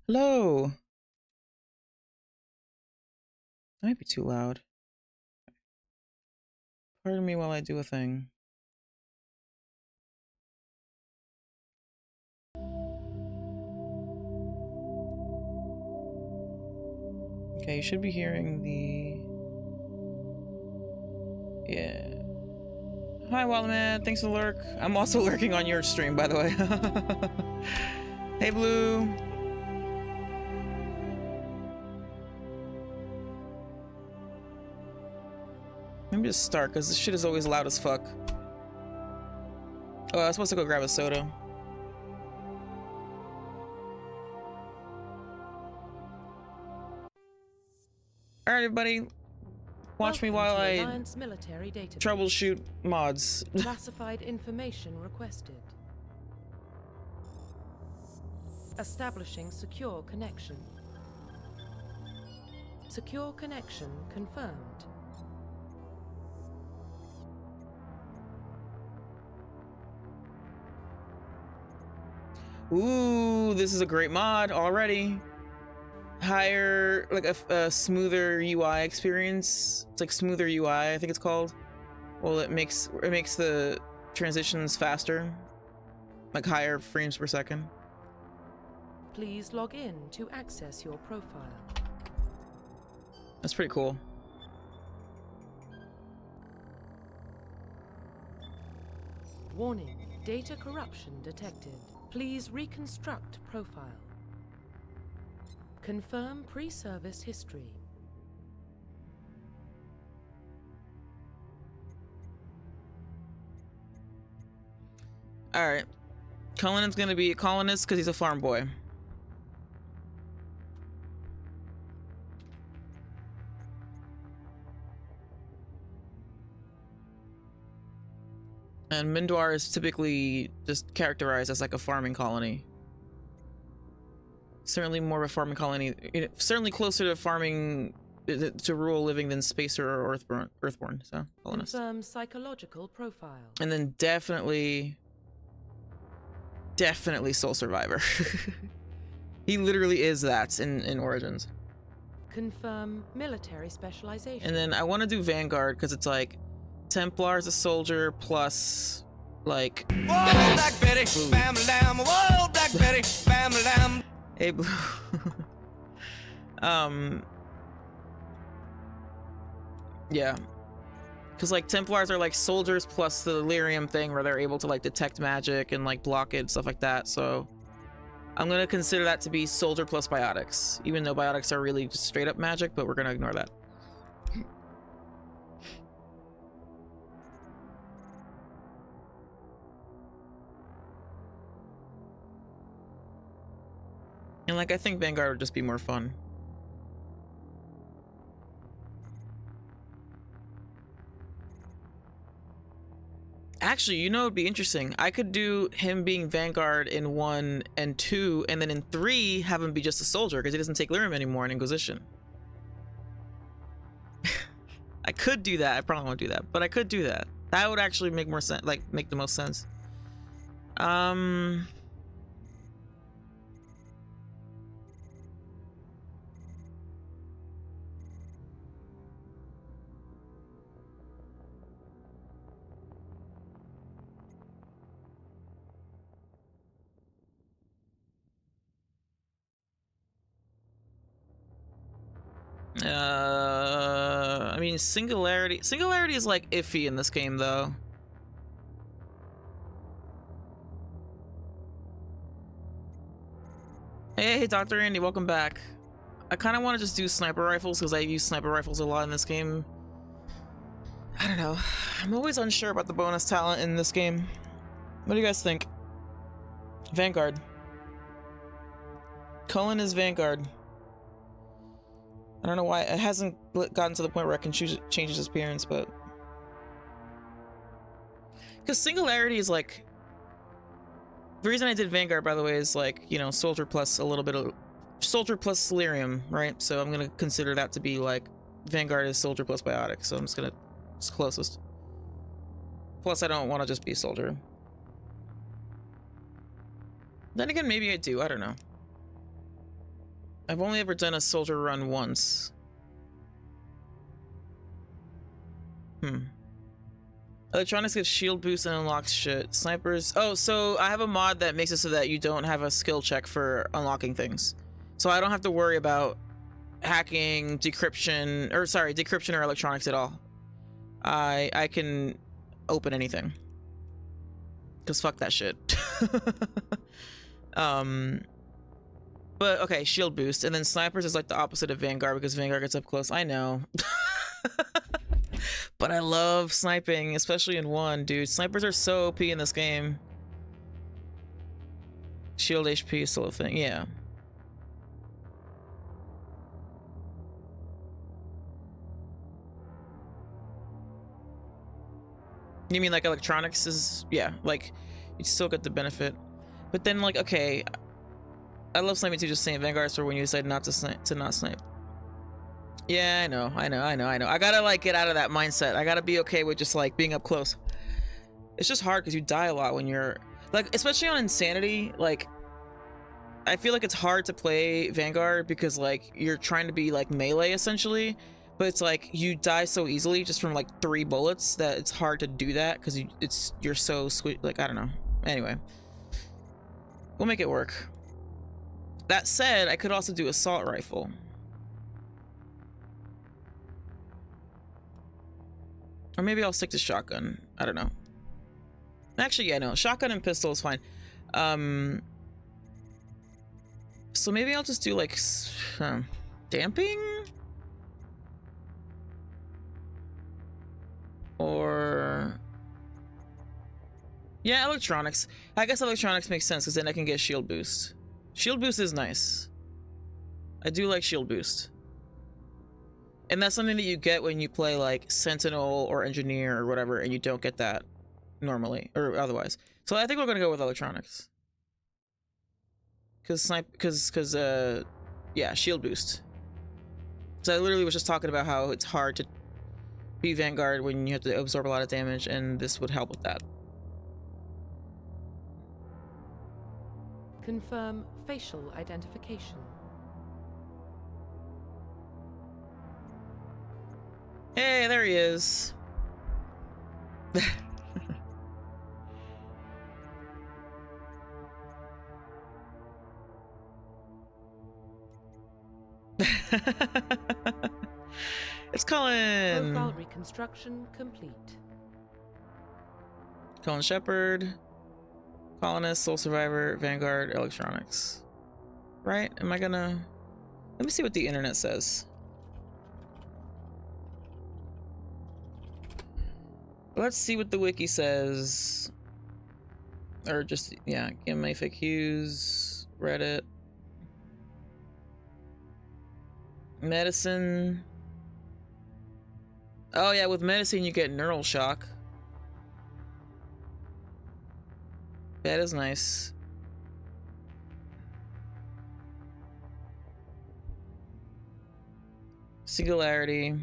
Hello. That might be too loud. Pardon me while I do a thing. Okay, you should be hearing the... Yeah. Hi, Wildman. Thanks for the lurk. I'm also lurking on your stream, by the way. Hey, Blue. Let me just start, because this shit is always loud as fuck. Oh, I was supposed to go grab a soda. Alright, everybody. Watch me while I troubleshoot mods. Classified information requested. Establishing secure connection. Secure connection confirmed. Ooh, this is a great mod already. Higher, like a smoother UI experience. It's like smoother UI, I think it's called. Well, it makes the transitions faster, like higher frames per second. Please log in to access your profile. That's pretty cool. Warning, data corruption detected. Please reconstruct profile. Confirm pre-service history. Alright. Cullen is gonna be a colonist because he's a farm boy. And Mindwar is typically just characterized as like a farming colony. Certainly more of a farming colony, certainly closer to farming, to rural living than Spacer or Earthborn, so colonist. Confirm psychological profile. And then definitely Soul Survivor. He literally is that in Origins. Confirm military specialization. And then I want to do Vanguard because it's like Templar's a soldier plus like Whoa, Black Betty, bam lamb. Whoa, Black Betty, bam lamb. Hey, Blue. Yeah, because like Templars are like soldiers plus the Lyrium thing where they're able to like detect magic and like block it, stuff like that. So I'm gonna consider that to be soldier plus biotics, even though biotics are really just straight up magic, but we're gonna ignore that. And like I think Vanguard would just be more fun. Actually, you know, it'd be interesting. I could do him being Vanguard in 1 and 2, and then in 3 have him be just a soldier because he doesn't take Lyrium anymore in Inquisition. I could do that. I probably won't do that, but I could do that. That would actually make more sense, like make the most sense. I mean, Singularity is like iffy in this game though. Hey, Dr. Andy, welcome back. I kind of want to just do sniper rifles because I use sniper rifles a lot in this game. I don't know. I'm always unsure about the bonus talent in this game. What do you guys think? Vanguard. Cullen is Vanguard. I don't know why it hasn't gotten to the point where I can change his appearance, but because Singularity is like, the reason I did Vanguard, by the way, is like, you know, soldier plus a little bit of soldier plus Lyrium, right? So I'm gonna consider that to be like Vanguard is soldier plus biotic, so I'm just gonna, it's closest. Plus I don't want to just be a soldier. Then again, maybe I do, I don't know. I've only ever done a soldier run once. Electronics gives shield boost and unlocks shit. Snipers. Oh, so I have a mod that makes it so that you don't have a skill check for unlocking things. So I don't have to worry about hacking, decryption, or sorry, decryption or electronics at all. I can open anything. Cause fuck that shit. But okay, shield boost, and then snipers is like the opposite of Vanguard because Vanguard gets up close. I know. But I love sniping, especially in 1, dude. Snipers are so OP in this game. Shield HP is still a thing, yeah. You mean like electronics is, yeah, like you still get the benefit. But then like, okay, I love sniping too, just saying Vanguard's for when you decide not to snipe, to not snipe. Yeah, I know. I gotta like get out of that mindset. I gotta be okay with just like being up close. It's just hard because you die a lot when you're like, especially on Insanity. Like, I feel like it's hard to play Vanguard because like you're trying to be like melee essentially, but it's like you die so easily just from like 3 bullets that it's hard to do that because you're so like, I don't know. Anyway, we'll make it work. That said, I could also do assault rifle. Or maybe I'll stick to shotgun. I don't know. Actually, yeah, no. Shotgun and pistol is fine. So maybe I'll just do like damping? Or... yeah, electronics. I guess electronics makes sense because then I can get shield boost. Shield boost is nice. I do like shield boost. And that's something that you get when you play like Sentinel or Engineer or whatever, and you don't get that normally or otherwise. So I think we're gonna go with electronics. Yeah, shield boost. So I literally was just talking about how it's hard to be Vanguard when you have to absorb a lot of damage, and this would help with that. Confirm facial identification. Hey, there he is. It's Cullen. Profile reconstruction complete. Cullen Shepard, Colonist, Soul Survivor, Vanguard, Electronics. Right? Am I gonna... let me see what the internet says. Let's see what the wiki says. Or just, yeah, GMA FAQs, Reddit. Medicine. Oh yeah, with medicine you get neural shock. That is nice. Singularity.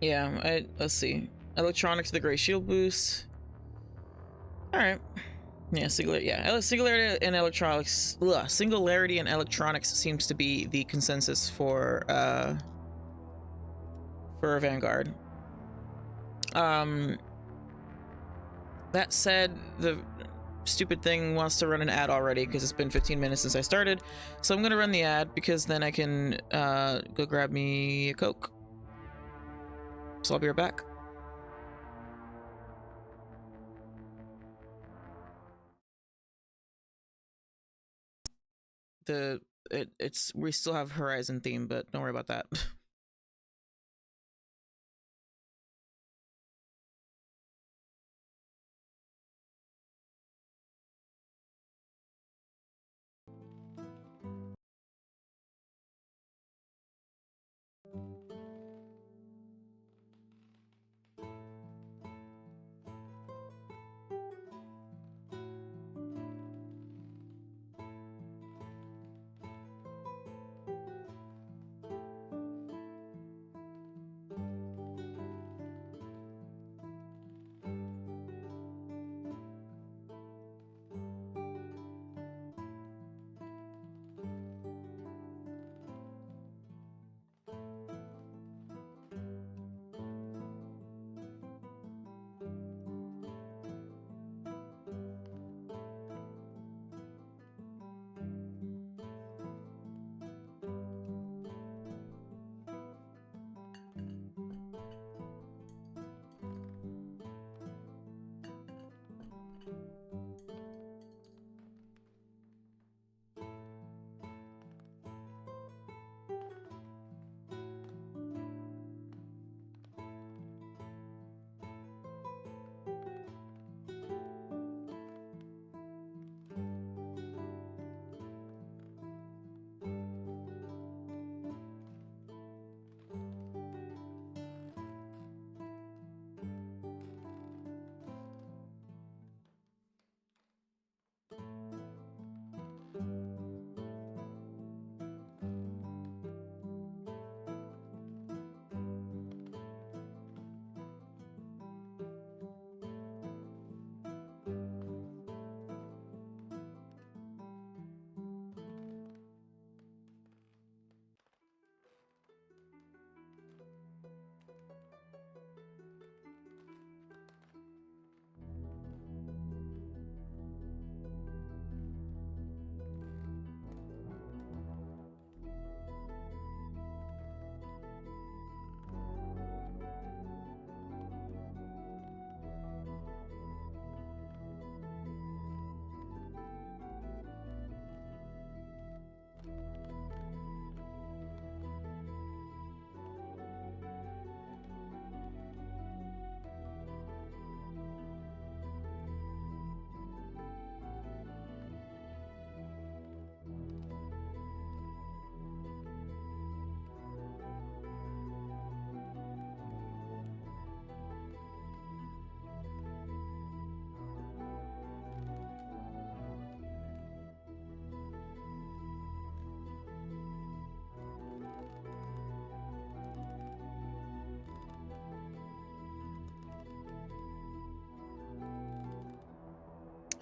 Yeah, let's see. Electronics, the Great Shield boost. Alright. Yeah, singularity and electronics. Singularity and electronics seems to be the consensus for a Vanguard. That said, the stupid thing wants to run an ad already because it's been 15 minutes since I started. So I'm gonna run the ad because then I can go grab me a Coke. So I'll be right back. We still have Horizon theme, but don't worry about that.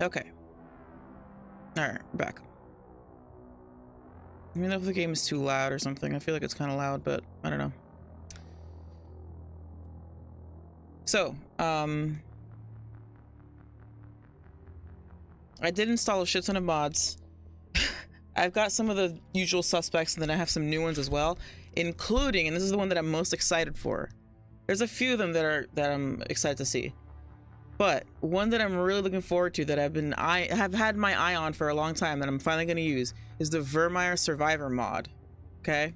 Okay. Alright, we're back. I mean, if the game is too loud or something, I feel like it's kind of loud, but I don't know. So, I did install a shit ton of mods. I've got some of the usual suspects, and then I have some new ones as well, including, and this is the one that I'm most excited for. There's a few of them that I'm excited to see, but one that I'm really looking forward to that I have had my eye on for a long time that I'm finally going to use is the Vermeer Survivor mod. Okay.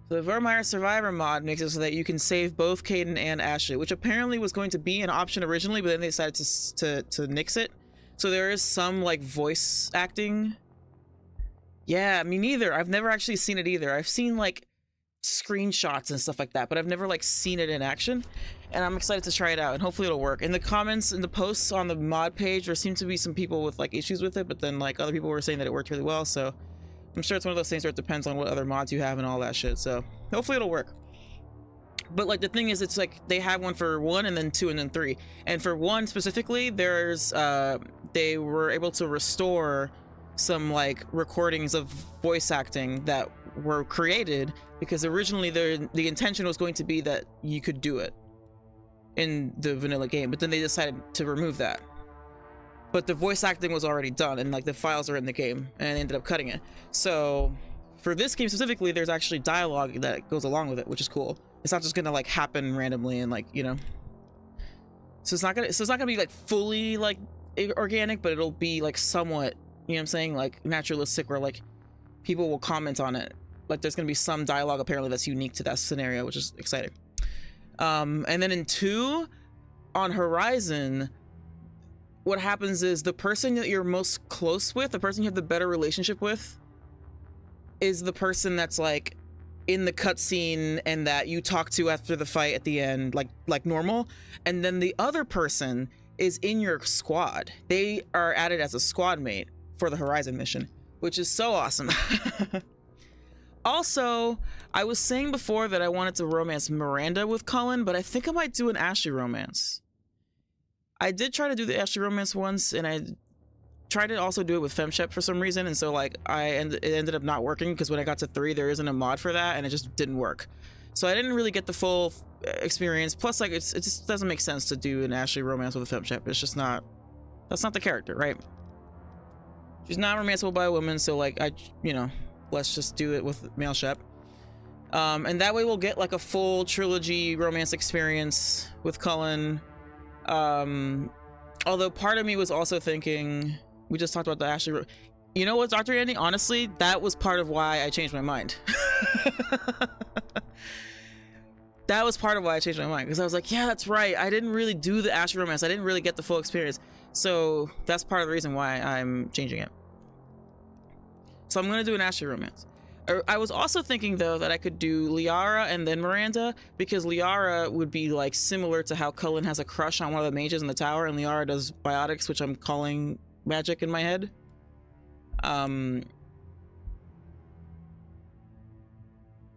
So the Vermeer Survivor mod makes it so that you can save both Caden and Ashley, which apparently was going to be an option originally, but then they decided to nix it. So there is some like voice acting. Yeah, me neither. I've never actually seen it either. I've seen like screenshots and stuff like that, but I've never like seen it in action, and I'm excited to try it out, and hopefully it'll work. In the comments and the posts on the mod page, there seemed to be some people with like issues with it, but then like other people were saying that it worked really well, so I'm sure it's one of those things where it depends on what other mods you have and all that shit, so hopefully it'll work. But like the thing is, it's like they have one for 1 and then 2 and then 3, and for 1 specifically, there's they were able to restore some like recordings of voice acting that were created, because originally the intention was going to be that you could do it in the vanilla game, but then they decided to remove that. But the voice acting was already done, and like the files are in the game, and they ended up cutting it. So for this game specifically, there's actually dialogue that goes along with it, which is cool. It's not just gonna like happen randomly and like, you know. So it's not gonna be like fully like organic, but it'll be like somewhat, you know what I'm saying, like naturalistic, where like people will comment on it. Like there's gonna be some dialogue apparently that's unique to that scenario, which is exciting. And then in 2, on Horizon, what happens is the person that you're most close with, the person you have the better relationship with, is the person that's like in the cutscene and that you talk to after the fight at the end, like normal. And then the other person is in your squad. They are added as a squad mate for the Horizon mission, which is so awesome. Also, I was saying before that I wanted to romance Miranda with Cullen, but I think I might do an Ashley romance. I did try to do the Ashley romance once, and I tried to also do it with FemShep for some reason, and so like it ended up not working, because when I got to 3, there isn't a mod for that, and it just didn't work. So I didn't really get the full experience. Plus, like it just doesn't make sense to do an Ashley romance with a FemShep. It's just not. That's not the character, right? She's not romanceable by a woman, so like you know, let's just do it with male Shep. And that way we'll get like a full trilogy romance experience with Cullen. Although part of me was also thinking, we just talked about the Ashley. You know what, Dr. Andy? Honestly, that was part of why I changed my mind. That was part of why I changed my mind, because I was like, yeah, that's right. I didn't really do the Ashley romance. I didn't really get the full experience. So that's part of the reason why I'm changing it. So I'm going to do an Ashley romance. I was also thinking, though, that I could do Liara and then Miranda, because Liara would be like similar to how Cullen has a crush on one of the mages in the tower, and Liara does biotics, which I'm calling magic in my head.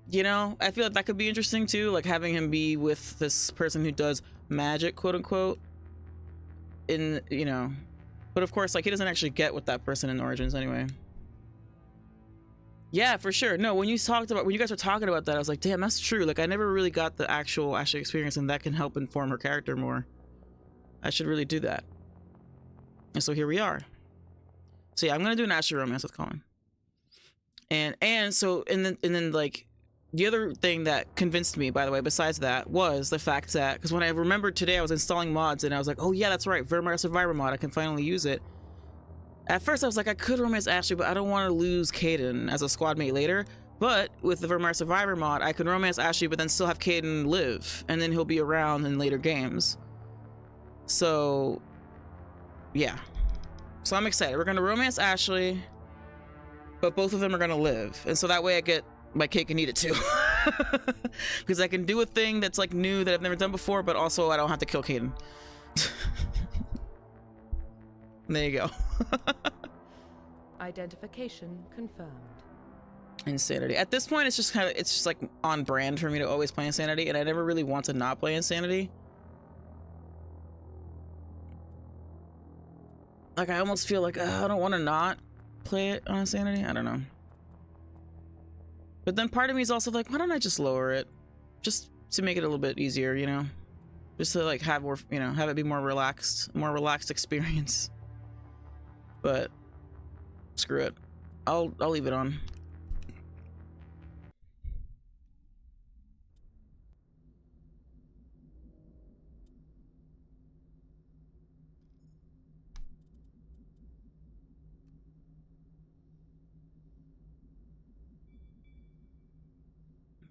You know, I feel like that could be interesting too, like having him be with this person who does magic, quote unquote, in, you know, but of course, like he doesn't actually get with that person in Origins anyway. Yeah, for sure. No, when you guys were talking about that, I was like, damn, that's true. Like I never really got the actual Ashley experience, and that can help inform her character more. I should really do that. And so here we are. So yeah, I'm gonna do an Ashley romance with Cullen. And then like the other thing that convinced me, by the way, besides that, was the fact that, because when I remembered today, I was installing mods and I was like, oh yeah, that's right, Vermeer Survivor mod, I can finally use it. At first I was like, I could romance Ashley, but I don't want to lose Caden as a squad mate later. But with the Vermeer Survivor mod, I could romance Ashley, but then still have Caden live, and then he'll be around in later games. So yeah, so I'm excited. We're gonna romance Ashley, but both of them are gonna live, and so that way I get my cake and eat it too. Because I can do a thing that's like new that I've never done before, but also I don't have to kill Caden. There you go. Identification confirmed. Insanity. At this point, it's just like on brand for me to always play Insanity, and I never really want to not play Insanity. Like, I almost feel like I don't want to not play it on Insanity. I don't know. But then part of me is also like, why don't I just lower it? Just to make it a little bit easier, you know? Just to like have more, you know, have it be more relaxed experience. But screw it. I'll leave it on.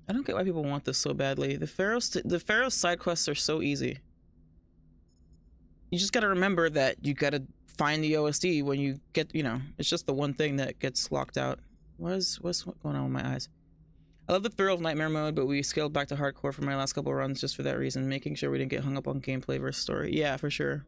I don't get why people want this so badly. The Pharaoh's side quests are so easy. You just gotta remember that you gotta find the OSD when you get, you know, it's just the one thing that gets locked out. What's going on with my eyes? I love the thrill of nightmare mode, but we scaled back to hardcore for my last couple runs just for that reason, making sure we didn't get hung up on gameplay versus story. Yeah, for sure.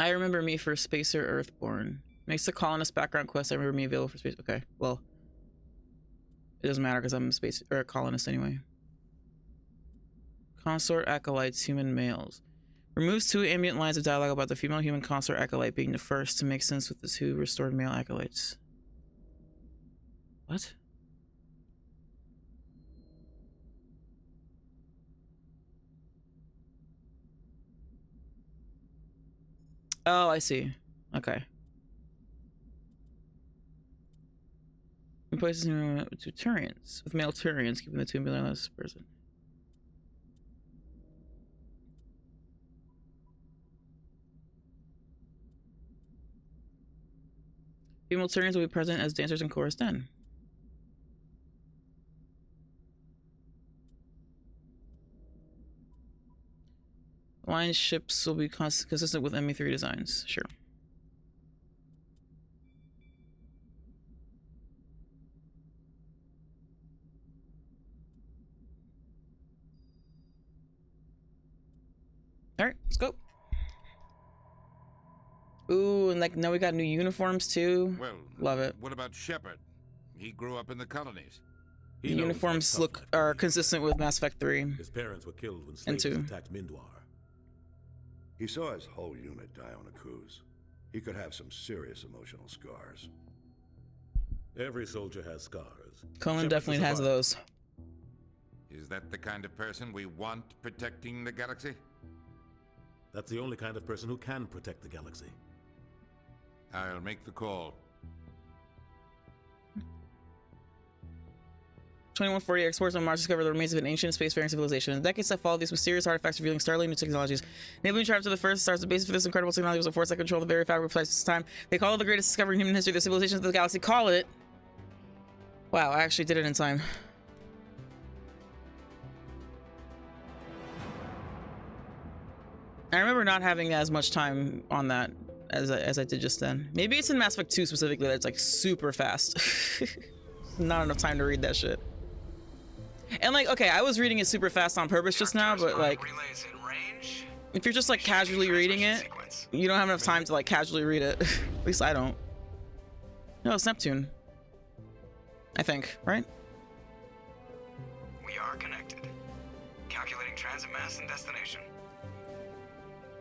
I remember me for Spacer Earthborn. Makes the colonist background quest. I remember me available for space. Okay, well, it doesn't matter because I'm a space or a colonist anyway. Consort acolytes, human males. Removes 2 ambient lines of dialogue about the female human consort acolyte being the first to make sense with the 2 restored male acolytes. What? Oh, I see. Okay. Replaces to Turians with male Turians, keeping the 2 million less person. Female Turians will be present as dancers in chorus 10. Alliance ships will be consistent with ME3 designs. Sure. All right, let's go. Ooh, and like now we got new uniforms too. Well, love it. What about Shepard? He grew up in the colonies. The uniforms are consistent with Mass Effect 3. His parents were killed when slaves attacked Mindwar. He saw his whole unit die on a cruise. He could have some serious emotional scars. Every soldier has scars. Cullen definitely has those. Is that the kind of person we want protecting the galaxy? That's the only kind of person who can protect the galaxy. I'll make the call. 2140 exports on Mars discover the remains of an ancient spacefaring civilization. In the decades that followed, these mysterious artifacts revealing startling new technologies. Enabling travel to the first stars, the basis for this incredible technology was a force that controlled the very fabric of space time. They call it the greatest discovery in human history. The civilizations of the galaxy call it. Wow, I actually did it in time. I remember not having as much time on that as I did just then. Maybe it's in Mass Effect 2 specifically that's like super fast. Not enough time to read that shit. And like, okay, I was reading it super fast on purpose just now, but like, if you're just like casually reading it, you don't have enough time to like casually read it. At least I don't. No, it's Neptune. I think, right? We are connected. Calculating transit mass and destination.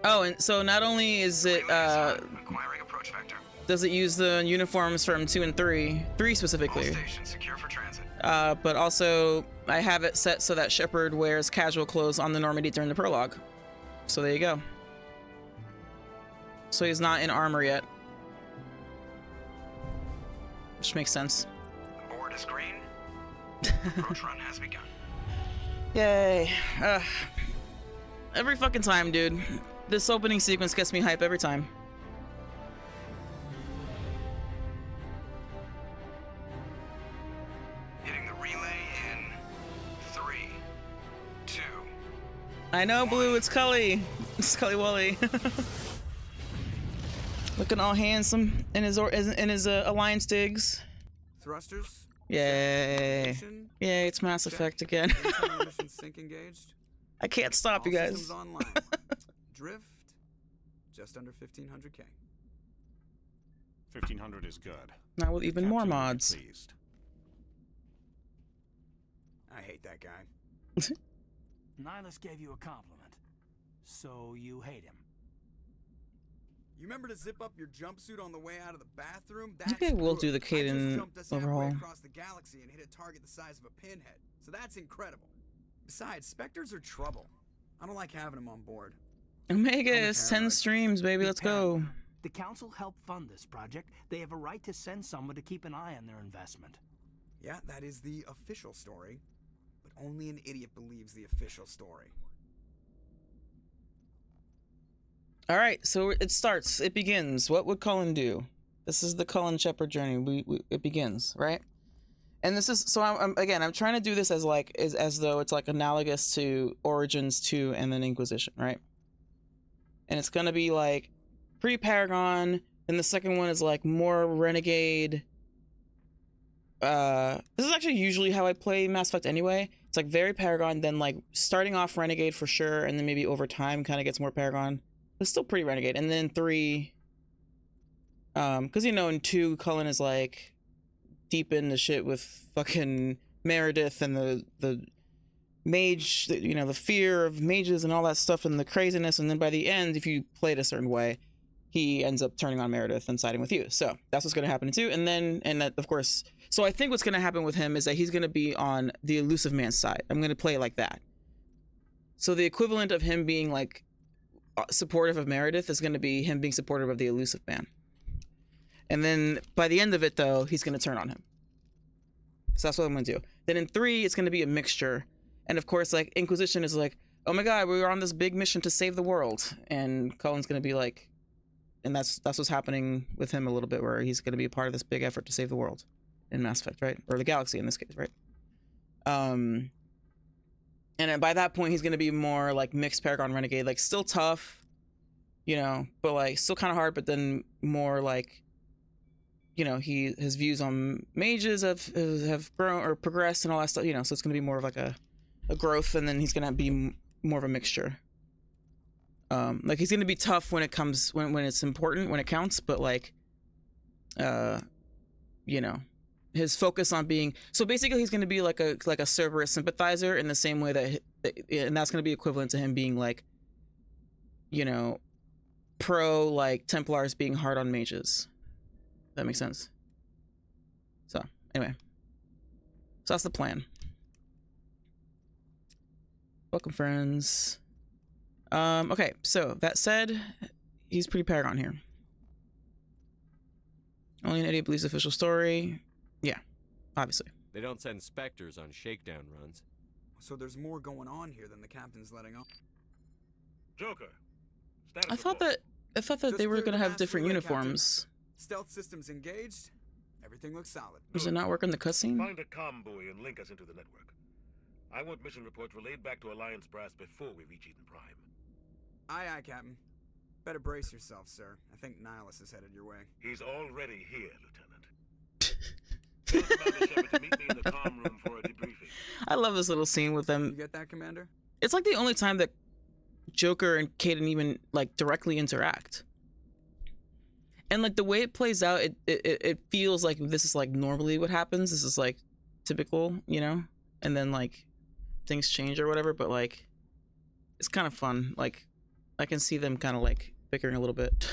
Oh, and so not only is it acquiring approach vector. does it use the uniforms from 2 and 3 specifically, All stations secure for transit. but also I have it set so that Shepard wears casual clothes on the Normandy during the prologue. So there you go. So he's not in armor yet, which makes sense. The board is green. Approach run has begun. Yay. Every fucking time, dude. This opening sequence gets me hype every time. Hitting the relay in 3, 2. I know, Blue, it's Cully. It's Cully Wally. Looking all handsome in his alliance digs. Thrusters. Yay. Ignition. Yay, it's Mass Effect again. Internal mission sync engaged. I can't stop, you All guys. systems online. Drift. Just under 1500K. 1500 is good. Now with even more Captain will be mods. pleased. I hate that guy. Nihilus gave you a compliment, so you hate him. You remember to zip up your jumpsuit on the way out of the bathroom? I think I will do the I just Caden jumped us halfway overhaul. across the galaxy and hit a target the size of a pinhead. So that's incredible. Besides, Spectres are trouble. I don't like having them on board. Omega is 10 streams, baby. Let's go. The council helped fund this project. They have a right to send someone to keep an eye on their investment. Yeah, that is the official story. But only an idiot believes the official story. All right, so it starts. It begins. What would Cullen do? This is the Cullen Shepard journey. It begins, right? And this is so. I'm trying to do this as like as though it's like analogous to Origins 2 and then Inquisition, right? And it's gonna be like pre-Paragon, and the second one is like more Renegade. This is actually usually how I play Mass Effect anyway. It's like very Paragon, then like starting off Renegade for sure, and then maybe over time kind of gets more Paragon. It's still pretty Renegade. And then 3, because you know in 2 Cullen is like deep into shit with fucking Meredith and the mage, you know, the fear of mages and all that stuff and the craziness, and then by the end, if you play it a certain way, he ends up turning on Meredith and siding with you. So that's what's going to happen too. And then, and that, of course, so I think what's going to happen with him is that he's going to be on the elusive man's side. I'm going to play it like that. So the equivalent of him being like supportive of Meredith is going to be him being supportive of the elusive man. And then by the end of it, though, he's going to turn on him. So that's what I'm going to do. Then in 3, it's going to be a mixture. And of course, like Inquisition is like, oh my God, we were on this big mission to save the world. And Cullen's going to be like, and that's what's happening with him a little bit, where he's going to be a part of this big effort to save the world in Mass Effect, right? Or the galaxy in this case, right? And then by that point, he's going to be more like mixed Paragon Renegade, like still tough, you know, but like still kind of hard, but then more like, you know, his views on mages have grown or progressed and all that stuff, you know, so it's going to be more of like a growth, and then he's going to be more of a mixture. Like he's going to be tough when it comes, when it's important, when it counts, but like, you know, his focus on being, so basically he's going to be like a Cerberus sympathizer in the same way that, and that's going to be equivalent to him being like, you know, pro like Templars being hard on mages. That makes sense. So anyway, so that's the plan. Welcome, friends. Okay, so that said, he's pretty Paragon here. Only an idiot believes the official story. Yeah, obviously. They don't send Spectres on shakedown runs. So there's more going on here than the captain's letting on. Joker. I thought that they were gonna have different uniforms. Stealth systems engaged. Everything looks solid. Does it not work in the cutscene? Find a comm buoy and link us into the network. I want mission reports relayed back to Alliance brass before we reach Eden Prime. Aye, aye, Captain. Better brace yourself, sir. I think Nihilus is headed your way. He's already here, Lieutenant. Tell Commander Shepard to meet me in the comm room for a debriefing. I love this little scene with them. You get that, Commander? It's like the only time that Joker and Caden even like directly interact. And like the way it plays out, it feels like this is like normally what happens. This is like typical, you know? And then like things change or whatever, but like it's kind of fun. Like I can see them kind of like bickering a little bit.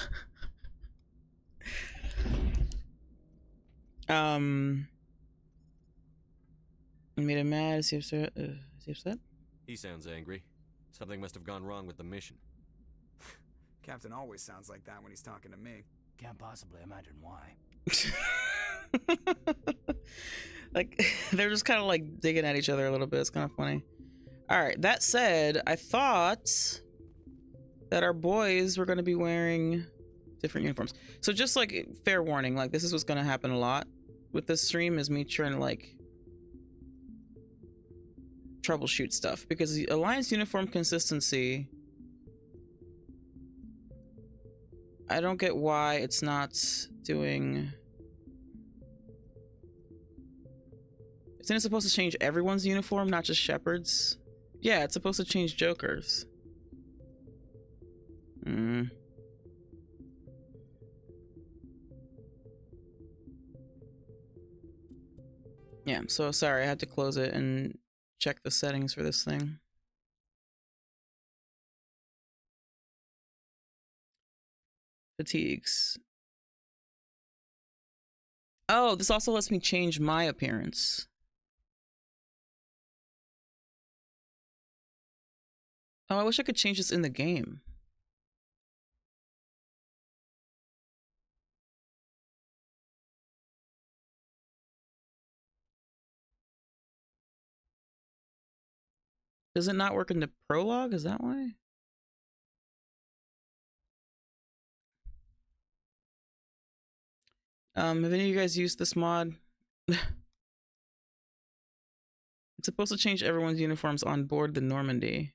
Made him mad. Is he upset? He sounds angry. Something must have gone wrong with the mission. Captain always sounds like that when he's talking to me. Can't possibly imagine why. Like they're just kind of like digging at each other a little bit. It's kind of funny. All right, that said, I thought that our boys were going to be wearing different uniforms. So just like fair warning, like this is what's going to happen a lot with this stream, is me trying to like troubleshoot stuff, because the Alliance uniform consistency, I don't get why it's not doing. Isn't it supposed to change everyone's uniform, not just Shepard's? Yeah, it's supposed to change Joker's. Yeah, so sorry, I had to close it and check the settings for this thing. Fatigues. Oh, this also lets me change my appearance. Oh, I wish I could change this in the game. Does it not work in the prologue? Is that why? Have any of you guys used this mod? It's supposed to change everyone's uniforms on board the Normandy.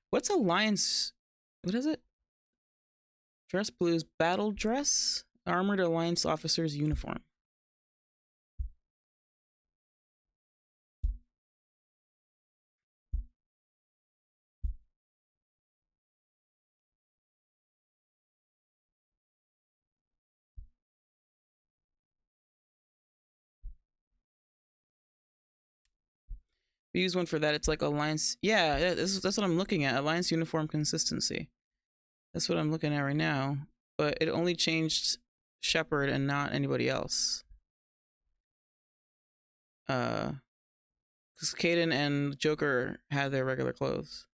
What's Alliance? What is it? Dress Blues battle dress? Armored Alliance officer's uniform. We use one for that. It's like Alliance. Yeah, that's what I'm looking at. Alliance uniform consistency. That's what I'm looking at right now. But it only changed Shepard and not anybody else. Because Kaden and Joker had their regular clothes.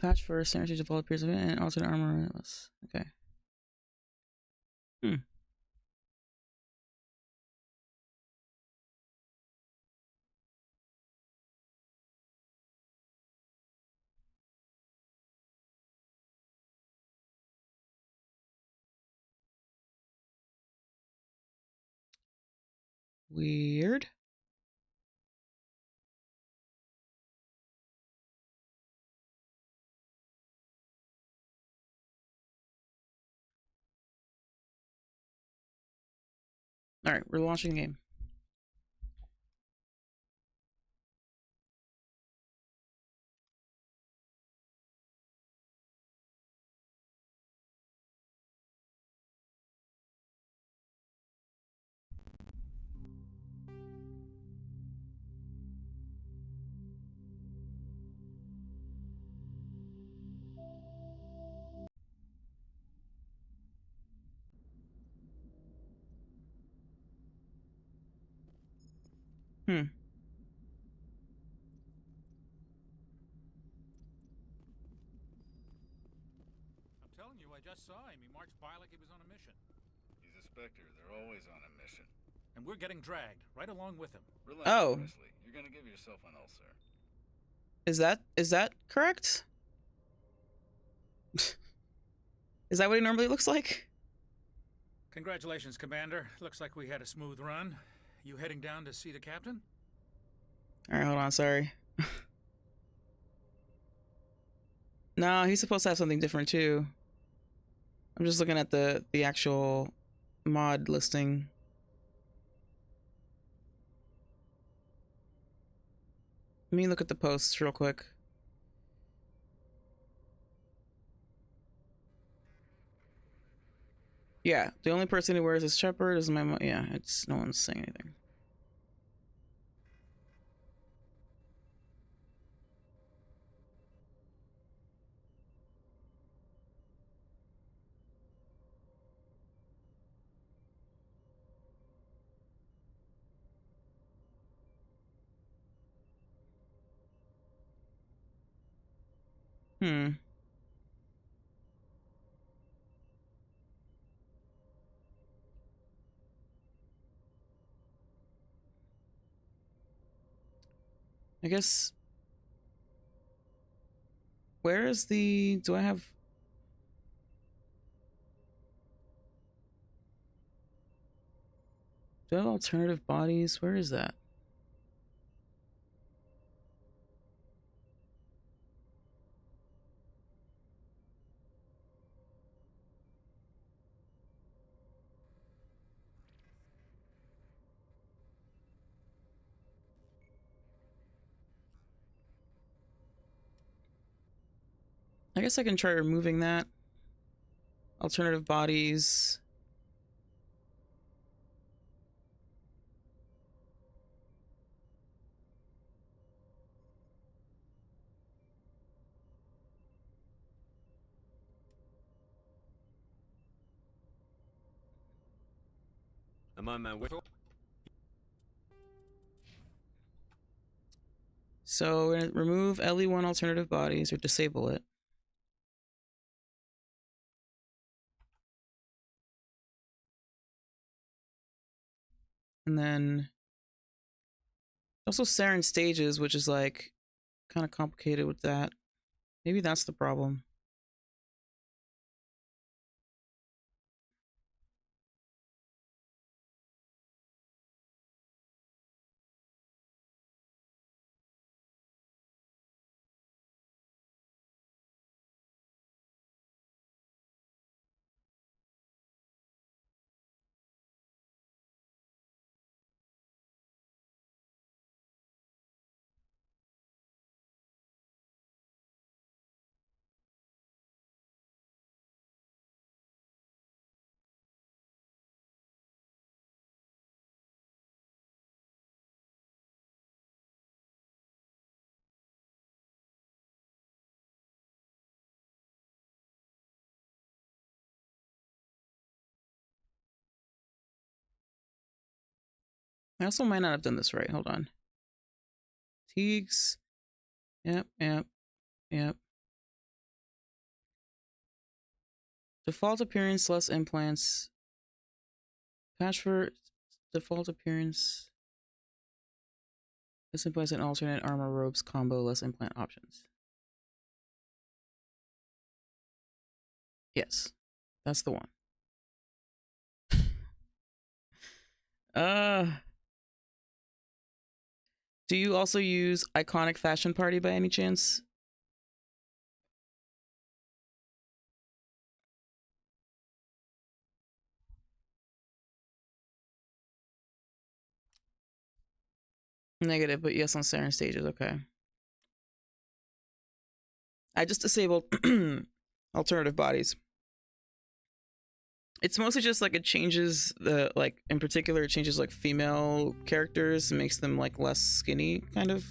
Patch for Sanity of all appears of it and alternate armor. Okay. Weird. All right, we're launching the game. I'm telling you, I just saw him. He marched by like he was on a mission. He's a Spectre. They're always on a mission. And we're getting dragged, right along with him. Relax, Oh. Wesley. You're gonna give yourself an ulcer. Is that correct? Is that what it normally looks like? Congratulations, Commander. Looks like we had a smooth run. You heading down to see the captain? All right, hold on. Sorry. No, he's supposed to have something different too. I'm just looking at the actual mod listing. Let me look at the posts real quick. Yeah, the only person who wears this Shepard is my mom. Yeah, it's no one's saying anything. I guess... Where is the... Do I have... Do I have alternative bodies? Where is that? I guess I can try removing that. Alternative bodies. I'm on my way. So we're gonna remove LE1 alternative bodies or disable it. And then also Saren stages, which is like kind of complicated with that. Maybe that's the problem. I also might not have done this right. Hold on. Teagues. Yep. Default appearance, less implants. Patch for default appearance. Less implants and alternate armor robes combo, less implant options. Yes. That's the one. Do you also use Iconic Fashion Party by any chance? Negative, but yes on Saren stages, okay. I just disabled alternative bodies. It's mostly just like it changes the, like, in particular, it changes like female characters and makes them like less skinny, kind of.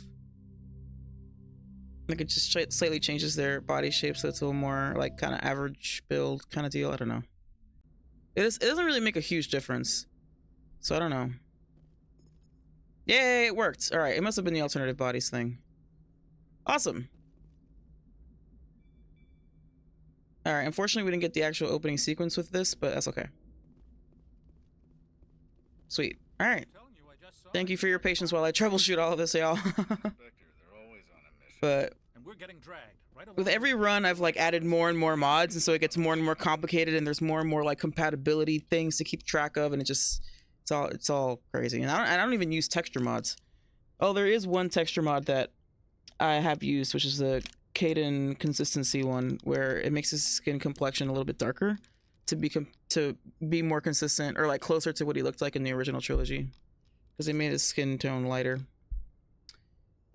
Like it just slightly changes their body shape so it's a little more like kind of average build kind of deal. I don't know. It doesn't really make a huge difference. So I don't know. Yay, it worked. All right, it must have been the alternative bodies thing. Awesome. All right, unfortunately we didn't get the actual opening sequence with this, but that's okay. Sweet. All right. Thank you for your patience while I troubleshoot all of this, y'all. But with every run, I've like added more and more mods, and so it gets more and more complicated, and there's more and more like compatibility things to keep track of, and it's all crazy. And I don't even use texture mods. Oh, there is one texture mod that I have used, which is the Caden consistency one, where it makes his skin complexion a little bit darker to be more consistent, or like closer to what he looked like in the original trilogy, because they made his skin tone lighter.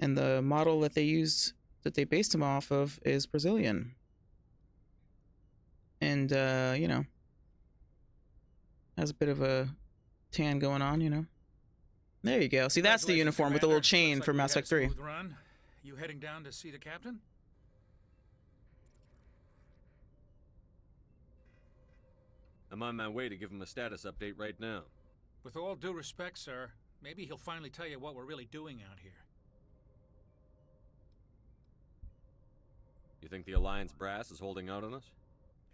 And the model that they used, that they based him off of, is Brazilian. And you know, has a bit of a tan going on, you know. There you go. See, that's the uniform with the little chain from Mass Effect 3. You heading down to see the captain? I'm on my way to give him a status update right now. With all due respect, sir, maybe he'll finally tell you what we're really doing out here. You think the Alliance brass is holding out on us?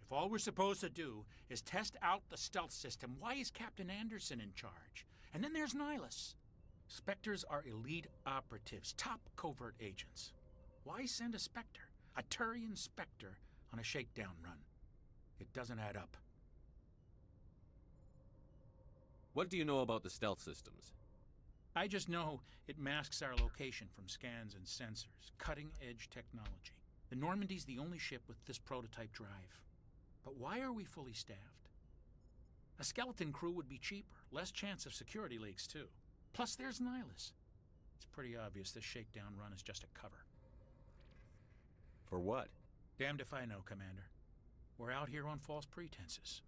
If all we're supposed to do is test out the stealth system, why is Captain Anderson in charge? And then there's Nihilus. Spectres are elite operatives, top covert agents. Why send a Spectre, a Turian Spectre, on a shakedown run? It doesn't add up. What do you know about the stealth systems? I just know it masks our location from scans and sensors. Cutting-edge technology. The Normandy's the only ship with this prototype drive. But why are we fully staffed? A skeleton crew would be cheaper, less chance of security leaks too. Plus there's Nihilus. It's pretty obvious this shakedown run is just a cover. For what? Damned if I know, Commander. We're out here on false pretenses.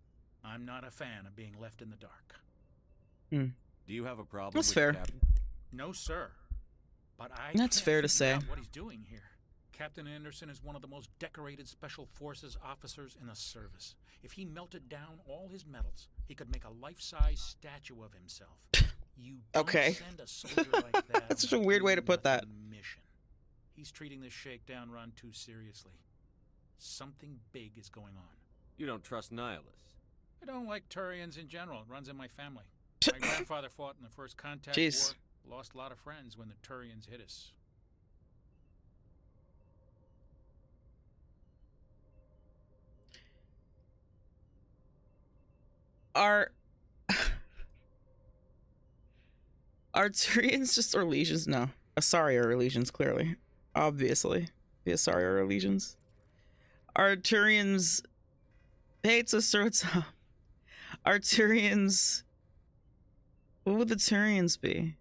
I'm not a fan of being left in the dark. Do you have a problem That's with fair. the captain? No, sir. But That's can't fair to figure say. out what he's doing here. Captain Anderson is one of the most decorated Special Forces officers in the service. If he melted down all his medals, he could make a life-size statue of himself. You don't Okay. send a soldier like that. That's such on a weird way to put that. do-nothing mission. He's treating this shakedown run too seriously. Something big is going on. You don't trust Nihilus. I don't like Turians in general. It runs in my family. My grandfather fought in the First Contact Jeez. War. Lost a lot of friends when the Turians hit us. Are Turians just our legions? No. Asari are our legions, clearly. Obviously. The Asari are our legions. Are Turians... Hey, sister, what's up? Are Turians... What would the Turians be?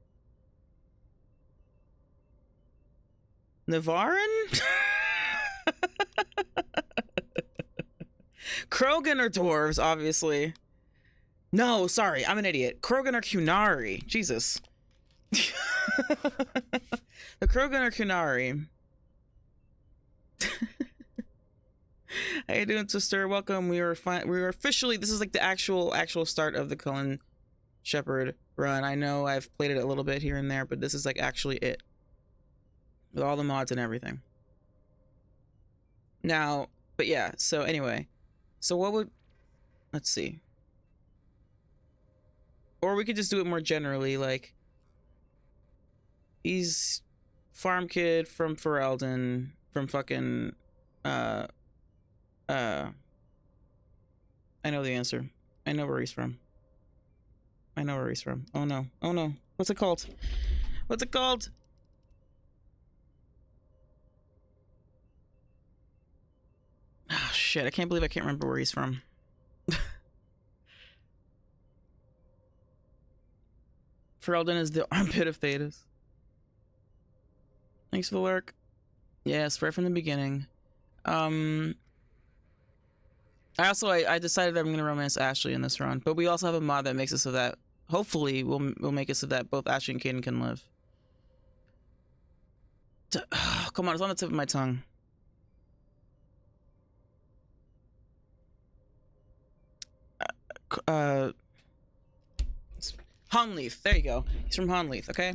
Navarin? Krogan are dwarves, obviously. No, sorry, I'm an idiot. Krogan are Kunari. Jesus. The Krogan are Kunari. How you doing, sister? Welcome. We were officially. This is like the actual start of the Cullen Shepard run. I know I've played it a little bit here and there, but this is like actually it, with all the mods and everything. Now, but yeah. So anyway, so what would? Let's see. Or we could just do it more generally, like he's farm kid from Ferelden, from fucking I know the answer. I know where he's from. I know where he's from. Oh no. Oh no. What's it called? What's it called? Oh shit, I can't believe I can't remember where he's from. Ferelden is the armpit of Thetis. Thanks for the lurk. Yes, right from the beginning. I decided I'm gonna romance Ashley in this run, but we also have a mod that makes it so that hopefully we'll make it so that both Ashley and Caden can live. Come on, it's on the tip of my tongue. Honleaf, there you go. He's from Honleaf, okay?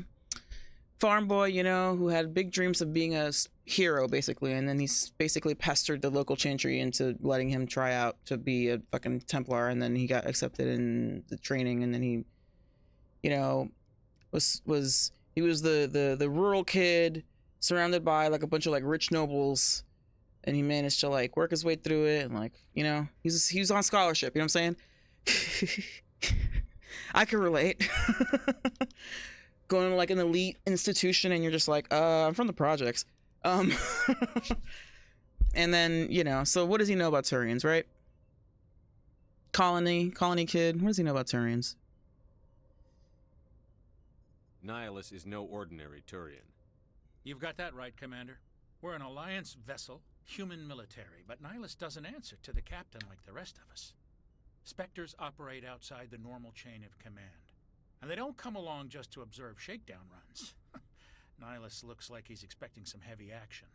Farm boy, you know, who had big dreams of being a hero, basically, and then he's basically pestered the local chantry into letting him try out to be a fucking Templar, and then he got accepted in the training, and then he, you know, was the rural kid surrounded by like a bunch of like rich nobles, and he managed to like work his way through it, and like, you know, he was on scholarship, you know what I'm saying? I can relate. Going to like an elite institution and you're just like, I'm from the projects. And then, you know, so what does he know about Turians, right? Colony kid. What does he know about Turians? Nihilus is no ordinary Turian. You've got that right, Commander. We're an Alliance vessel, human military, but Nihilus doesn't answer to the captain like the rest of us. Spectres operate outside the normal chain of command. And they don't come along just to observe shakedown runs. Nihilus looks like he's expecting some heavy action.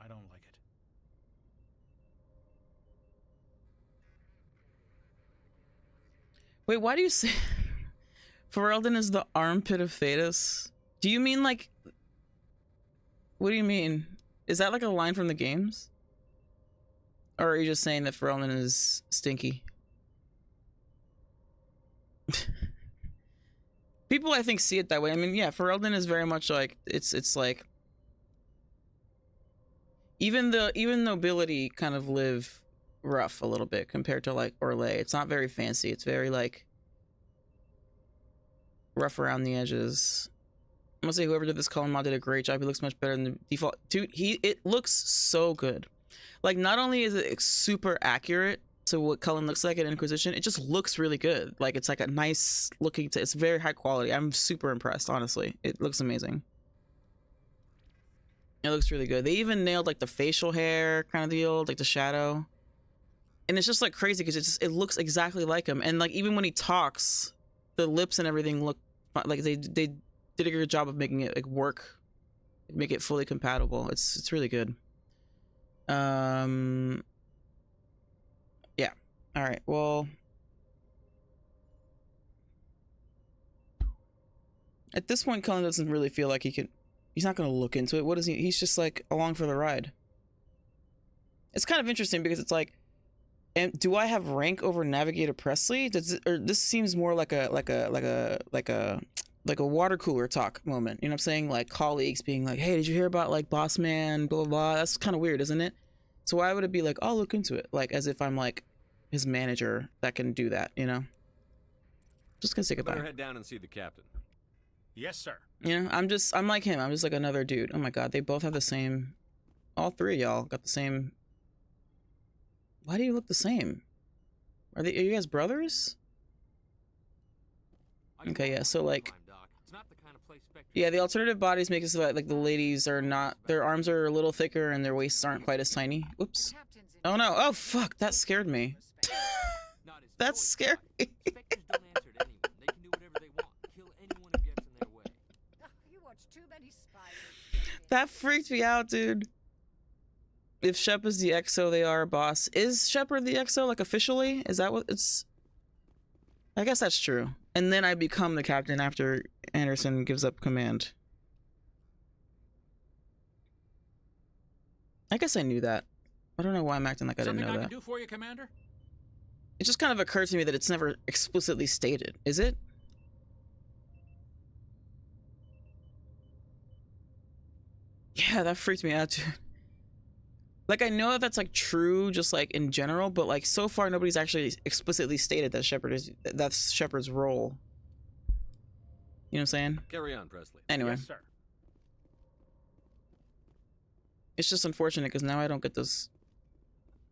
I don't like it. Wait, why do you say Ferelden is the armpit of Thetis? Do you mean like... What do you mean? Is that like a line from the games? Or are you just saying that Ferelden is stinky? People, I think, see it that way. I mean, yeah, Ferelden is very much like it's like even the nobility kind of live rough a little bit compared to like Orlais. It's not very fancy. It's very like rough around the edges. I'm gonna say whoever did this Cullen mod did a great job. He looks much better than the default. Dude, it looks so good. Like, not only is it super accurate to what Cullen looks like in Inquisition, it just looks really good. Like, it's like a nice looking, it's very high quality. I'm super impressed, honestly. It looks amazing. It looks really good. They even nailed like the facial hair kind of deal, like the shadow. And it's just like crazy because it looks exactly like him. And like, even when he talks, the lips and everything look like they did a good job of making it like work, make it fully compatible. It's really good. Yeah. All right. Well, at this point, Cullen doesn't really feel like he's not going to look into it. What is he? He's just like along for the ride. It's kind of interesting because it's like, and do I have rank over Navigator Presley? Or this seems more like a water cooler talk moment. You know what I'm saying? Like colleagues being like, hey, did you hear about like Boss Man, blah, blah, blah. That's kind of weird, isn't it? So why would it be like, I'll look into it? Like as if I'm like his manager that can do that, you know? Just gonna say goodbye. Better head down and see the captain. Yes, sir. You know, I'm like him. I'm just like another dude. Oh my God. They both have the same, all three of y'all got the same. Why do you look the same? Are you guys brothers? Okay, yeah, so like, yeah, the alternative bodies make it so that like the ladies are not, their arms are a little thicker and their waists aren't quite as tiny. Oops. Oh no, oh fuck, that scared me. That scared me. That freaked me out, dude. If Shep is the EXO, they are a boss. Is Shepard the EXO, like officially? Is that what it's? I guess that's true. And then I become the captain after Anderson gives up command. I guess I knew that. I don't know why I'm acting like I didn't know that. Something I can do for you, Commander? It just kind of occurred to me that it's never explicitly stated. Is it? Yeah, that freaked me out, dude. Like, I know that that's like true, just like in general, but like so far nobody's actually explicitly stated that that's Shepard's role. You know what I'm saying? Carry on, Presley. Anyway, Yes, sir. it's just unfortunate because now I don't get this.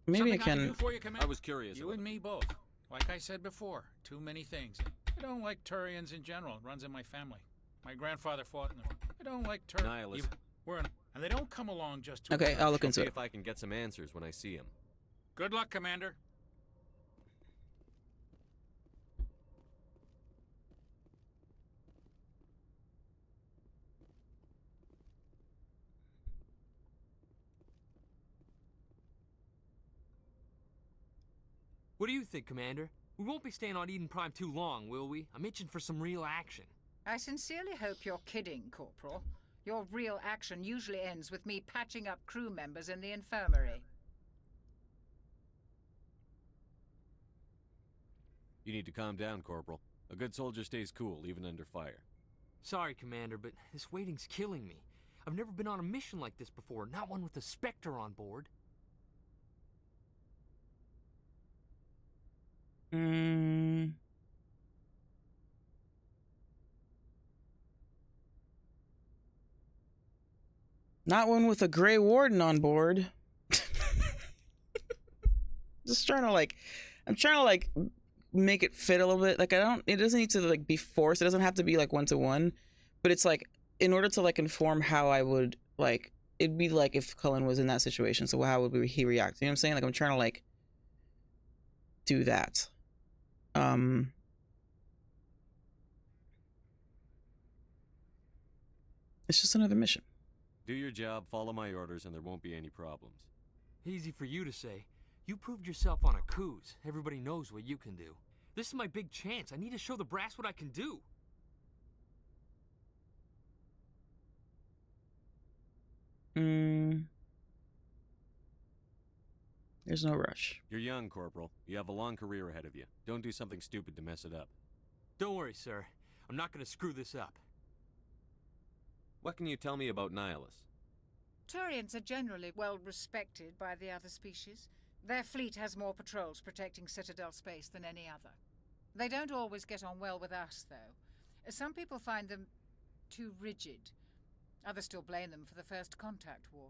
Maybe Something I can. do for you, Commander? I was curious. You and me both. Like I said before, too many things. I don't like Turians in general. It runs in my family. My grandfather fought in the... I don't like Turians. Nihilist. And they don't come along just to... Okay, I'll look into See it. if I can get some answers when I see him. Good luck, Commander. What do you think, Commander? We won't be staying on Eden Prime too long, will we? I'm itching for some real action. I sincerely hope you're kidding, Corporal. Your real action usually ends with me patching up crew members in the infirmary. You need to calm down, Corporal. A good soldier stays cool, even under fire. Sorry, Commander, but this waiting's killing me. I've never been on a mission like this before, not one with a Spectre on board. Not one with a Grey Warden on board. Just trying to like, I'm trying to like make it fit a little bit. Like it doesn't need to like be forced. It doesn't have to be like one-to-one, but it's like in order to like inform how I would like, it'd be like if Cullen was in that situation. So how would he react? You know what I'm saying? Like I'm trying to like do that. It's just another mission. Do your job, follow my orders, and there won't be any problems. Easy for you to say. You proved yourself on a cruise. Everybody knows what you can do. This is my big chance. I need to show the brass what I can do. There's no rush. You're young, Corporal. You have a long career ahead of you. Don't do something stupid to mess it up. Don't worry, sir. I'm not gonna screw this up. What can you tell me about Nihilus? Turians are generally well respected by the other species. Their fleet has more patrols protecting Citadel space than any other. They don't always get on well with us, though. Some people find them too rigid. Others still blame them for the First Contact War.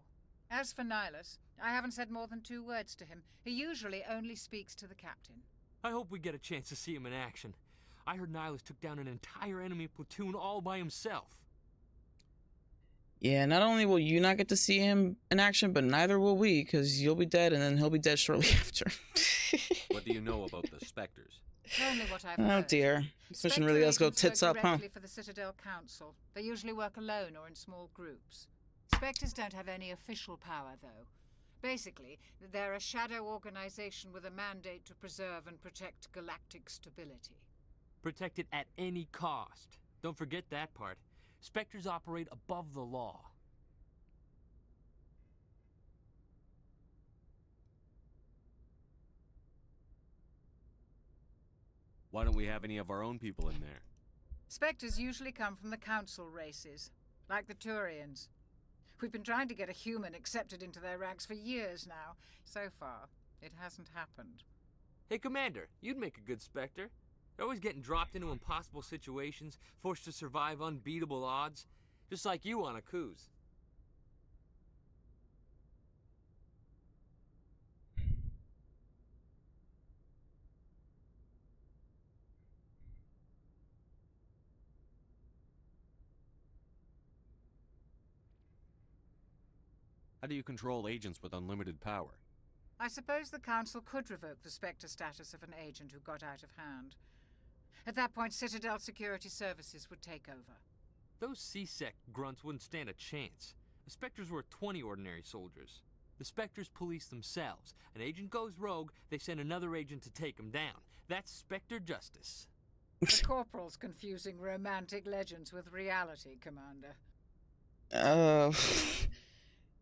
As for Nihilus, I haven't said more than 2 words to him. He usually only speaks to the captain. I hope we get a chance to see him in action. I heard Nihilus took down an entire enemy platoon all by himself. Yeah, not only will you not get to see him in action, but neither will we, because you'll be dead and then he'll be dead shortly after. What do you know about the Spectres? Only what I've Oh heard. dear. This mission really does go tits up, huh? Directly for the Citadel Council. They usually work alone or in small groups. Spectres don't have any official power, though. Basically, they're a shadow organization with a mandate to preserve and protect galactic stability. Protect it at any cost. Don't forget that part. Spectres operate above the law. Why don't we have any of our own people in there? Spectres usually come from the Council races, like the Turians. We've been trying to get a human accepted into their ranks for years now. So far, it hasn't happened. Hey, Commander, you'd make a good Spectre. You're always getting dropped into impossible situations, forced to survive unbeatable odds. Just like you on a cruise. How do you control agents with unlimited power? I suppose the Council could revoke the Spectre status of an agent who got out of hand. At that point, Citadel Security Services would take over. Those C-Sec grunts wouldn't stand a chance. The Spectres were 20 ordinary soldiers. The Spectres police themselves. An agent goes rogue, they send another agent to take him down. That's Spectre justice. The Corporal's confusing romantic legends with reality, Commander.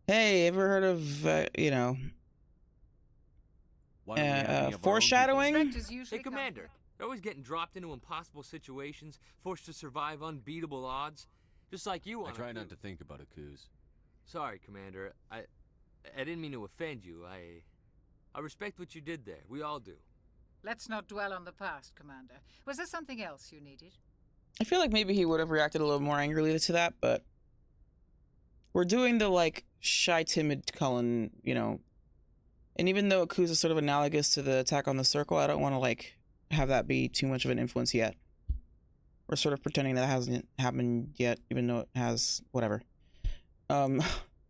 Hey, ever heard of, foreshadowing? Hey, Commander, they're always getting dropped into impossible situations, forced to survive unbeatable odds. Just like you on I try not to think about Akuz. Sorry, Commander. I didn't mean to offend you. I respect what you did there. We all do. Let's not dwell on the past, Commander. Was there something else you needed? I feel like maybe he would have reacted a little more angrily to that, but we're doing the, like, shy, timid Cullen, and even though Akuz is sort of analogous to the attack on the Circle, I don't want to, like, have that be too much of an influence yet. We're sort of pretending that hasn't happened yet, even though it has, whatever. How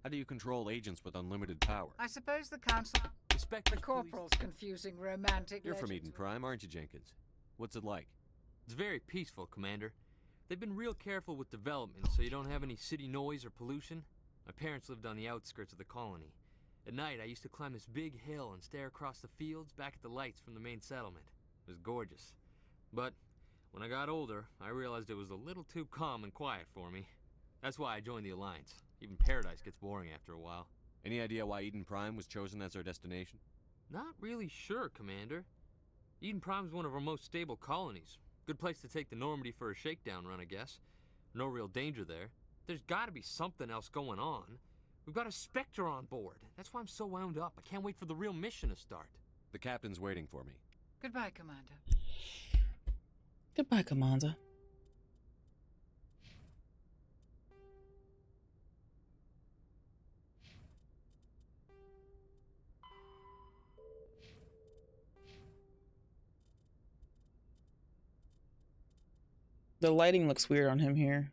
do you control agents with unlimited power? I suppose the Council... The Corporal's confusing romantic You're from legends Eden Prime, aren't you, Jenkins? What's it like? It's very peaceful, Commander. They've been real careful with development, so you don't have any city noise or pollution. My parents lived on the outskirts of the colony. At night, I used to climb this big hill and stare across the fields back at the lights from the main settlement. It was gorgeous. But when I got older, I realized it was a little too calm and quiet for me. That's why I joined the Alliance. Even Paradise gets boring after a while. Any idea why Eden Prime was chosen as our destination? Not really sure, Commander. Eden Prime's one of our most stable colonies. Good place to take the Normandy for a shakedown run, I guess. No real danger there. There's gotta be something else going on. We've got a Spectre on board. That's why I'm so wound up. I can't wait for the real mission to start. The captain's waiting for me. Goodbye, Commander. Goodbye, Commander. The lighting looks weird on him here.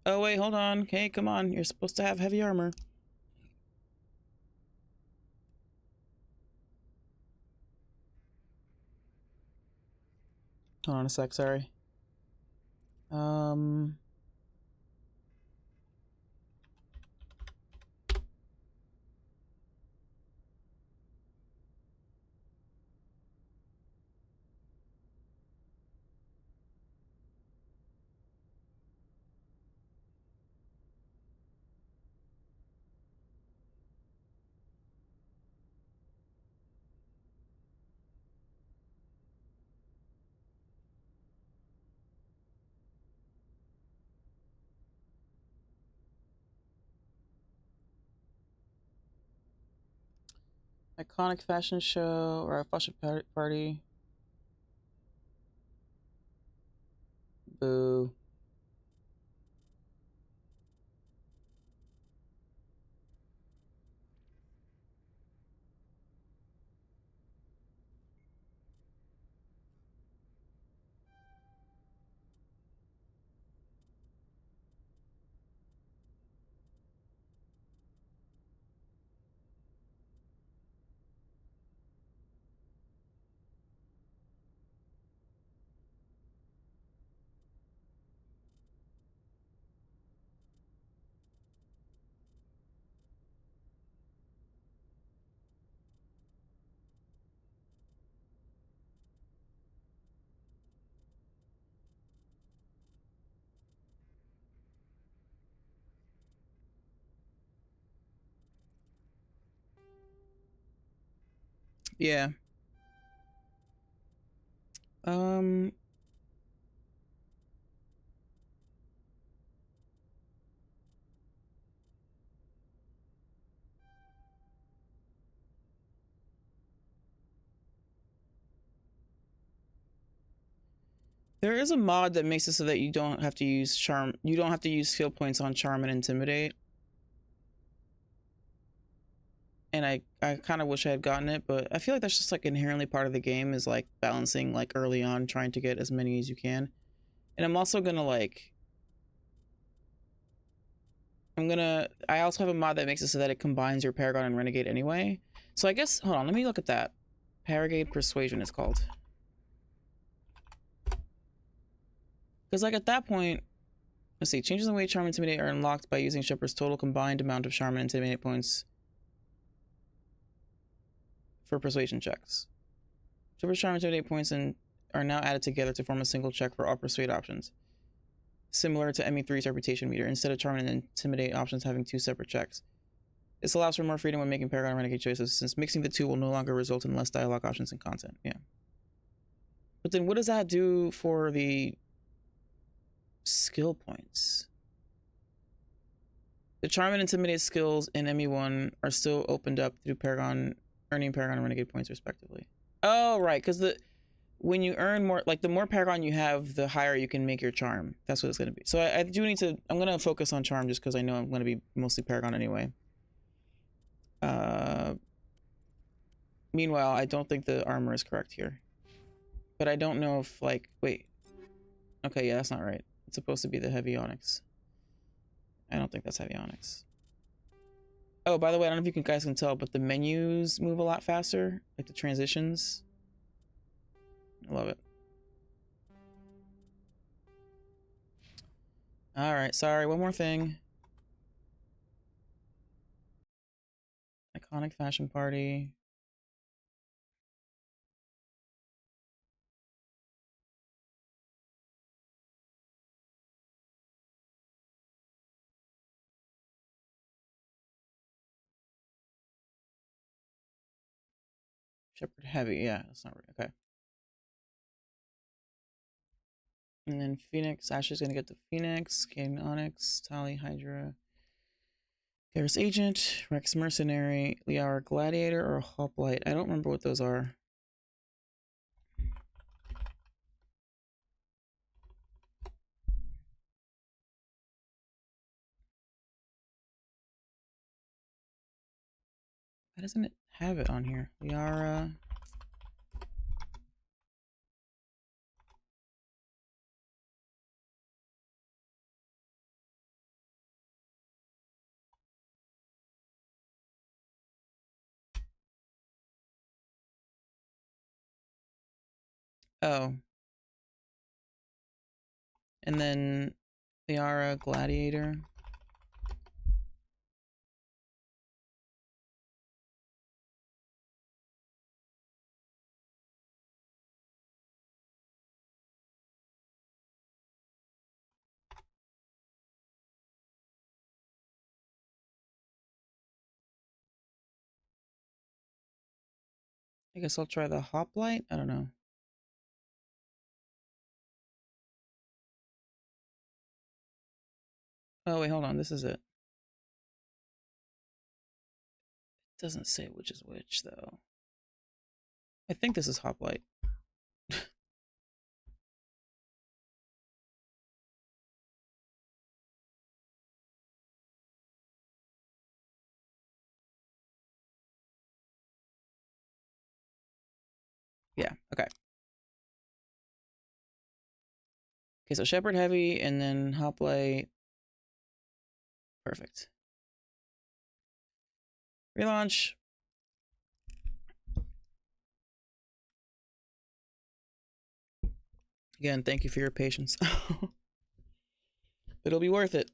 Oh, wait, hold on. Okay, come on. You're supposed to have heavy armor. Hold on a sec, sorry. Iconic fashion show or a fashion party. Boo. Yeah. There is a mod that makes it so that you don't have to use charm. You don't have to use skill points on charm and intimidate. And I kind of wish I had gotten it, but I feel like that's just like inherently part of the game, is like balancing like early on, trying to get as many as you can. And I'm also gonna like, I also have a mod that makes it so that it combines your Paragon and Renegade anyway. So I guess, hold on, let me look at that. Paragade Persuasion is called. Because like at that point, let's see, changes in the way Charm and Intimidate are unlocked by using Shepard's total combined amount of Charm and Intimidate points for persuasion checks. Shepard's Charm and Intimidate points are now added together to form a single check for all persuade options, similar to ME3's reputation meter, instead of Charm and Intimidate options having two separate checks. This allows for more freedom when making Paragon and Renegade choices, since mixing the two will no longer result in less dialogue options and content. Yeah. But then what does that do for the skill points? The Charm and Intimidate skills in ME1 are still opened up through Paragon, earning Paragon and Renegade points respectively. Oh, right, because when you earn more, like the more Paragon you have, the higher you can make your Charm. That's what it's going to be. So I do need to, I'm going to focus on Charm just because I know I'm going to be mostly Paragon anyway. Meanwhile, I don't think the armor is correct here. But I don't know if, like, wait. Okay, yeah, that's not right. It's supposed to be the heavy onyx. I don't think that's heavy onyx. Oh, by the way, I don't know if you guys can tell, but the menus move a lot faster. Like the transitions. I love it. Alright, sorry, one more thing. Iconic fashion party. Shepard heavy, yeah, that's not right. Okay. And then Phoenix, Ashley's gonna get the Phoenix, Kane Onyx, Tali Hydra, Garrus Agent, Rex Mercenary, Liara Gladiator, or Hoplite. I don't remember what those are. Why doesn't it have it on here? Liara. Oh. And then Liara Gladiator. I guess I'll try the Hoplite. I don't know. Oh, wait, hold on. This is it. Doesn't say which is which though. I think this is Hoplite. Yeah, okay. Okay, so Shepard heavy and then Hoplite. Perfect. Relaunch. Again, thank you for your patience. It'll be worth it.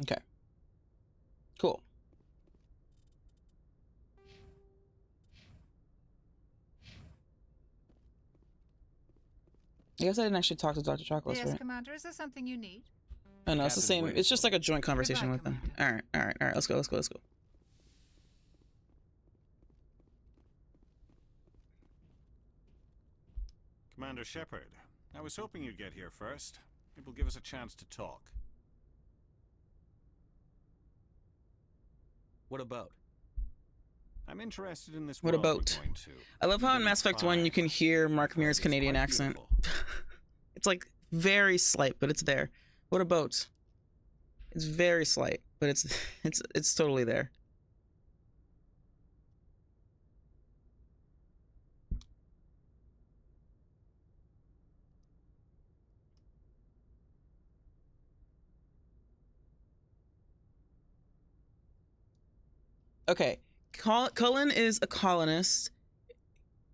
Okay. Cool. I guess I didn't actually talk to Dr. Chocolates, Yes, right? Commander, is there something you need? Oh no, it's the same. It's just like a joint conversation with them. All right. Let's go. Commander Shepard, I was hoping you'd get here first. It will give us a chance to talk. What about? I'm interested in this What world we're about? going to. I love how in Mass Effect 1 you can hear Mark Meer's Canadian accent. It's like very slight, but it's there. What about? It's very slight, but it's totally there. Okay, Cullen is a colonist,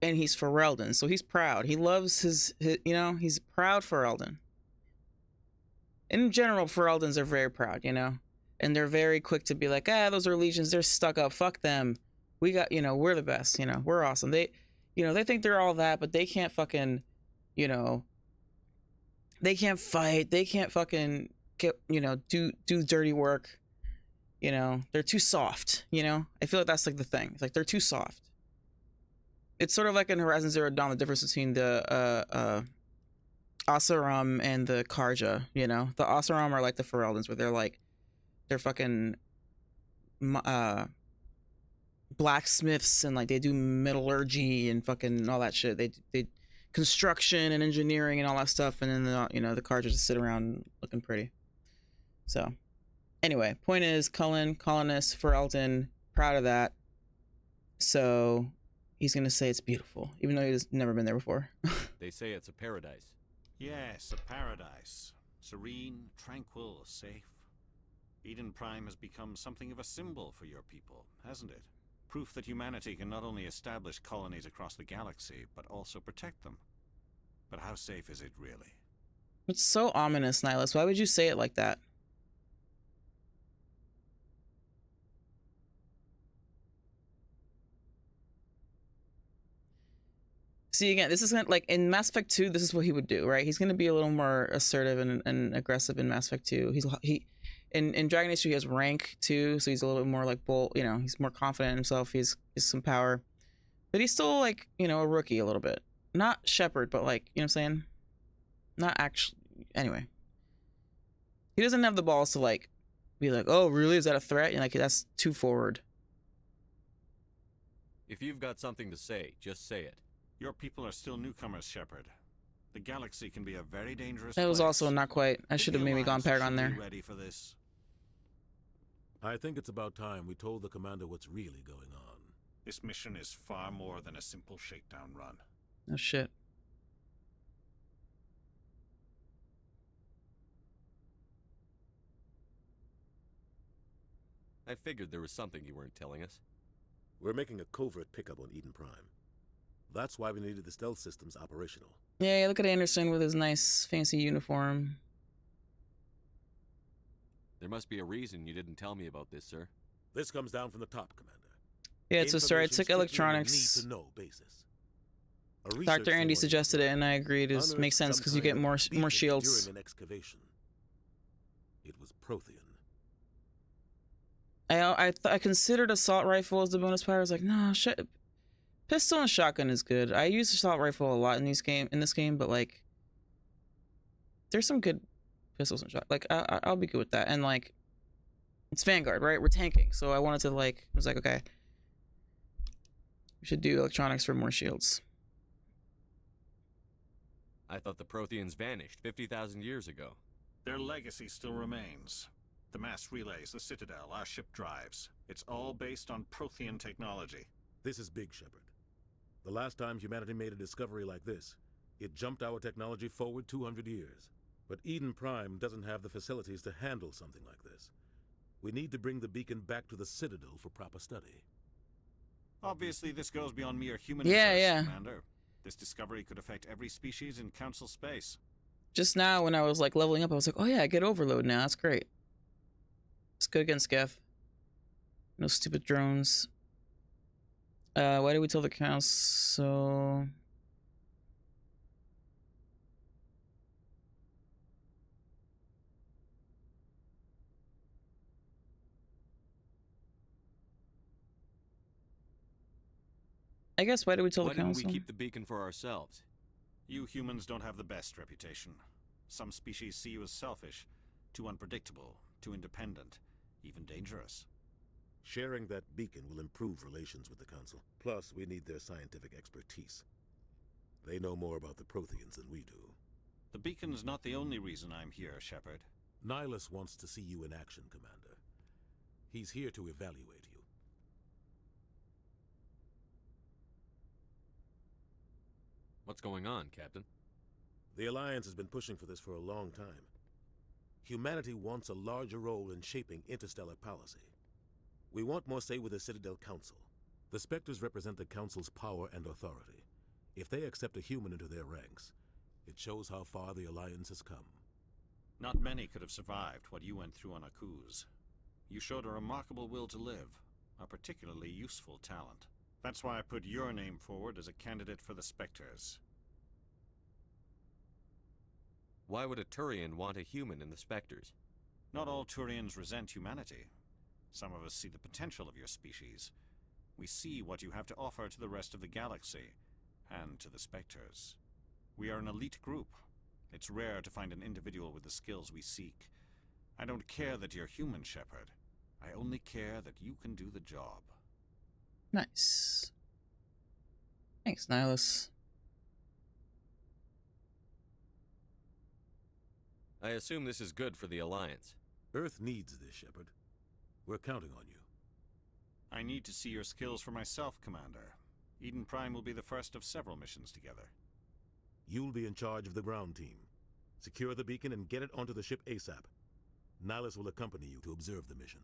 and he's Ferelden, so he's proud. He loves his you know, he's proud Ferelden. In general, Fereldans are very proud, you know, and they're very quick to be like, ah, those are legions, they're stuck up, fuck them. We got, you know, we're the best, you know, we're awesome. They, you know, they think they're all that, but they can't fucking, you know, they can't fight, they can't fucking get, you know, do dirty work. You know, they're too soft, you know? I feel like that's like the thing. It's like they're too soft. It's sort of like in Horizon Zero Dawn, the difference between the Oseram and the Karja, you know? The Oseram are like the Fereldans, where they're like, they're fucking blacksmiths, and like they do metallurgy and fucking all that shit. They construction and engineering and all that stuff, and then the, you know, the Karja just sit around looking pretty. So anyway, point is, Cullen, colonist, Ferelden, proud of that. So he's gonna say it's beautiful, even though he's never been there before. They say it's a paradise. Yes, a paradise. Serene, tranquil, safe. Eden Prime has become something of a symbol for your people, hasn't it? Proof that humanity can not only establish colonies across the galaxy, but also protect them. But how safe is it really? It's so ominous, Nihilus. Why would you say it like that? See, again, this isn't like in Mass Effect 2, this is what he would do, right? He's going to be a little more assertive and aggressive in Mass Effect 2. In Dragon Age 2, he has rank too, so he's a little bit more like bold, you know, he's more confident in himself, he's some power. But he's still like, you know, a rookie a little bit. Not Shepard, but like, you know what I'm saying? Not actually, anyway. He doesn't have the balls to like, be like, oh, really? Is that a threat? And like, that's too forward. If you've got something to say, just say it. Your people are still newcomers, Shepard. The galaxy can be a very dangerous That was place. also not quite. I should have maybe gone Paragon there. Ready for this? I think it's about time we told the commander what's really going on. This mission is far more than a simple shakedown run. Oh shit. I figured there was something you weren't telling us. We're making a covert pickup on Eden Prime. That's why we needed the stealth systems operational. Yeah, look at Anderson with his nice fancy uniform. There must be a reason you didn't tell me about this, sir. This comes down from the top, Commander. Yeah, it's a story. I took electronics. Need-to-know basis. Dr. Andy suggested it, and I agreed. It makes sense because you get more shields. During an excavation. It was Prothean. I considered assault rifle as the bonus power. I was like, no, pistol and shotgun is good. I use assault rifle a lot in this game, but like, there's some good pistols and shot. Like, I'll be good with that. And like, it's Vanguard, right? We're tanking, so I wanted to like, I was like, okay, we should do electronics for more shields. I thought the Protheans vanished 50,000 years ago. Their legacy still remains. The mass relays, the Citadel, our ship drives. It's all based on Prothean technology. This is big, Shepard. The last time humanity made a discovery like this, it jumped our technology forward 200 years. But Eden Prime doesn't have the facilities to handle something like this. We need to bring the beacon back to the Citadel for proper study. Obviously, this goes beyond mere human yeah. Commander. This discovery could affect every species in Council space. Just now, when I was like leveling up, I was like, oh yeah, I get overload now. That's great. It's good against Scav. No stupid drones. Why did we tell the council? I guess, why did we tell the council? Why didn't we keep the beacon for ourselves? You humans don't have the best reputation. Some species see you as selfish, too unpredictable, too independent, even dangerous. Sharing that beacon will improve relations with the Council. Plus, we need their scientific expertise. They know more about the Protheans than we do. The beacon's not the only reason I'm here, Shepard. Nihilus wants to see you in action, Commander. He's here to evaluate you. What's going on, Captain? The Alliance has been pushing for this for a long time. Humanity wants a larger role in shaping interstellar policy. We want more say with the Citadel Council. The Spectres represent the Council's power and authority. If they accept a human into their ranks, it shows how far the Alliance has come. Not many could have survived what you went through on Akuz. You showed a remarkable will to live, a particularly useful talent. That's why I put your name forward as a candidate for the Spectres. Why would a Turian want a human in the Spectres? Not all Turians resent humanity. Some of us see the potential of your species. We see what you have to offer to the rest of the galaxy, and to the Spectres. We are an elite group. It's rare to find an individual with the skills we seek. I don't care that you're human, Shepard. I only care that you can do the job. Nice. Thanks, Nihilus. I assume this is good for the Alliance. Earth needs this, Shepard. We're counting on you. I need to see your skills for myself, Commander. Eden Prime will be the first of several missions together. You'll be in charge of the ground team. Secure the beacon and get it onto the ship ASAP. Nihilus will accompany you to observe the mission.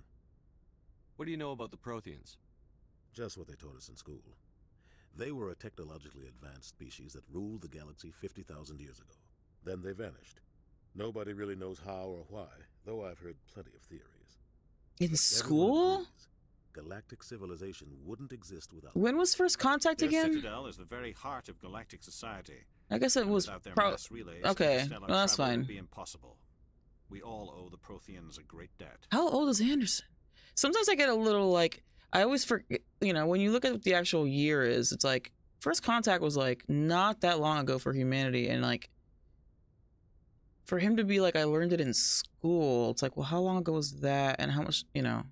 What do you know about the Protheans? Just what they taught us in school. They were a technologically advanced species that ruled the galaxy 50,000 years ago. Then they vanished. Nobody really knows how or why, though I've heard plenty of theories. In school? Galactic civilization wouldn't exist without When was first contact Their again? Citadel is the very heart of galactic society. I guess it was Without their mass relays, okay, interstellar well, that's travel fine. would be impossible. We all owe the Protheans a great debt. How old is Anderson? Sometimes I get a little like, I always forget, you know, when you look at what the actual year is, it's like, first contact was like not that long ago for humanity, and like, for him to be like, I learned it in school, it's like, well, how long ago was that, and how much, you know?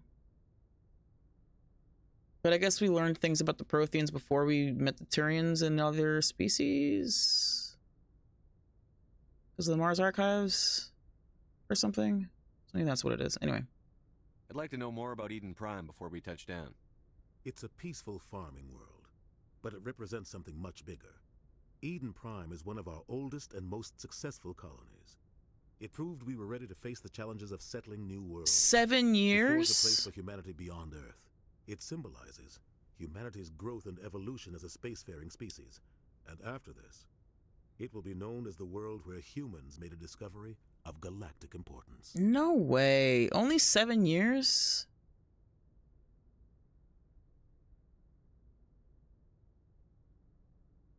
But I guess we learned things about the Protheans before we met the Turians and other species? Because of the Mars Archives? Or something? I think that's what it is. Anyway. I'd like to know more about Eden Prime before we touch down. It's a peaceful farming world, but it represents something much bigger. Eden Prime is one of our oldest and most successful colonies. It proved we were ready to face the challenges of settling new worlds. 7 years? It forged a place for humanity beyond Earth. It symbolizes humanity's growth and evolution as a spacefaring species. And after this, it will be known as the world where humans made a discovery of galactic importance. No way. Only 7 years?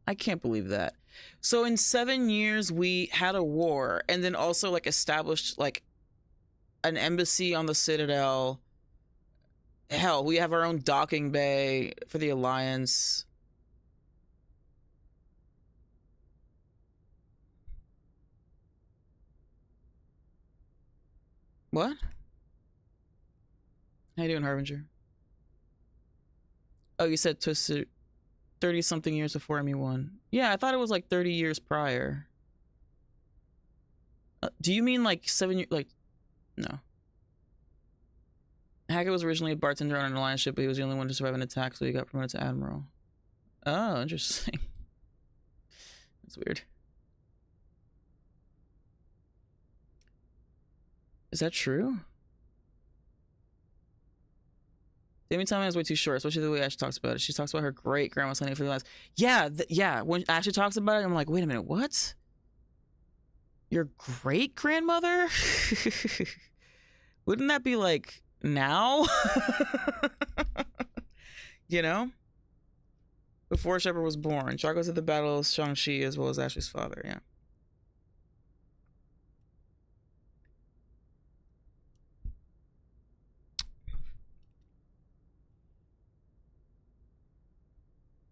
I can't believe that. So in 7 years, we had a war and then also like established like an embassy on the Citadel. Hell, we have our own docking bay for the Alliance. What? How you doing, Harbinger? Oh, you said 30-something years before ME1. Yeah, I thought it was like 30 years prior. Do you mean like 7 years? Like, no. Hackett was originally a bartender on an Alliance ship, but he was the only one to survive an attack, so he got promoted to Admiral. Oh, interesting. That's weird. Is that true? Damien time is way too short, especially the way Ash talks about it. She talks about her great grandma signing for the last. Yeah, yeah. When Ashley talks about it, I'm like, wait a minute, what? Your great grandmother? Wouldn't that be like now? You know? Before Shepard was born. Char goes at the battle of Shang-Chi as well as Ashley's father, yeah.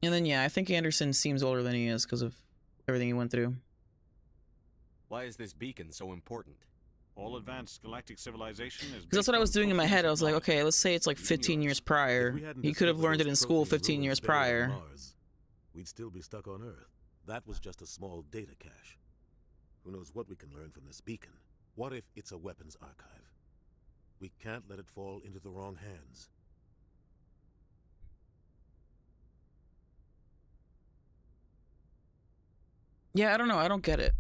And then, yeah, I think Anderson seems older than he is because of everything he went through. Why is this beacon so important? All advanced galactic civilization is... Because that's what I was doing in my head. I was like, okay, let's say it's like 15 years prior. He could have learned it in school 15 years prior. Mars, we'd still be stuck on Earth. That was just a small data cache. Who knows what we can learn from this beacon? What if it's a weapons archive? We can't let it fall into the wrong hands. Yeah, I don't know. I don't get it.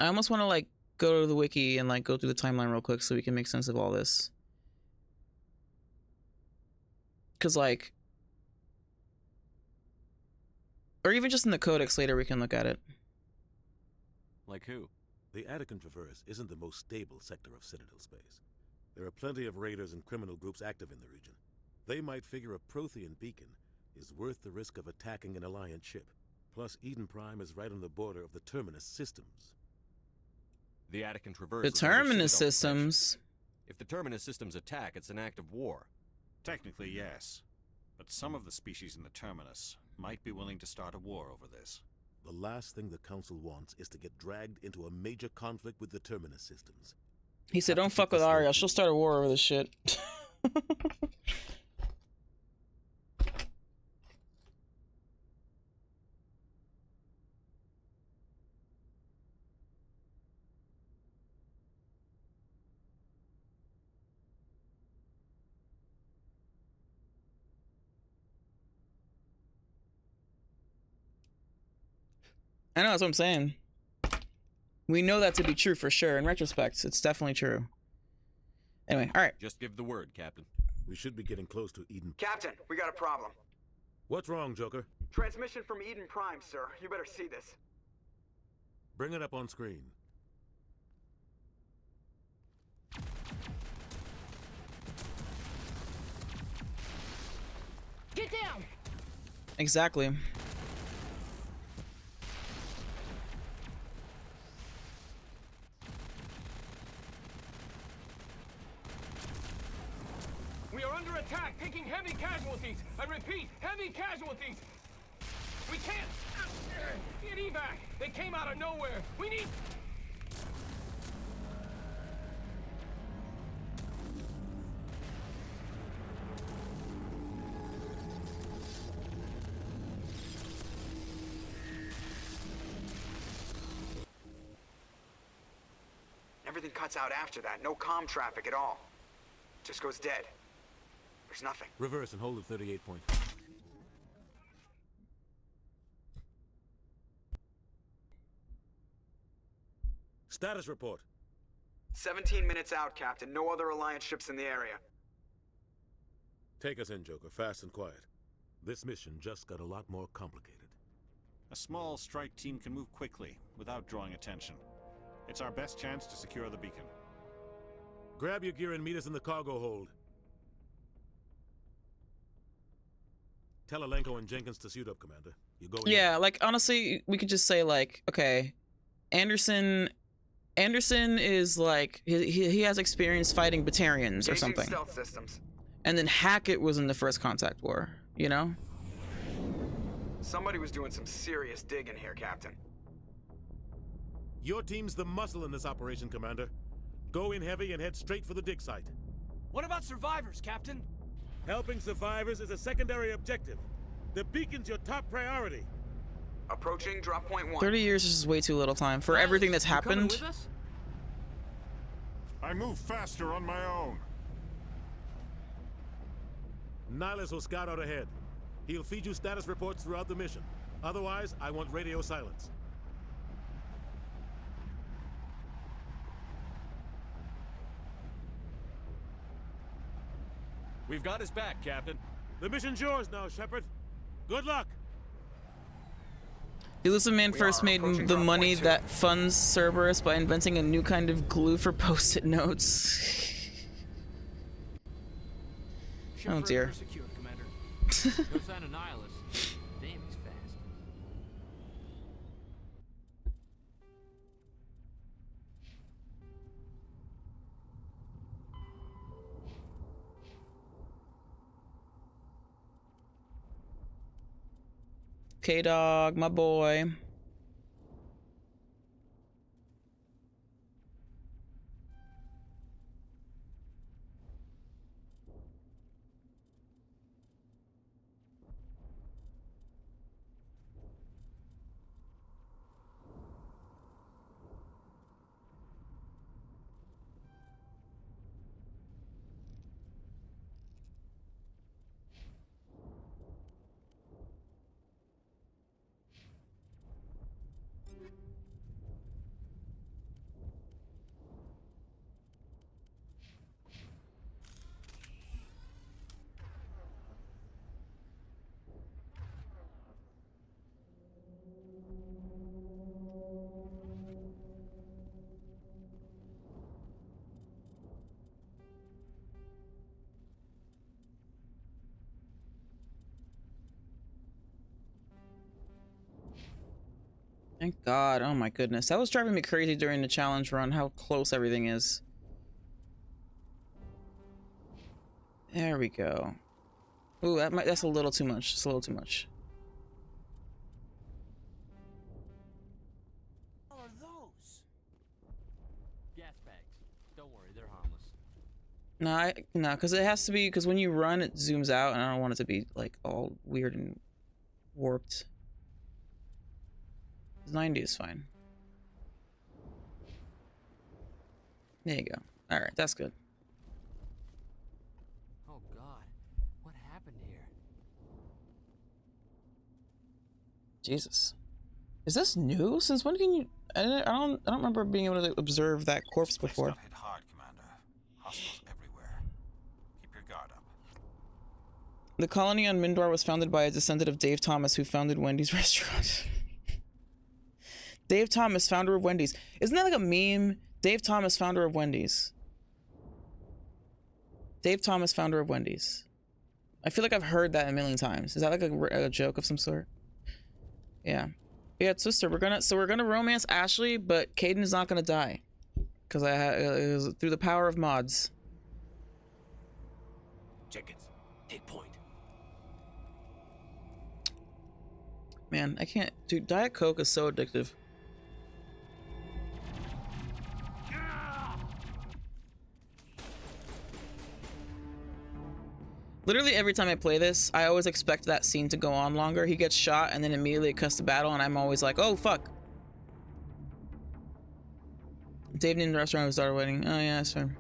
I almost want to like go to the wiki and like go through the timeline real quick so we can make sense of all this. Cause like, or even just in the codex later we can look at it. Like who? The Attican Traverse isn't the most stable sector of Citadel space. There are plenty of raiders and criminal groups active in the region. They might figure a Prothean beacon is worth the risk of attacking an Alliance ship. Plus, Eden Prime is right on the border of the Terminus systems. The Attican Traverse. The Terminus systems. If the Terminus systems attack, it's an act of war. Technically, yes. But some of the species in the Terminus might be willing to start a war over this. The last thing the Council wants is to get dragged into a major conflict with the Terminus systems. He said, don't fuck with Arya. She'll start a war over this shit. I know, that's what I'm saying. We know that to be true for sure. In retrospect, it's definitely true. Anyway, all right. Just give the word, Captain. We should be getting close to Eden. Captain, we got a problem. What's wrong, Joker? Transmission from Eden Prime, sir. You better see this. Bring it up on screen. Get down! Exactly. We are under attack, taking heavy casualties. I repeat, heavy casualties. We can't get evac. They came out of nowhere. We need... Everything cuts out after that. No comm traffic at all. Just goes dead. There's nothing. Reverse and hold at 38.5. Status report. 17 minutes out, Captain. No other Alliance ships in the area. Take us in, Joker, fast and quiet. This mission just got a lot more complicated. A small strike team can move quickly, without drawing attention. It's our best chance to secure the beacon. Grab your gear and meet us in the cargo hold. Tell Alenko and Jenkins to suit up, Commander. You go in. Yeah, like honestly, we could just say like, okay, Anderson is like he has experience fighting Batarians or something. Stealth systems. And then Hackett was in the First Contact War, you know? Somebody was doing some serious digging here, Captain. Your team's the muscle in this operation, Commander. Go in heavy and head straight for the dig site. What about survivors, Captain? Helping survivors is a secondary objective. The beacon's your top priority. Approaching drop point 1. 30 years is just way too little time for everything that's happened. With us? I move faster on my own. Nihilus will scout out ahead. He'll feed you status reports throughout the mission. Otherwise, I want radio silence. We've got his back, Captain. The mission's yours now, Shepard. Good luck. The elusive man first made the money that funds Cerberus by inventing a new kind of glue for post-it notes. Oh dear. No sign of Nihilus. Damn, he's fast. K-Dog, my boy. Thank God. Oh my goodness. That was driving me crazy during the challenge run, how close everything is. There we go. Ooh, that's a little too much. It's a little too much. What are those? Gas bags. Don't worry, they're harmless. No, because it has to be, because when you run, it zooms out, and I don't want it to be, like, all weird and warped. 90 is fine. There you go. Alright, that's good. Oh God, what happened here? Jesus. Is this new? Since when can you... I don't remember being able to observe that corpse before. Hit hard, Commander. Hostiles everywhere. Keep your guard up. The colony on Mindor was founded by a descendant of Dave Thomas, who founded Wendy's restaurant. Dave Thomas, founder of Wendy's. Isn't that like a meme? Dave Thomas, founder of Wendy's. Dave Thomas, founder of Wendy's. I feel like I've heard that a million times. Is that like a joke of some sort? Yeah. Yeah, sister, we're gonna romance Ashley, but Caden is not gonna die. Because it was through the power of mods. Jenkins, take point. Man, I can't. Dude, Diet Coke is so addictive. Literally every time I play this, I always expect that scene to go on longer. He gets shot and then immediately it cuts to battle and I'm always like, oh fuck. Dave named the restaurant his daughter wedding. Oh yeah, that's fair.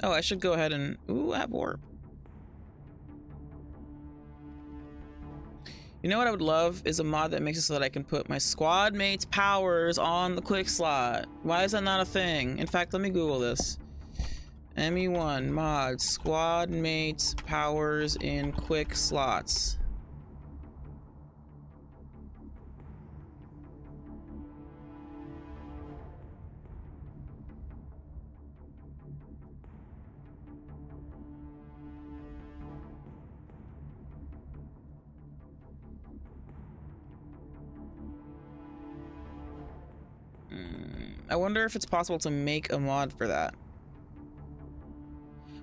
Oh, I should go ahead and... Ooh, I have warp. You know what I would love is a mod that makes it so that I can put my squad mates' powers on the quick slot. Why is that not a thing? In fact, let me Google this. ME1 mod squad mates powers in quick slots. I wonder if it's possible to make a mod for that.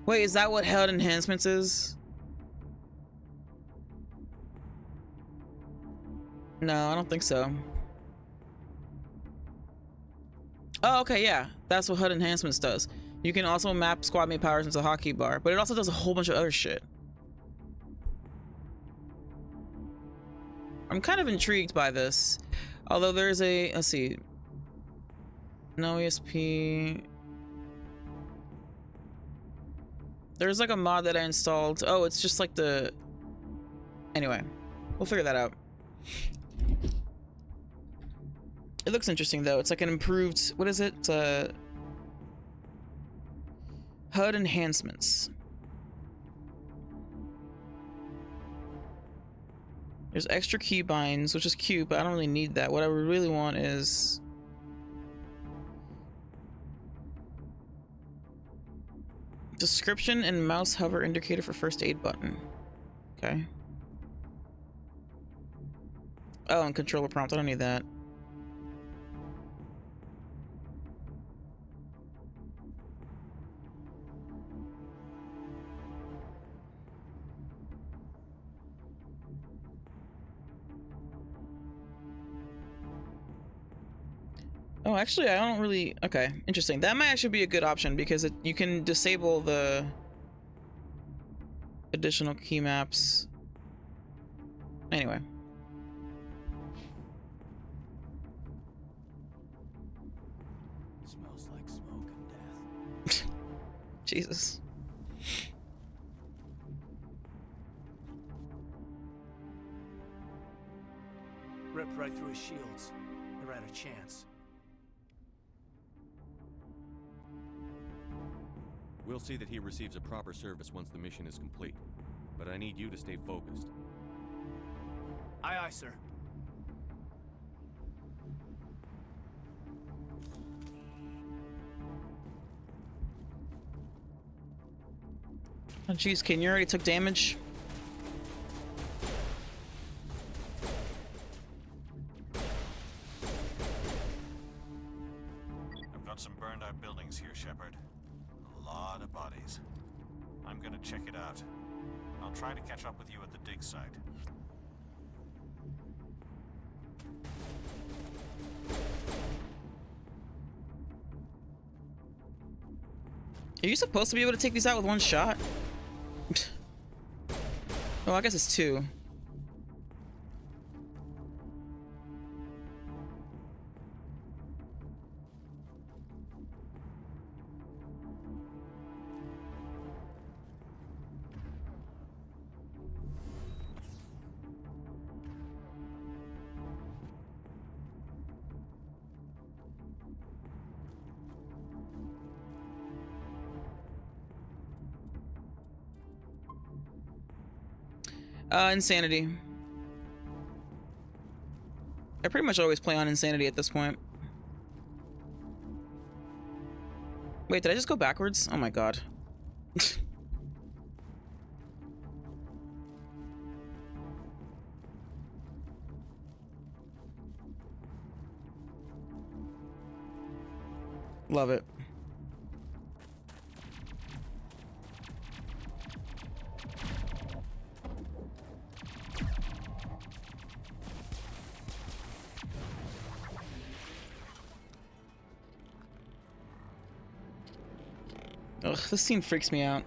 Wait, is that what HUD enhancements is? No, I don't think so. Oh, okay, yeah. That's what HUD enhancements does. You can also map squad mate powers into a hotkey bar, but it also does a whole bunch of other shit. I'm kind of intrigued by this. Although there's a, let's see. No ESP. There's like a mod that I installed. Oh, it's just like the... Anyway, we'll figure that out. It looks interesting though. It's like an improved, what is it? HUD enhancements. There's extra keybinds, which is cute, but I don't really need that. What I really want is... description and mouse hover indicator for first aid button. Okay. Oh, and controller prompt. I don't need that. Oh, actually, I don't really... Okay, interesting. That might actually be a good option because you can disable the additional key maps. Anyway. Smells like smoke and death. Jesus. Ripped right through his shields. Never had a chance. We'll see that he receives a proper service once the mission is complete. But I need you to stay focused. Aye, aye, sir. Oh jeez, Ken, you already took damage? I've got some burned out buildings here, Shepard. A lot of bodies. I'm gonna check it out. I'll try to catch up with you at the dig site. Are you supposed to be able to take these out with one shot? Well, I guess it's two. Insanity. I pretty much always play on Insanity at this point. Wait, did I just go backwards? Oh my god. Love it. Ugh, this scene freaks me out.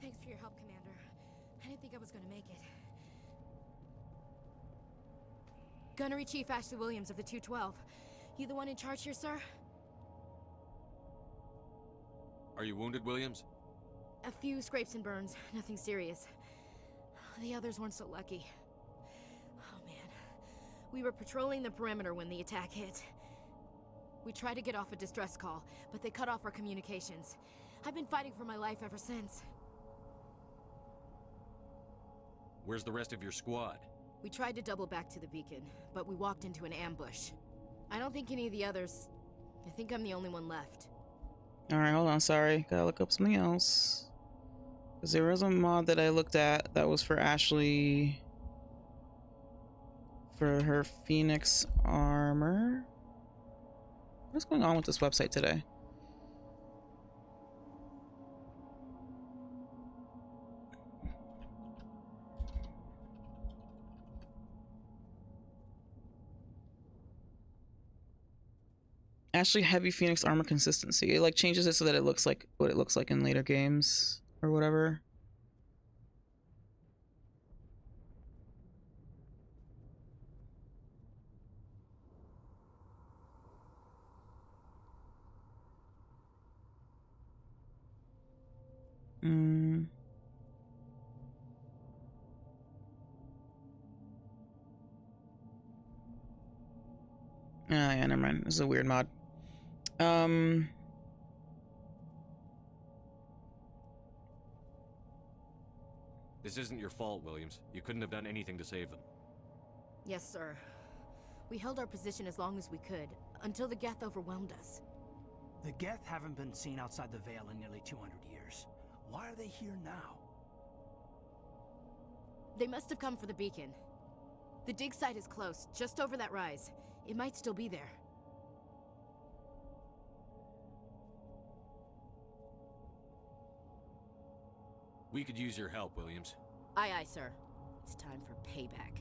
Thanks for your help, Commander. I didn't think I was gonna make it. Gunnery Chief Ashley Williams of the 212. You the one in charge here, sir? Are you wounded, Williams? A few scrapes and burns, nothing serious. The others weren't so lucky. We were patrolling the perimeter when the attack hit. We tried to get off a distress call, but they cut off our communications. I've been fighting for my life ever since. Where's the rest of your squad? We tried to double back to the beacon, but we walked into an ambush. I don't think any of the others... I think I'm the only one left. Alright, hold on, sorry. Gotta look up something else. Because there was a mod that I looked at that was for Ashley... for her Phoenix armor. What's going on with this website today? Ashley heavy Phoenix armor consistency. It like changes it so that it looks like what it looks like in later games or whatever. Ah, yeah, never mind. This is a weird mod. This isn't your fault, Williams. You couldn't have done anything to save them. Yes, sir. We held our position as long as we could, until the Geth overwhelmed us. The Geth haven't been seen outside the Veil in nearly 200 years. Why are they here now? They must have come for the beacon. The dig site is close, just over that rise. It might still be there. We could use your help, Williams. Aye, aye, sir. It's time for payback.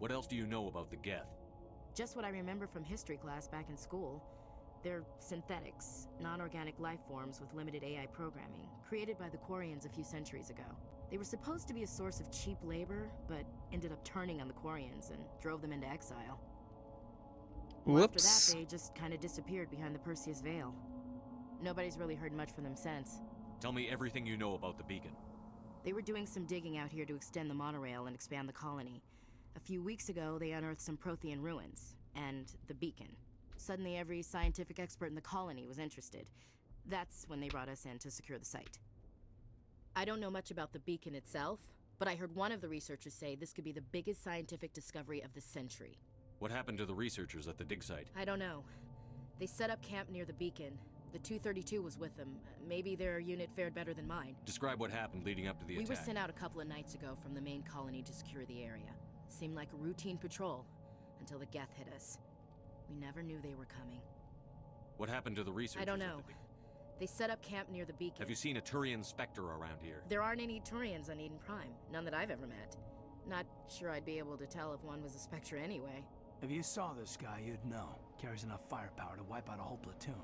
What else do you know about the Geth? Just what I remember from history class back in school. They're synthetics, non-organic life forms with limited AI programming, created by the Quarians a few centuries ago. They were supposed to be a source of cheap labor, but ended up turning on the Quarians and drove them into exile. Well, after that, they just kind of disappeared behind the Perseus Veil. Nobody's really heard much from them since. Tell me everything you know about the beacon. They were doing some digging out here to extend the monorail and expand the colony. A few weeks ago, they unearthed some Prothean ruins, and the beacon. Suddenly, every scientific expert in the colony was interested. That's when they brought us in to secure the site. I don't know much about the beacon itself, but I heard one of the researchers say this could be the biggest scientific discovery of the century. What happened to the researchers at the dig site? I don't know. They set up camp near the beacon. The 232 was with them. Maybe their unit fared better than mine. Describe what happened leading up to the attack. We were sent out a couple of nights ago from the main colony to secure the area. Seemed like a routine patrol, until the Geth hit us. We never knew they were coming. What happened to the researchers? I don't know. They set up camp near the beacon. Have you seen a Turian Spectre around here? There aren't any Turians on Eden Prime. None that I've ever met. Not sure I'd be able to tell if one was a Spectre anyway. If you saw this guy, you'd know. Carries enough firepower to wipe out a whole platoon.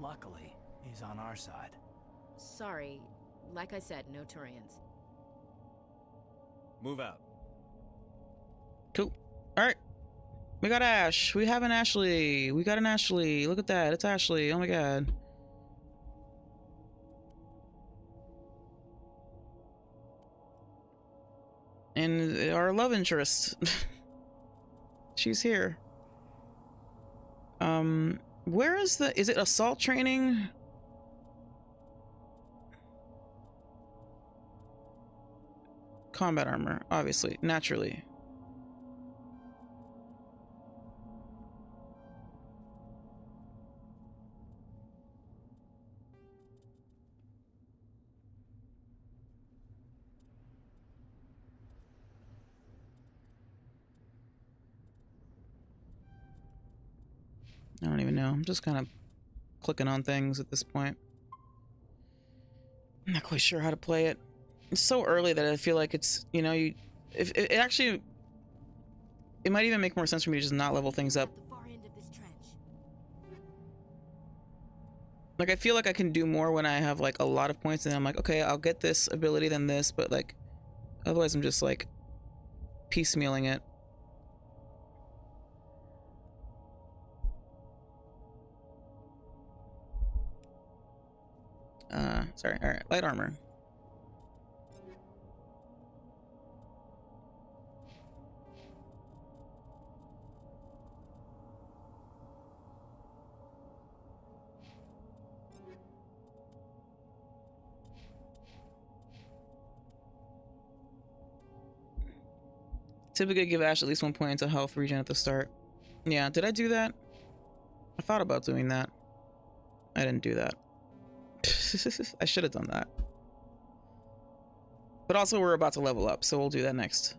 Luckily, he's on our side. Sorry. Like I said, no Turians. Move out. Cool. Alright. We got Ash. We have an Ashley. We got an Ashley. Look at that. It's Ashley. Oh my god. And our love interest. She's here. Where is it assault training? Combat armor, obviously, naturally. I don't even know. I'm just kind of clicking on things at this point. I'm not quite sure how to play it. It's so early that I feel like it's, you know, if it actually, it might even make more sense for me to just not level things up. Like, I feel like I can do more when I have, like, a lot of points, and I'm like, okay, I'll get this ability, then this, but, like, otherwise I'm just, like, piecemealing it. Sorry, alright, light armor. Typically give Ash at least 1 point into health regen at the start. Yeah, did I do that? I thought about doing that. I didn't do that. I should have done that. But also we're about to level up, so we'll do that next.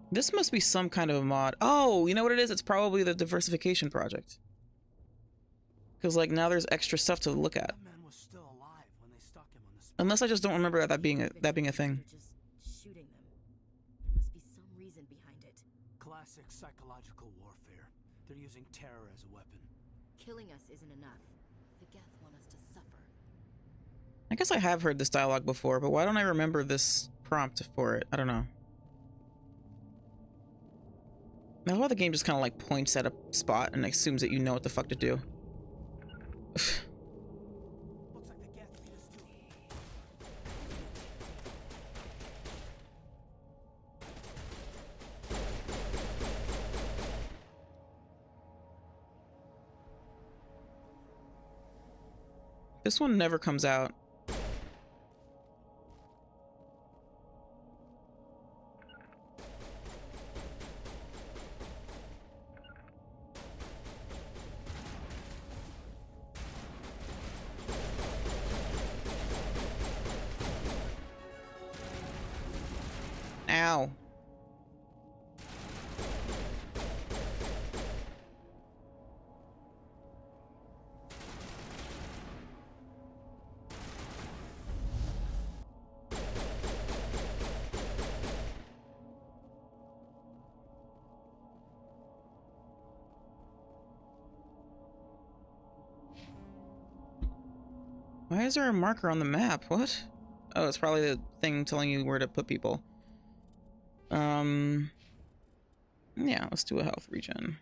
This must be some kind of a mod. Oh, you know what it is? It's probably the diversification project. Because like now there's extra stuff to look at. Unless I just don't remember that being a thing. Just shooting them. There must be some reason behind it. Classic psychological warfare. They're using terror as a weapon. Killing us isn't enough. The Geth want us to suffer. I guess I have heard this dialogue before, but why don't I remember this prompt for it? I don't know. Now the game just kind of like points at a spot and assumes that you know what the fuck to do. This one never comes out. Ow. Why is there a marker on the map? What? Oh, it's probably the thing telling you where to put people. Yeah, let's do a health regen.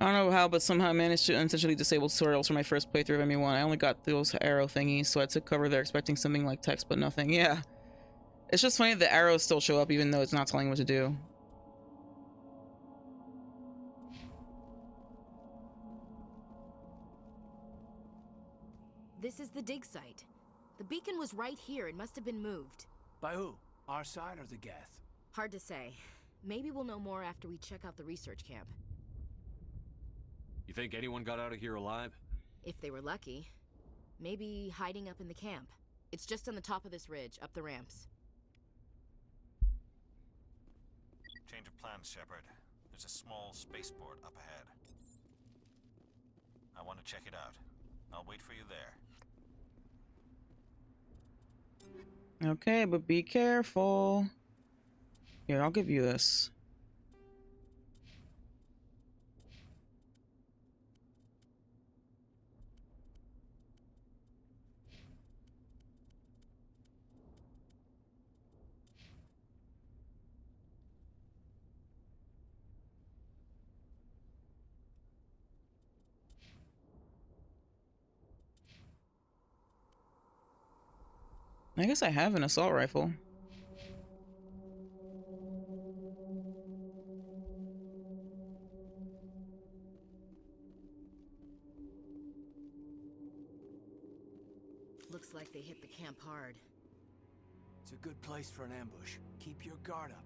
I don't know how, but somehow I managed to unintentionally disable tutorials for my first playthrough of ME1. I only got those arrow thingies, so I took cover there expecting something like text, but nothing. Yeah. It's just funny that the arrows still show up even though it's not telling you what to do. This is the dig site. The beacon was right here. It must have been moved. By who? Our side or the Geth? Hard to say. Maybe we'll know more after we check out the research camp. You think anyone got out of here alive? If they were lucky. Maybe hiding up in the camp. It's just on the top of this ridge, up the ramps. Change of plans, Shepard. There's a small spaceport up ahead. I want to check it out. I'll wait for you there. Okay, but be careful. Here, I'll give you this. I guess I have an assault rifle. Looks like they hit the camp hard. It's a good place for an ambush. Keep your guard up.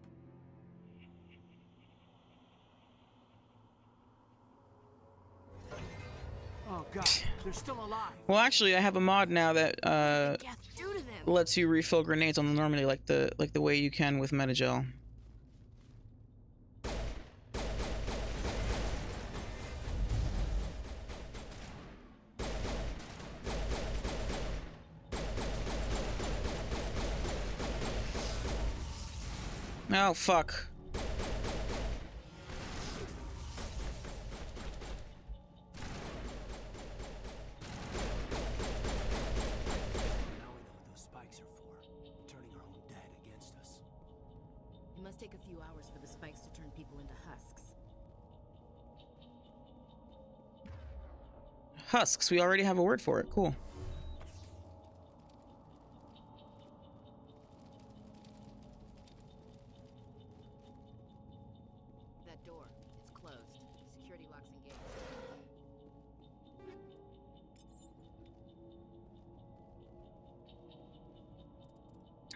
Oh god, they're still alive. Well, actually, I have a mod now that lets you refill grenades on the Normandy like the way you can with Metagel. Oh, fuck. Now we know what those spikes are for. Turning our own dead against us. It must take a few hours for the spikes to turn people into husks. Husks. We already have a word for it. Cool. That door, it's closed. Security locks engaged.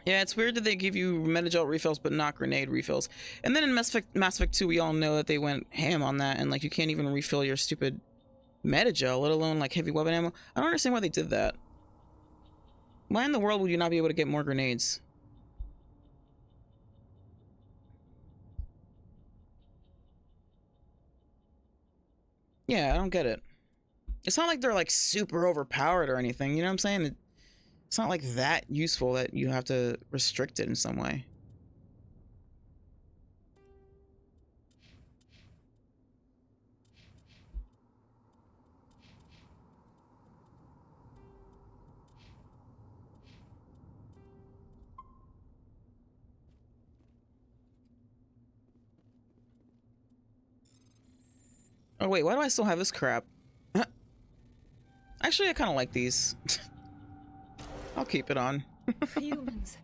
Yeah, it's weird that they give you Metagel refills but not grenade refills. And then in Mass Effect 2, we all know that they went ham on that, and like you can't even refill your stupid Metagel, let alone like heavy weapon ammo. I don't understand why they did that. Why in the world would you not be able to get more grenades? Yeah, I don't get it. It's not like they're like super overpowered or anything, you know what I'm saying? It's not like that useful that you have to restrict it in some way. Oh wait, why do I still have this crap? Actually, I kind of like these. I'll keep it on. Humans.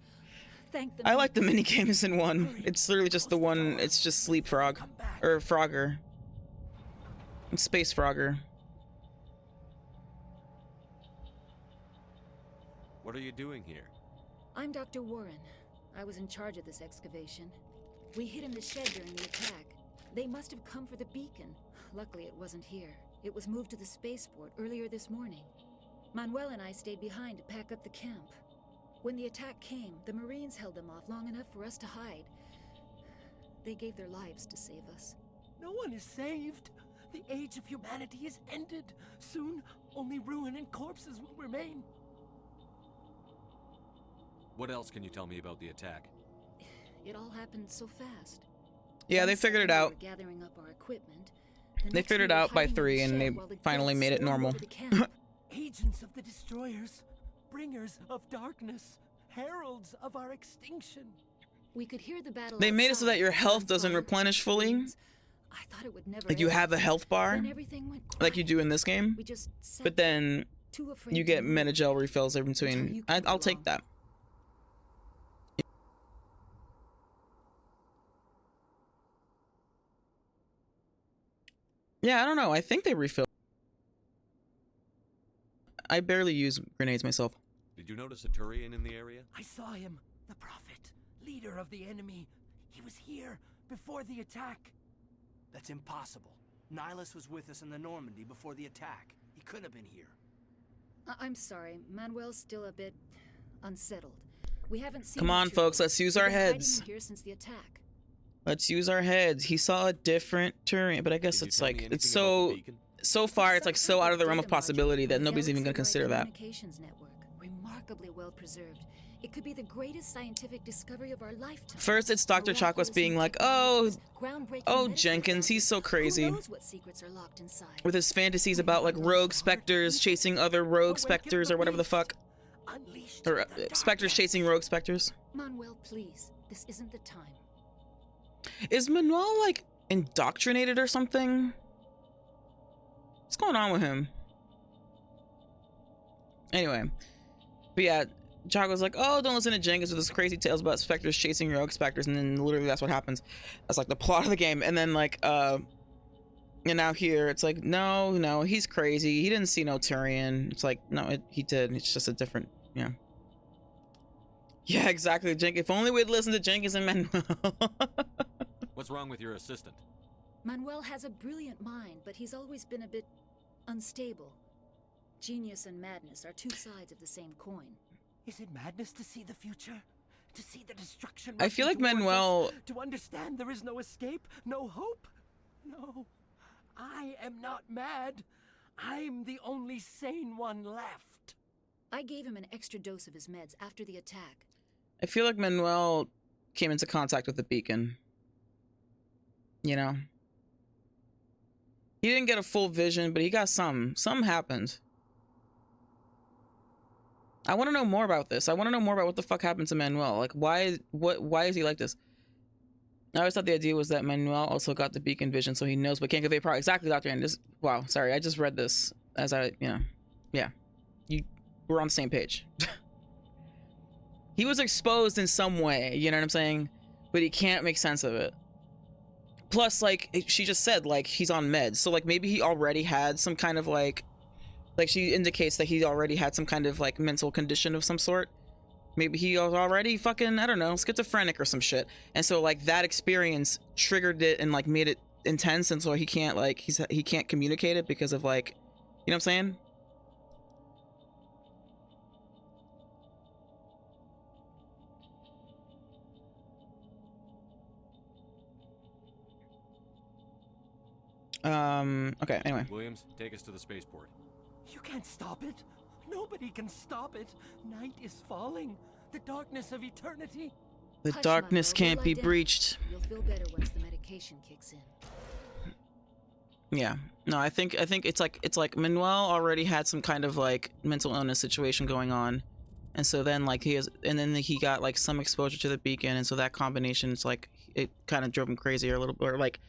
Thank the I like the mini games in one. It's literally just the one. It's just Sleep Frog, or Frogger, and Space Frogger. What are you doing here? I'm Dr. Warren. I was in charge of this excavation. We hid in the shed during the attack. They must have come for the beacon. Luckily, it wasn't here. It was moved to the spaceport earlier this morning. Manuel and I stayed behind to pack up the camp. When the attack came, the Marines held them off long enough for us to hide. They gave their lives to save us. No one is saved. The age of humanity is ended. Soon, only ruin and corpses will remain. What else can you tell me about the attack? It all happened so fast. Yeah, they figured it out. We were gathering up our equipment. They figured it out by 3, and they finally made it normal. Agents of the destroyers, bringers of darkness, heralds of our extinction. We could hear the battle. They made it so that your health doesn't replenish fully. I thought it would never Like you have a health bar, like you do in this game, but then you get Metagel refills in between. I'll take that. Yeah, I don't know. I think they refill. I barely use grenades myself. Did you notice a Turian in the area? I saw him, the Prophet, leader of the enemy. He was here before the attack. That's impossible. Nihilus was with us in the Normandy before the attack. He couldn't have been here. I'm sorry. Manuel's still a bit unsettled. We haven't seen. Come on, folks. Let's use our heads. Here since the attack. Let's use our heads. He saw a different Turian, but I guess it's like it's so far it's like so out of the realm of possibility that nobody's even gonna consider that. Communications network, remarkably well preserved. It could be the greatest scientific discovery of our lifetime. First, it's Dr. Chakwas being like, oh, Jenkins, he's so crazy. Who knows what secrets are locked inside? With his fantasies about like rogue specters chasing other rogue specters or whatever the fuck. Or specters chasing rogue specters. Manuel, please. This isn't the time. Is Manuel like indoctrinated or something? What's going on with him? Anyway, but yeah, Chaco's like, oh, don't listen to Jenkins with his crazy tales about specters chasing rogue specters, and then literally that's what happens. That's like the plot of the game. And then like and now here it's like, no, he's crazy. He didn't see no Turian. It's like, no, he did. It's just a different Yeah. Yeah, exactly. If only we'd listened to Jenkins and Manuel. What's wrong with your assistant? Manuel has a brilliant mind, but he's always been a bit unstable. Genius and madness are two sides of the same coin. Is it madness to see the future? To see the destruction? I feel like rushing towards Manuel... us? To understand there is no escape, no hope? No. I am not mad. I'm the only sane one left. I gave him an extra dose of his meds after the attack. I feel like Manuel came into contact with the beacon. You know? He didn't get a full vision, but he got some. Something happened. I want to know more about this. I want to know more about what the fuck happened to Manuel. Like, why is he like this? I always thought the idea was that Manuel also got the beacon vision, so he knows but can't convey power. Exactly, Dr. Anderson. Wow, sorry, I just read this as yeah. We're on the same page. He was exposed in some way, you know what I'm saying? But he can't make sense of it. Plus, like, she just said, like, he's on meds. So, like, maybe he already had some kind of, like, she indicates that he already had some kind of, like, mental condition of some sort. Maybe he was already fucking, I don't know, schizophrenic or some shit. And so, like, that experience triggered it and, like, made it intense. And so he can't, like, he can't communicate it because of, like, you know what I'm saying? Okay, anyway. Williams, take us to the spaceport. You can't stop it. Nobody can stop it. Night is falling. The darkness of eternity. The darkness can't be breached. You'll feel better once the medication kicks in. Yeah. No, I think it's like Manuel already had some kind of like mental illness situation going on. And so then like he got like some exposure to the beacon, and so that combination, it's like it kind of drove him crazy or a little, or like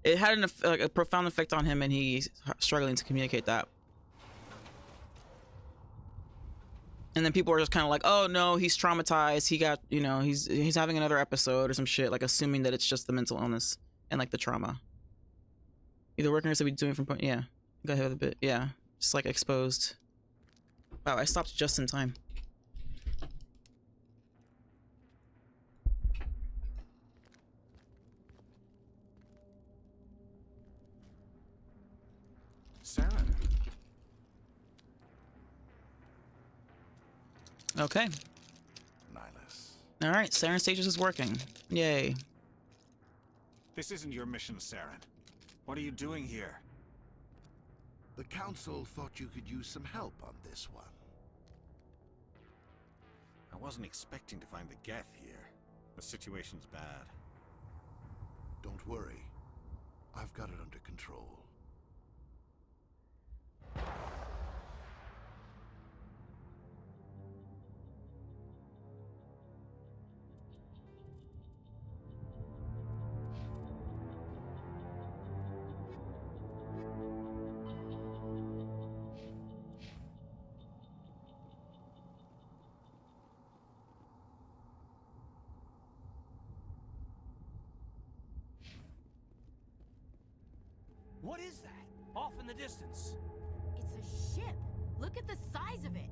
it had a profound effect on him, and he's struggling to communicate that. And then people are just kind of like, oh no, he's traumatized. He got, you know, he's having another episode or some shit, like assuming that it's just the mental illness and like the trauma. Either working or somebody doing from point, yeah. Go ahead with a bit, yeah. Just like exposed. Wow, I stopped just in time. Saren. Okay. Nihilus. All right, Saren Stages is working. Yay. This isn't your mission, Saren. What are you doing here? The Council thought you could use some help on this one. I wasn't expecting to find the Geth here. The situation's bad. Don't worry. I've got it under control. What is that? Off in the distance. It's a ship. Look at the size of it.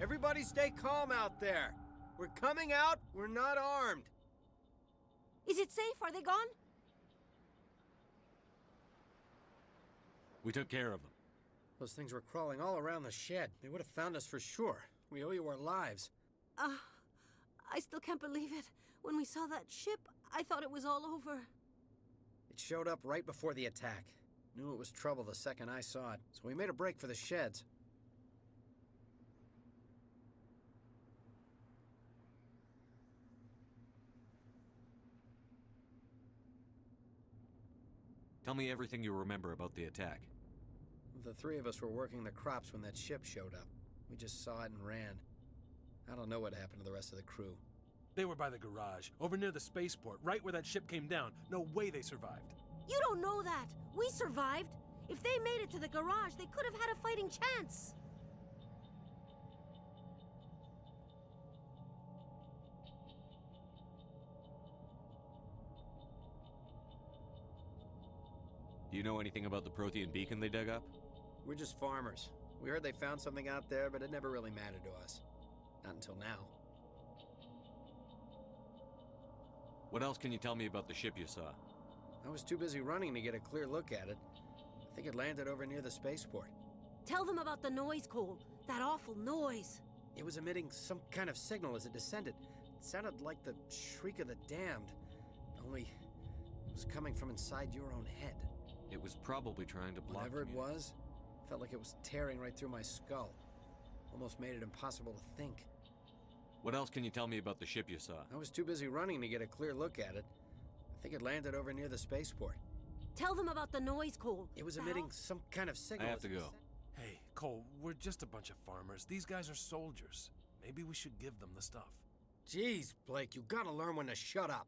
Everybody stay calm out there. We're coming out, we're not armed. Is it safe? Are they gone? We took care of them. Those things were crawling all around the shed. They would have found us for sure. We owe you our lives. I still can't believe it. When we saw that ship, I thought it was all over. It showed up right before the attack. Knew it was trouble the second I saw it, so we made a break for the sheds. Tell me everything you remember about the attack. The three of us were working the crops when that ship showed up. We just saw it and ran. I don't know what happened to the rest of the crew. They were by the garage, over near the spaceport, right where that ship came down. No way they survived. You don't know that. We survived. If they made it to the garage, they could have had a fighting chance. Do you know anything about the Prothean beacon they dug up? We're just farmers. We heard they found something out there, but it never really mattered to us. Not until now. What else can you tell me about the ship you saw? I was too busy running to get a clear look at it. I think it landed over near the spaceport. Tell them about the noise, Cole. That awful noise. It was emitting some kind of signal as it descended. It sounded like the shriek of the damned. Only it was coming from inside your own head. It was probably trying to block Whatever it was, felt like it was tearing right through my skull. Almost made it impossible to think. What else can you tell me about the ship you saw? I was too busy running to get a clear look at it. I think it landed over near the spaceport. Tell them about the noise, Cole. It was emitting some kind of signal. I have to go. Hey, Cole, we're just a bunch of farmers. These guys are soldiers. Maybe we should give them the stuff. Jeez, Blake, you gotta learn when to shut up.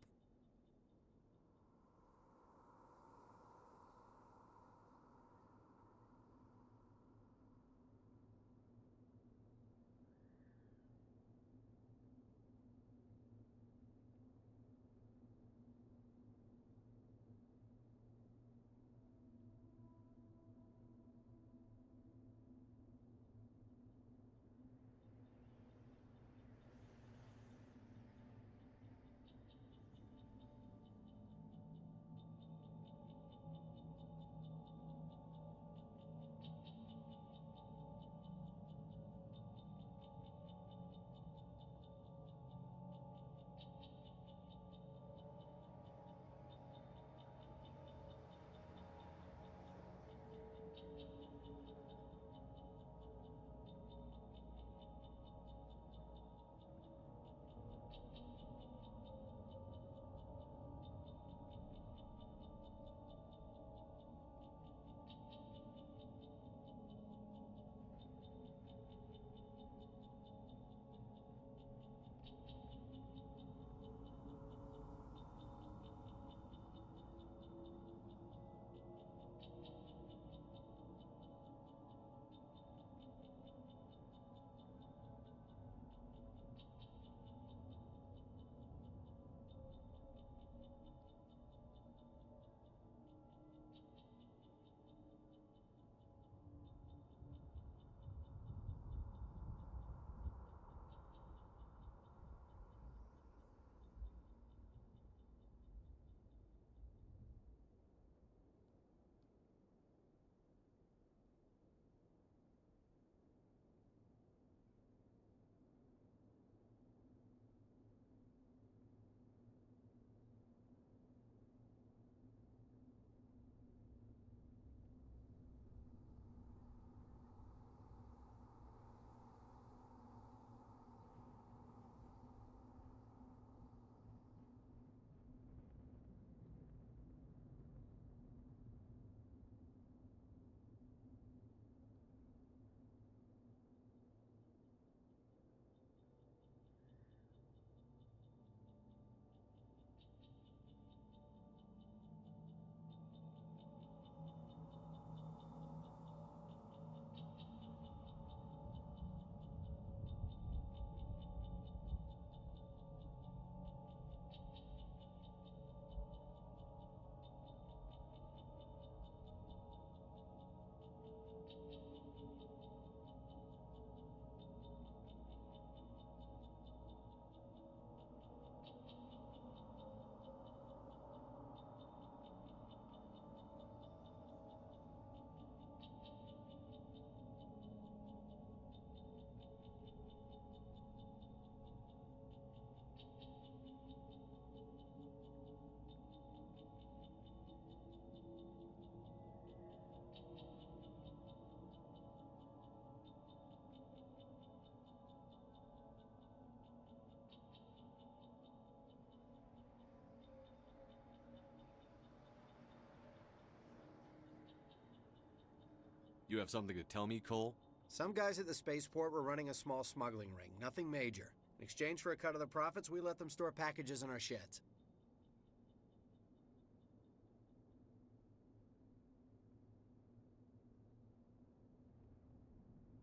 You have something to tell me, Cole? Some guys at the spaceport were running a small smuggling ring, nothing major. In exchange for a cut of the profits, we let them store packages in our sheds.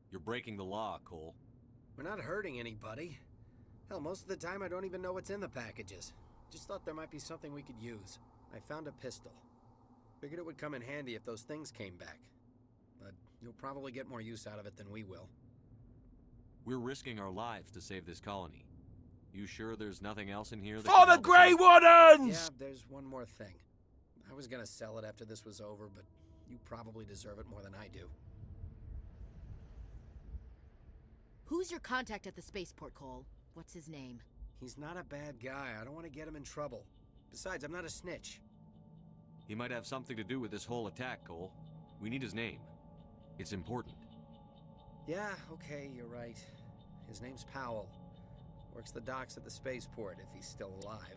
You're breaking the law, Cole. We're not hurting anybody. Hell, most of the time I don't even know what's in the packages. Just thought there might be something we could use. I found a pistol. Figured it would come in handy if those things came back. But you'll probably get more use out of it than we will. We're risking our lives to save this colony. You sure there's nothing else in here that For the Grey Wardens! Yeah, there's one more thing. I was gonna sell it after this was over, but you probably deserve it more than I do. Who's your contact at the spaceport, Cole? What's his name? He's not a bad guy. I don't want to get him in trouble. Besides, I'm not a snitch. He might have something to do with this whole attack, Cole. We need his name. It's important. Yeah, okay, you're right. His name's Powell. Works the docks at the spaceport, if he's still alive.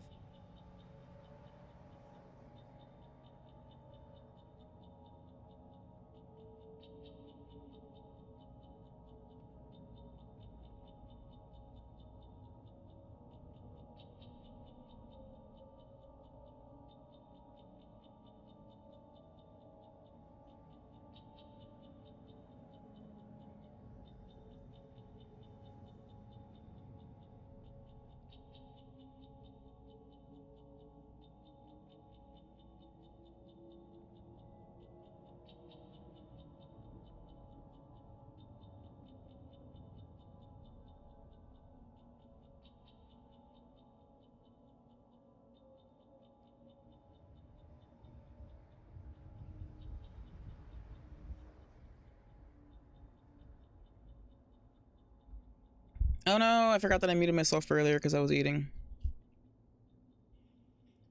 Oh no, I forgot that I muted myself earlier because I was eating.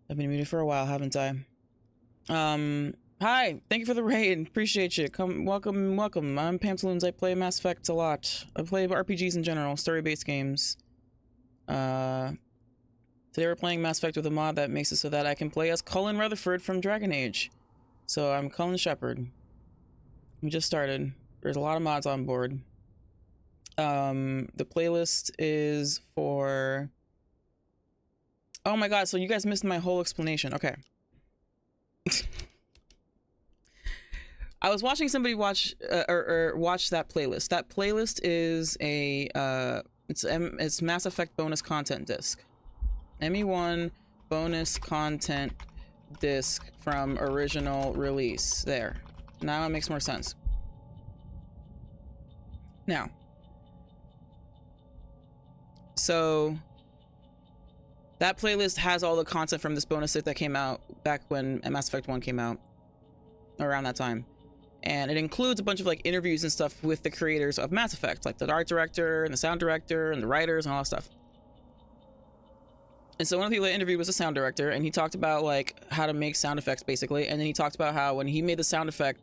I've been muted for a while, haven't I? Hi, thank you for the raid. Appreciate you. Welcome. I'm Pantaloons. I play Mass Effect a lot. I play RPGs in general, story-based games. Today we're playing Mass Effect with a mod that makes it so that I can play as Cullen Rutherford from Dragon Age. So I'm Cullen Shepard. We just started. There's a lot of mods on board. The playlist is for... Oh my god, so you guys missed my whole explanation. Okay. I was watching somebody watch watch that playlist. That playlist is a it's Mass Effect bonus content disc. ME1 bonus content disc from original release. There. Now it makes more sense. Now, so that playlist has all the content from this bonus set that came out back when Mass Effect 1 came out, around that time. And it includes a bunch of like interviews and stuff with the creators of Mass Effect, like the art director and the sound director and the writers and all that stuff. And so one of the people I interviewed was the sound director, and he talked about like how to make sound effects basically. And then he talked about how when he made the sound effect,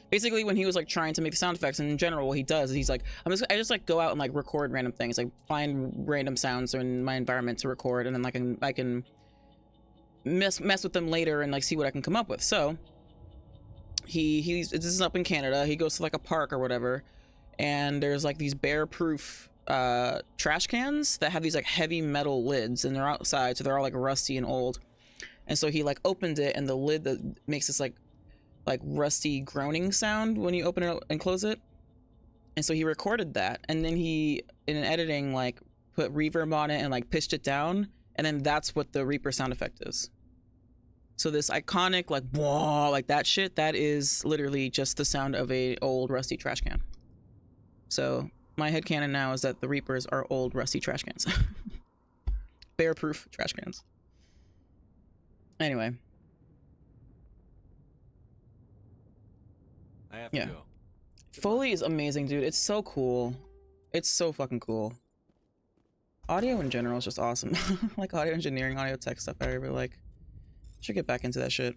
basically when he was like trying to make the sound effects, and in general what he does is he's like, I just like go out and like record random things, like find random sounds in my environment to record, and then I can mess with them later and like see what I can come up with. So this is up in Canada. He goes to like a park or whatever, and there's like these bear-proof trash cans that have these like heavy metal lids, and they're outside, so they're all like rusty and old. And so he like opened it, and the lid that makes this like rusty groaning sound when you open it and close it. And so he recorded that, and then he in editing like put reverb on it and like pitched it down, and then that's what the Reaper sound effect is. So this iconic like whoa, like that shit, that is literally just the sound of a old rusty trash can. So my headcanon now is that the Reapers are old rusty trash cans. Bear-proof trash cans. Anyway. I have to go. Foley is amazing, dude. It's so cool. It's so fucking cool. Audio in general is just awesome. Like audio engineering, audio tech stuff, I really like. Should get back into that shit.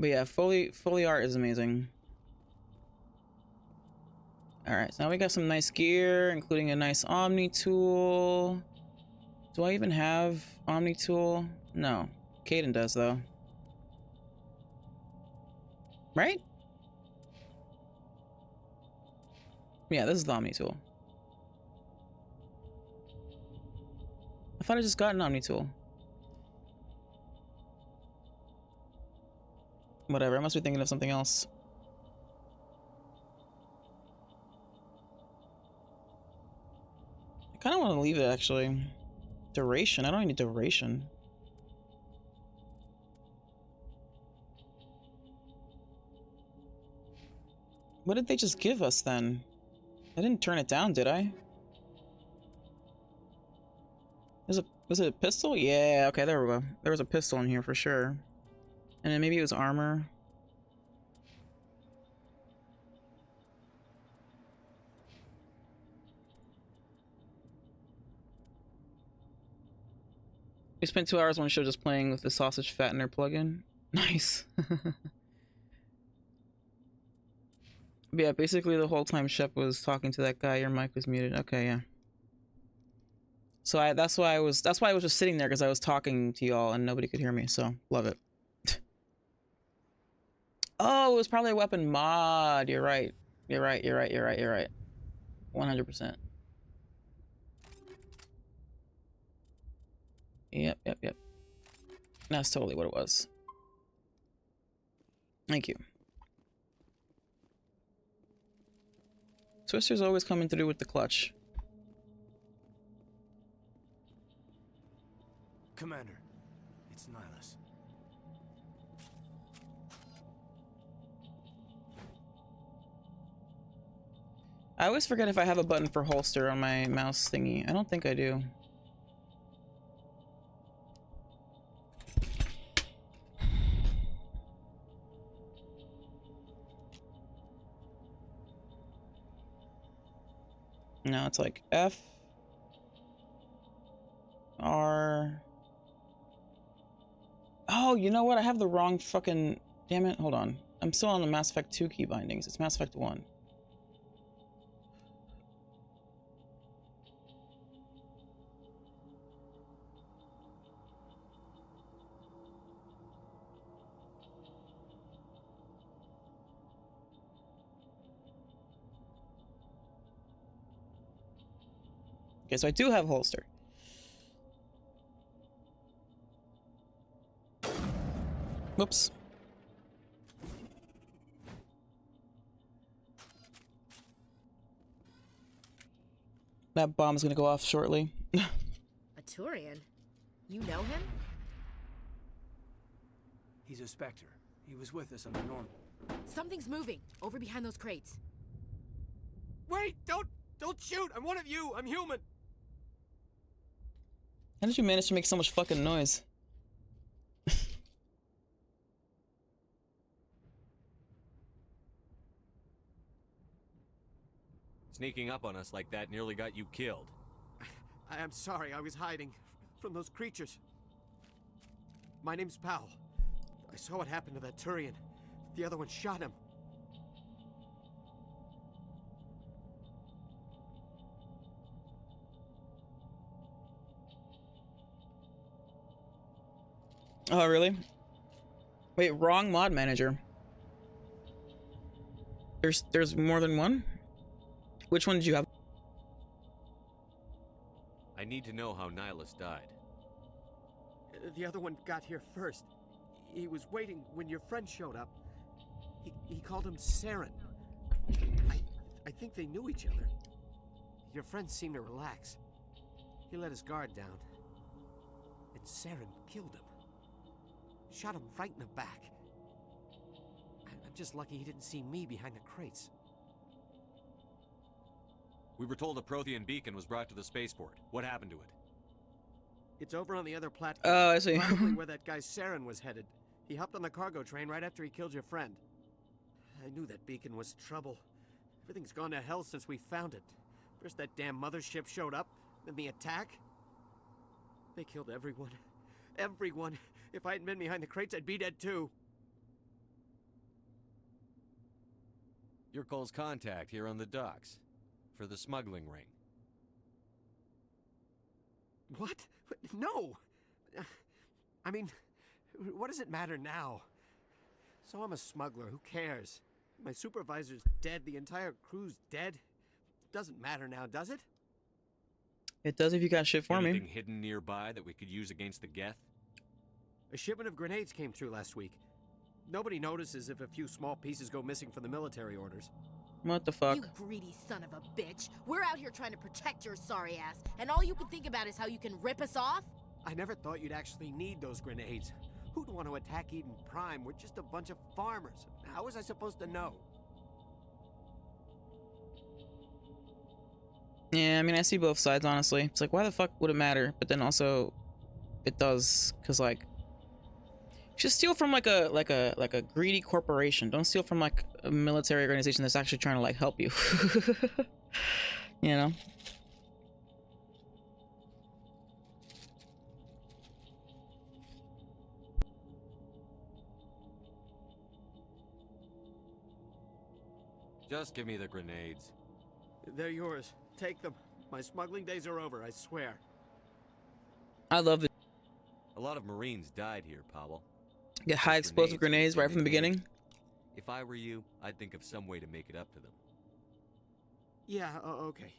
But yeah, Foley art is amazing. Alright, so now we got some nice gear, including a nice Omni tool. Do I even have Omni tool? No. Caden does, though. Right? Yeah, this is the Omni tool. I thought I just got an Omni tool. Whatever, I must be thinking of something else. I kind of want to leave it, actually. Duration, I don't need duration. What did they just give us, then? I didn't turn it down, did I? Was it a pistol? Yeah, okay, there we go. There was a pistol in here for sure. And then maybe it was armor. We spent 2 hours on the show just playing with the sausage fattener plugin. Nice. Yeah, basically the whole time Shep was talking to that guy, your mic was muted. Okay, yeah. So that's why I was just sitting there, because I was talking to y'all and nobody could hear me, so love it. Oh, it was probably a weapon mod. You're right. You're right. 100%. Yep. That's totally what it was. Thank you. Twister's always coming through with the clutch. Commander, it's Nihilus. I always forget if I have a button for holster on my mouse thingy. I don't think I do. No, it's like F, R. Oh, you know what? I have the wrong fucking... Damn it, hold on. I'm still on the Mass Effect 2 key bindings. It's Mass Effect 1. Okay, so I do have holster. Whoops. That bomb's gonna go off shortly. A Turian? You know him? He's a Spectre. He was with us on the Norm. Something's moving over behind those crates. Wait! Don't shoot! I'm one of you! I'm human! How did you manage to make so much fucking noise? Sneaking up on us like that nearly got you killed. I'm sorry, I was hiding from those creatures. My name's Powell. I saw what happened to that Turian. The other one shot him. Oh, really? Wait, wrong mod manager. There's more than one? Which one did you have? I need to know how Nihilus died. The other one got here first. He was waiting when your friend showed up. He called him Saren. I think they knew each other. Your friend seemed to relax. He let his guard down. And Saren killed him. Shot him right in the back. I'm just lucky he didn't see me behind the crates. We were told a Prothean beacon was brought to the spaceport. What happened to it? It's over on the other platform. Oh, I see. Probably where that guy Saren was headed. He hopped on the cargo train right after he killed your friend. I knew that beacon was trouble. Everything's gone to hell since we found it. First that damn mothership showed up, then the attack. They killed everyone. Everyone. If I hadn't been behind the crates, I'd be dead too. You're Cole's contact here on the docks. For the smuggling ring. What? No! I mean, what does it matter now? So I'm a smuggler. Who cares? My supervisor's dead. The entire crew's dead. Doesn't matter now, does it? It does if you got shit for Anything me. hidden nearby that we could use against the Geth? A shipment of grenades came through last week. Nobody notices if a few small pieces go missing from the military orders. What the fuck? You greedy son of a bitch. We're out here trying to protect your sorry ass, and all you can think about is how you can rip us off? I never thought you'd actually need those grenades. Who'd want to attack Eden Prime? We're just a bunch of farmers. How was I supposed to know? Yeah, I mean, I see both sides, honestly. It's like, why the fuck would it matter? But then also, it does, because, like, just steal from, like a greedy corporation. Don't steal from, like, a military organization that's actually trying to, like, help you. You know? Just give me the grenades. They're yours. Take them. My smuggling days are over, I swear. I love it. A lot of Marines died here, Powell. Get high explosive grenades right from the beginning. If I were you, I'd think of some way to make it up to them. Yeah, okay.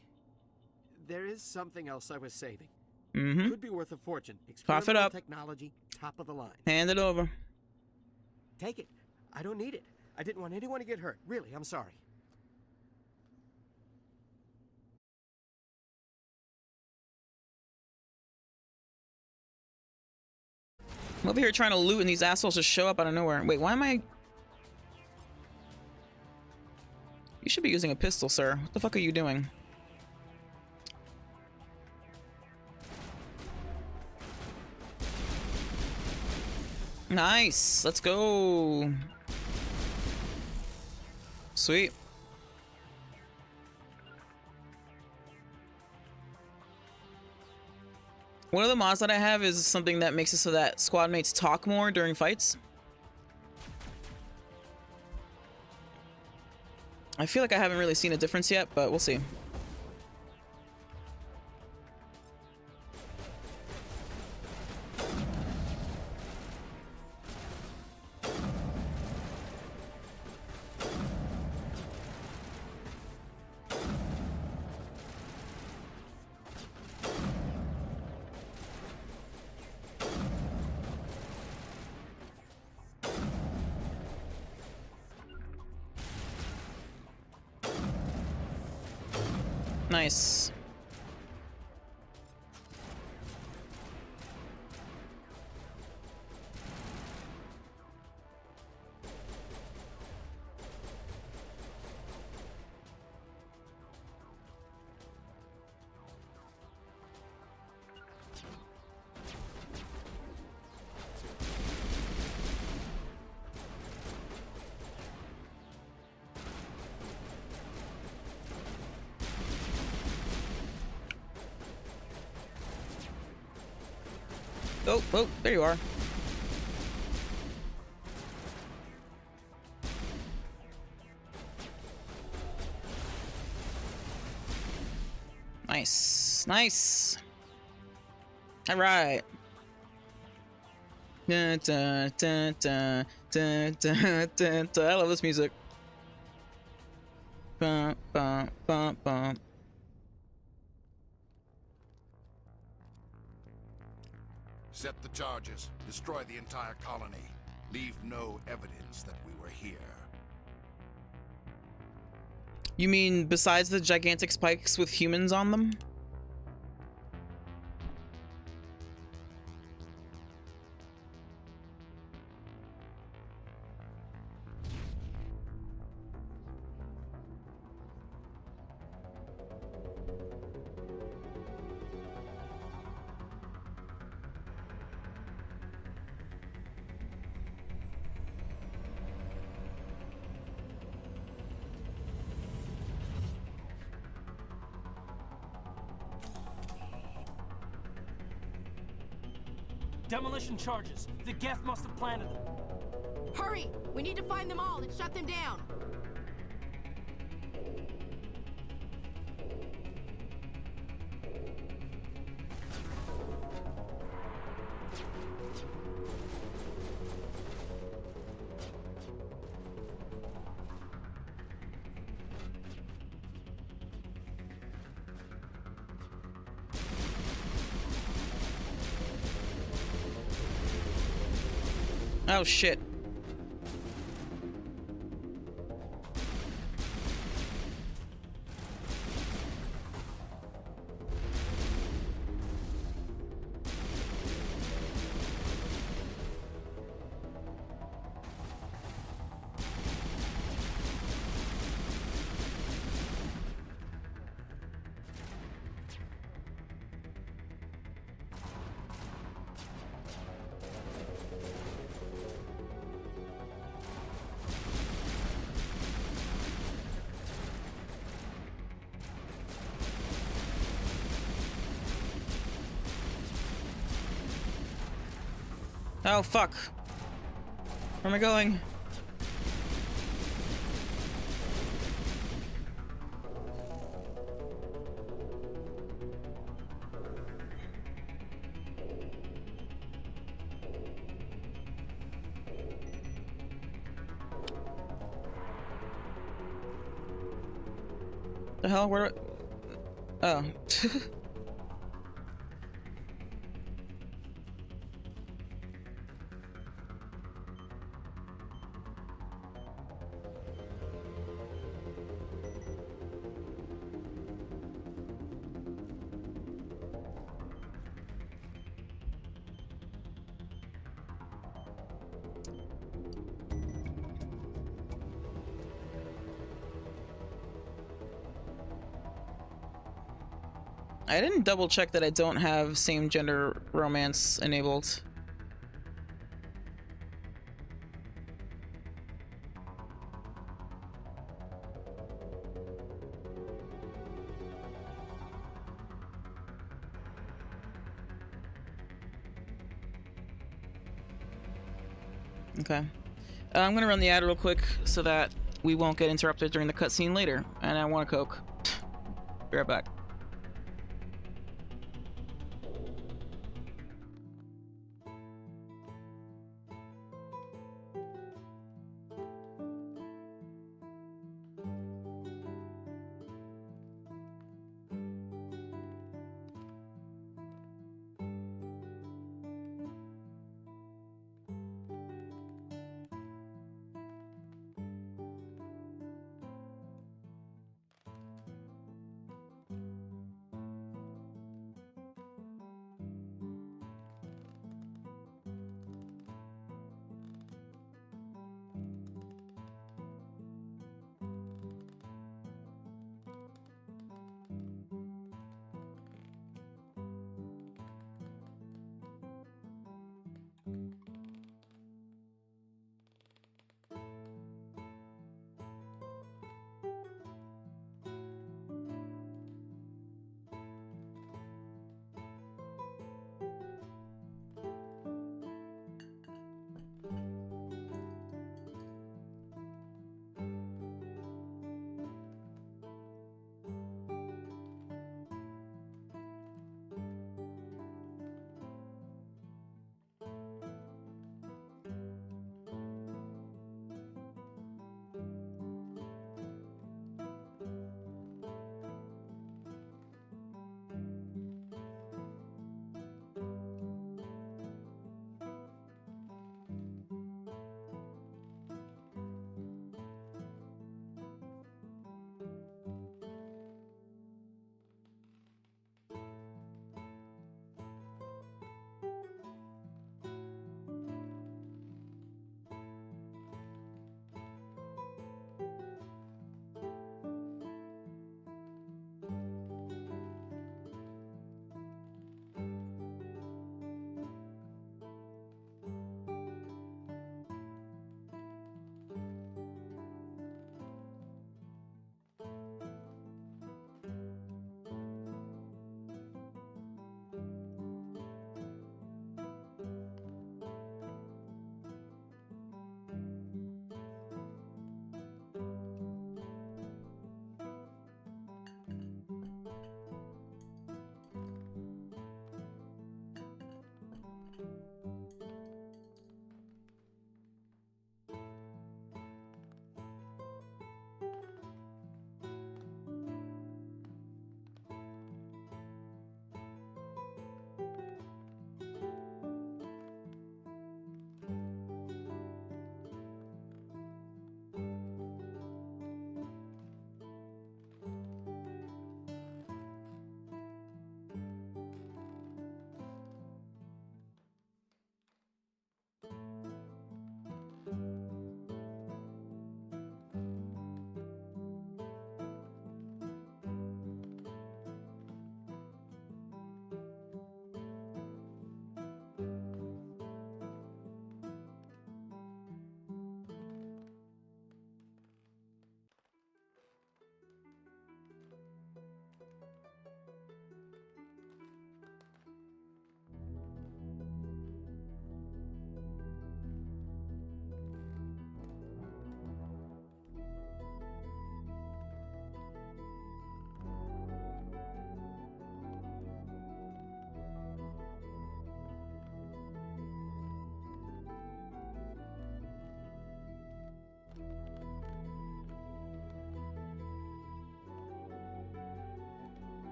There is something else I was saving. Mm-hmm. Could be worth a fortune. Cough it up. Technology, top of the line. Hand it over. Take it. I don't need it. I didn't want anyone to get hurt. Really, I'm sorry. I'm over here trying to loot and these assholes just show up out of nowhere. Wait, why am I... You should be using a pistol, sir. What the fuck are you doing? Nice. Let's go. Sweet. One of the mods that I have is something that makes it so that squad mates talk more during fights. I feel like I haven't really seen a difference yet, but we'll see. Nice. Oh, there you are. Nice. Nice. All right. Dun, dun, dun, dun, dun, dun, dun, dun. I love this music. Bum, bum, bum, bum. Set the charges. Destroy the entire colony. Leave no evidence that we were here. You mean besides the gigantic spikes with humans on them? Demolition charges. The Geth must have planted them. Hurry! We need to find them all and shut them down. Oh shit. Oh, fuck. Where am I going? The hell? Where do I... Oh. I didn't double check that I don't have same gender romance enabled. Okay. I'm gonna run the ad real quick so that we won't get interrupted during the cutscene later. And I want a Coke. Be right back.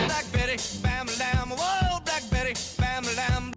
Black Betty, bam lamb. Whoa, Black Betty, bam lamb.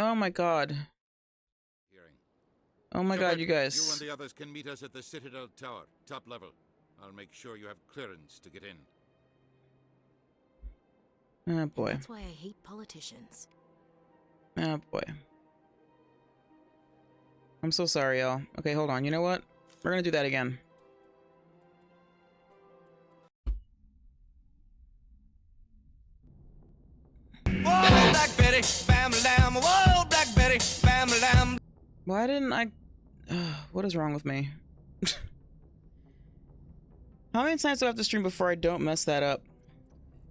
Oh my god. Oh my god, you guys. You and the others can meet us at the Citadel Tower, top level. I'll make sure you have clearance to get in. Oh boy. That's why I hate politicians. Oh boy. I'm so sorry, y'all. Okay, hold on. You know what? We're gonna do that again. Whoa, Black Betty, bam lamb. Whoa, Black Betty, bam lamb. Why didn't I... what is wrong with me? How many times do I have to stream before I don't mess that up?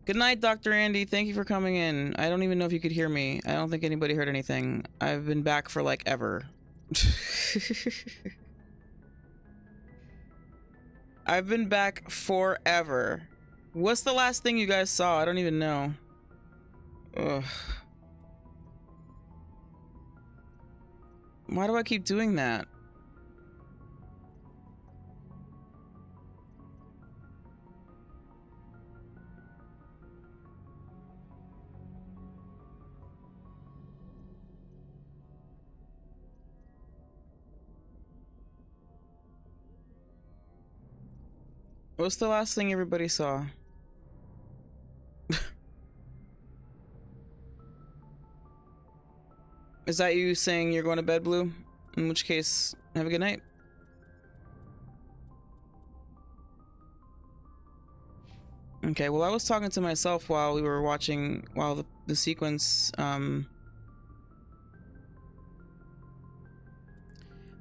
Good night, Dr. Andy. Thank you for coming in. I don't even know if you could hear me. I don't think anybody heard anything. I've been back for like ever. I've been back forever. What's the last thing you guys saw? I don't even know. Ugh. Why do I keep doing that? What's the last thing everybody saw? Is that you saying you're going to bed, Blue? In which case, have a good night. Okay, well, I was talking to myself while we were watching, while the sequence, Hold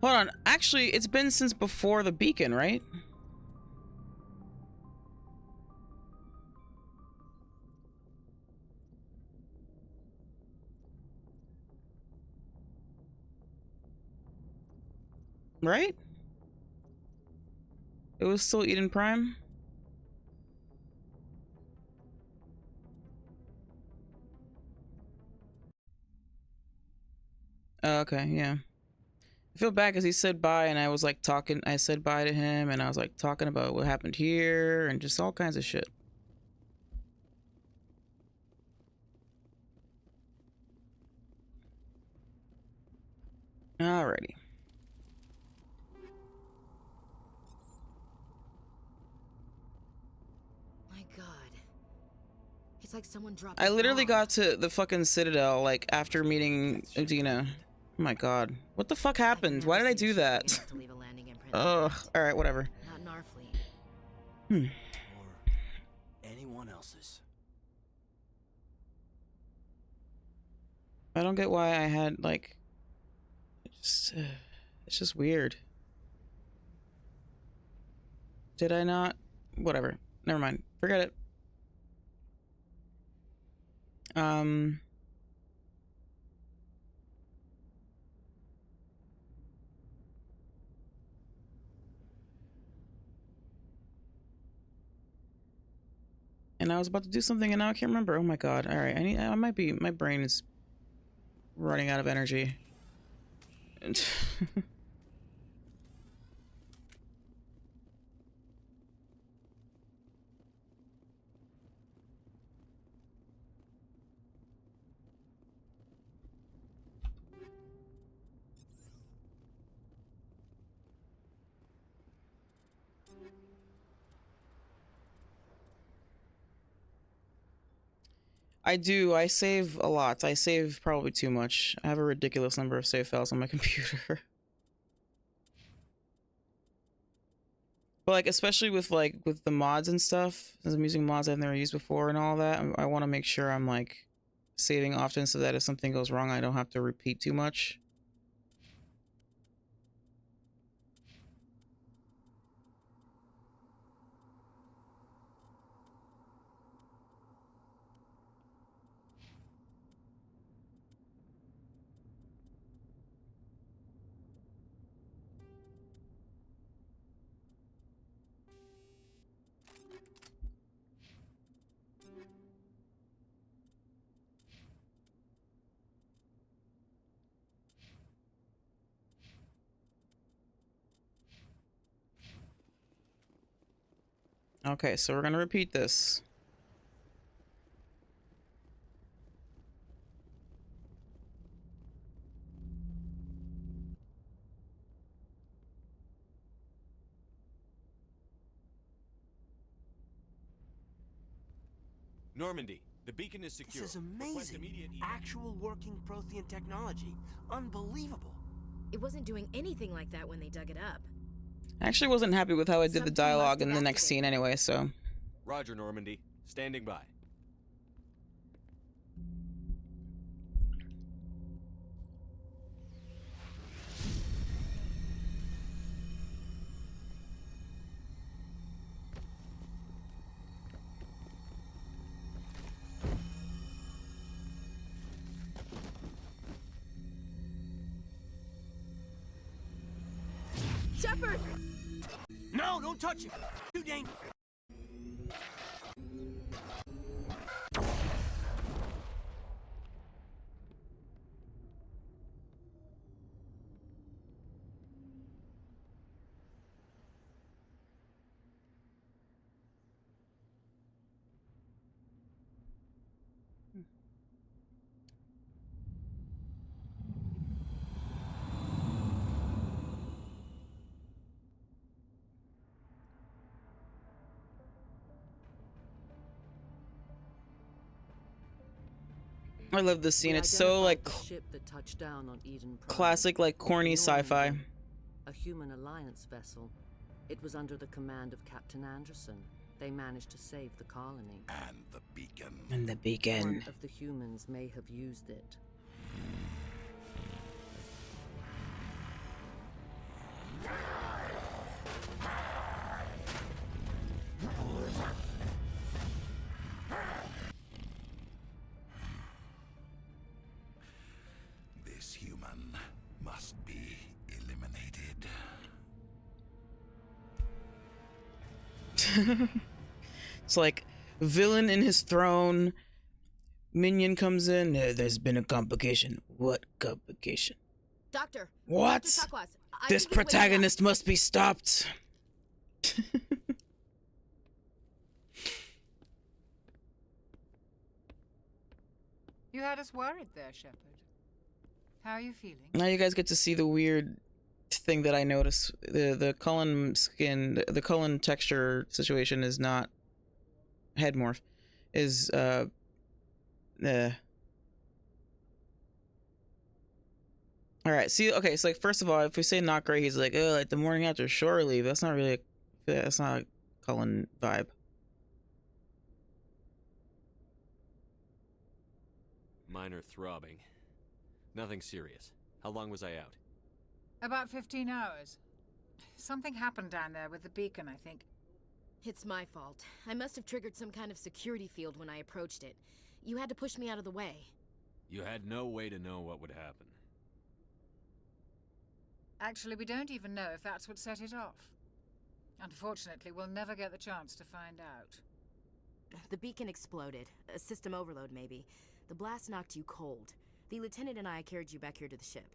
on, actually, it's been since before the beacon, right? Right? It was still Eden Prime? Oh, okay, yeah. I feel bad because he said bye and I was like talking, I said bye to him and I was like talking about what happened here and just all kinds of shit. Alrighty. My god. It's like someone dropped I a literally bomb. got to the fucking Citadel like after meeting Adina. Oh my god. What the fuck happened? Why did I do that? To leave a landing imprint. Ugh. Alright, whatever. Not in our fleet. Or anyone else's. I don't get why I had like it's just weird. Did I not? Whatever. Never mind. Forget it. And I was about to do something and now I can't remember. Oh my god. All right. I might be, my brain is running out of energy. I do. I save a lot. I save probably too much. I have a ridiculous number of save files on my computer. But like, especially with like with the mods and stuff, as I'm using mods I've never used before and all that, I want to make sure I'm like saving often so that if something goes wrong, I don't have to repeat too much. Okay, so we're gonna repeat this. Normandy, the beacon is secure. This is Request amazing. immediate Actual working Prothean technology. Unbelievable. It wasn't doing anything like that when they dug it up. I actually wasn't happy with how I did the Something dialogue must in have the next scene anyway, so. Roger, Normandy. Standing by. Shepard! No, don't touch it. Too dangerous. I love this scene. It's so like ship that touched down on Eden Prime. classic, like corny sci-fi. A human alliance vessel. It was under the command of Captain Anderson. They managed to save the colony. And the beacon. And the beacon. One of the humans may have used it. This human must be eliminated. It's like villain in his throne. Minion comes in. There's been a complication. What complication? Doctor. What? Dr. Sakwas, I This think we're waking up. protagonist must be stopped. You had us worried there, Shepard. How are you feeling? Now you guys get to see the weird thing that I noticed. The Cullen skin, the Cullen texture situation is not head morph. Is Alright, see, okay, so like first of all, if we say not great, he's like, oh, like the morning after shore leave. That's not really that's not a Cullen vibe. Minor throbbing. Nothing serious. How long was I out? About 15 hours. Something happened down there with the beacon, I think. It's my fault. I must have triggered some kind of security field when I approached it. You had to push me out of the way. You had no way to know what would happen. Actually, we don't even know if that's what set it off. Unfortunately, we'll never get the chance to find out. The beacon exploded. A system overload, maybe. The blast knocked you cold. The lieutenant and I carried you back here to the ship.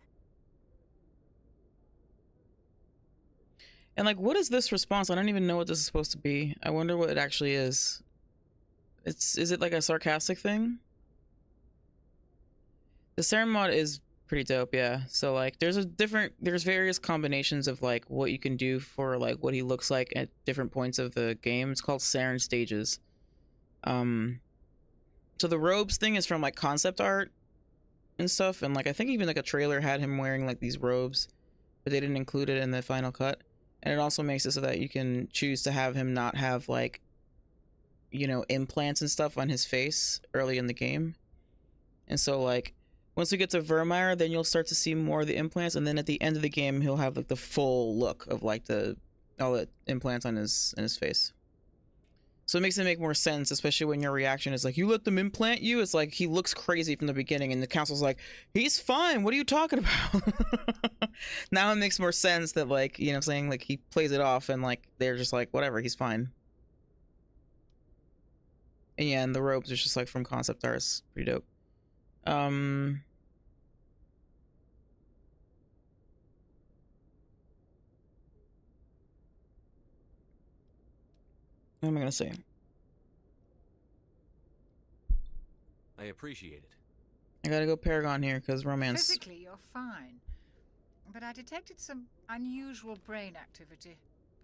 And like, what is this response? I don't even know what this is supposed to be. I wonder what it actually is. Is it like a sarcastic thing? The Saren mod is pretty dope, yeah. So like, there's various combinations of like what you can do for like what he looks like at different points of the game. It's called Saren stages. So the robes thing is from like concept art and stuff, and like I think even like a trailer had him wearing like these robes, but they didn't include it in the final cut. And it also makes it so that you can choose to have him not have like, you know, implants and stuff on his face early in the game. And so like once we get to Vermeer, then you'll start to see more of the implants, and then at the end of the game he'll have like the full look of like all the implants on his face. So it makes it make more sense, especially when your reaction is like, you let them implant you? It's like, he looks crazy from the beginning, and the council's like, he's fine, what are you talking about? Now it makes more sense that, like, you know what I'm saying, like, he plays it off, and, like, they're just like, whatever, he's fine. And yeah, and the robes are just, like, from concept art, it's pretty dope. What am I gonna say? I appreciate it. I gotta go Paragon here, because romance. Physically, you're fine. But I detected some unusual brain activity.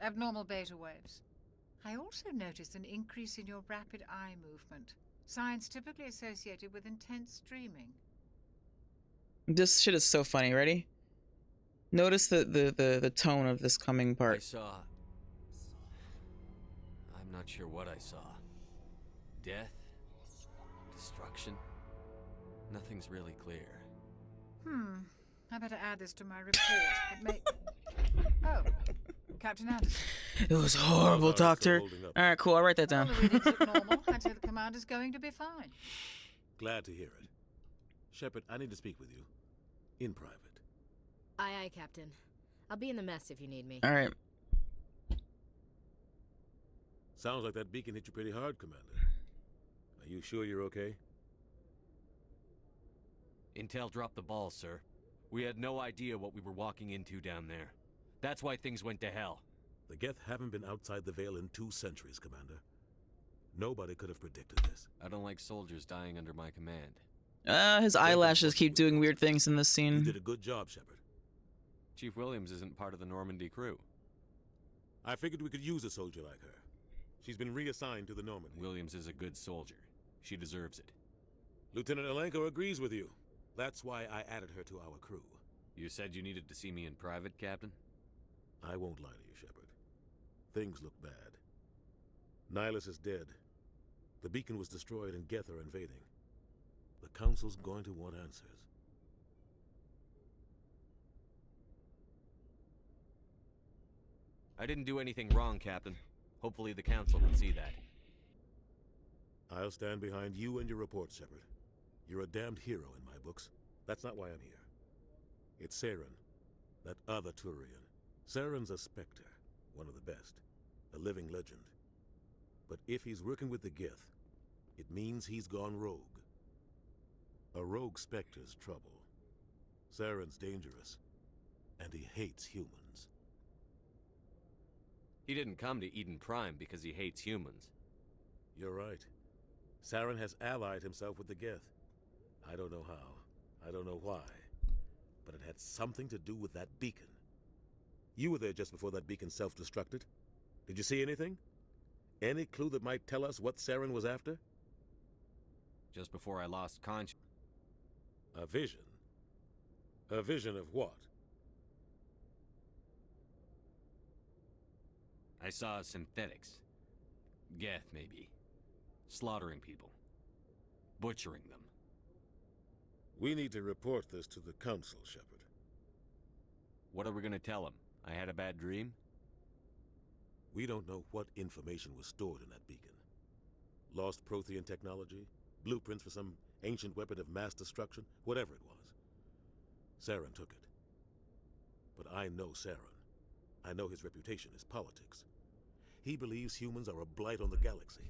Abnormal beta waves. I also noticed an increase in your rapid eye movement. Signs typically associated with intense dreaming. This shit is so funny. Ready? Notice the tone of this coming I part. saw... I'm not sure what I saw. Death? Destruction? Nothing's really clear. I better add this to my report. It may... Oh, Captain Anderson. It was horrible, Doctor. All right, cool. I'll write that down. All the readings look normal. I'd say the commander's going to be fine. Glad to hear it. Shepard, I need to speak with you. In private. Aye, aye, Captain. I'll be in the mess if you need me. All right. Sounds like that beacon hit you pretty hard, Commander. Are you sure you're okay? Intel dropped the ball, sir. We had no idea what we were walking into down there. That's why things went to hell. The Geth haven't been outside the Veil in 2 centuries, Commander. Nobody could have predicted this. I don't like soldiers dying under my command. His eyelashes keep doing weird things in this scene. You did a good job, Shepard. Chief Williams isn't part of the Normandy crew. I figured we could use a soldier like her. She's been reassigned to the Normandy. Williams is a good soldier. She deserves it. Lieutenant Alenko agrees with you. That's why I added her to our crew. You said you needed to see me in private, Captain? I won't lie to you, Shepard. Things look bad. Nihilus is dead. The beacon was destroyed and Geth are invading. The Council's going to want answers. I didn't do anything wrong, Captain. Hopefully the Council can see that. I'll stand behind you and your report, Shepard. You're a damned hero in my books. That's not why I'm here. It's Saren, that other Turian. Saren's a Spectre, one of the best, a living legend. But if he's working with the Geth, it means he's gone rogue. A rogue Spectre's trouble. Saren's dangerous, and he hates humans. He didn't come to Eden Prime because he hates humans. You're right. Saren has allied himself with the Geth. I don't know how. I don't know why. But it had something to do with that beacon. You were there just before that beacon self-destructed. Did you see anything? Any clue that might tell us what Saren was after? Just before I lost conscience. A vision? A vision of what? I saw synthetics. Geth, maybe. Slaughtering people. Butchering them. We need to report this to the Council, Shepard. What are we gonna tell them? I had a bad dream? We don't know what information was stored in that beacon. Lost Prothean technology? Blueprints for some ancient weapon of mass destruction? Whatever it was. Saren took it. But I know Saren. I know his reputation is politics. He believes humans are a blight on the galaxy.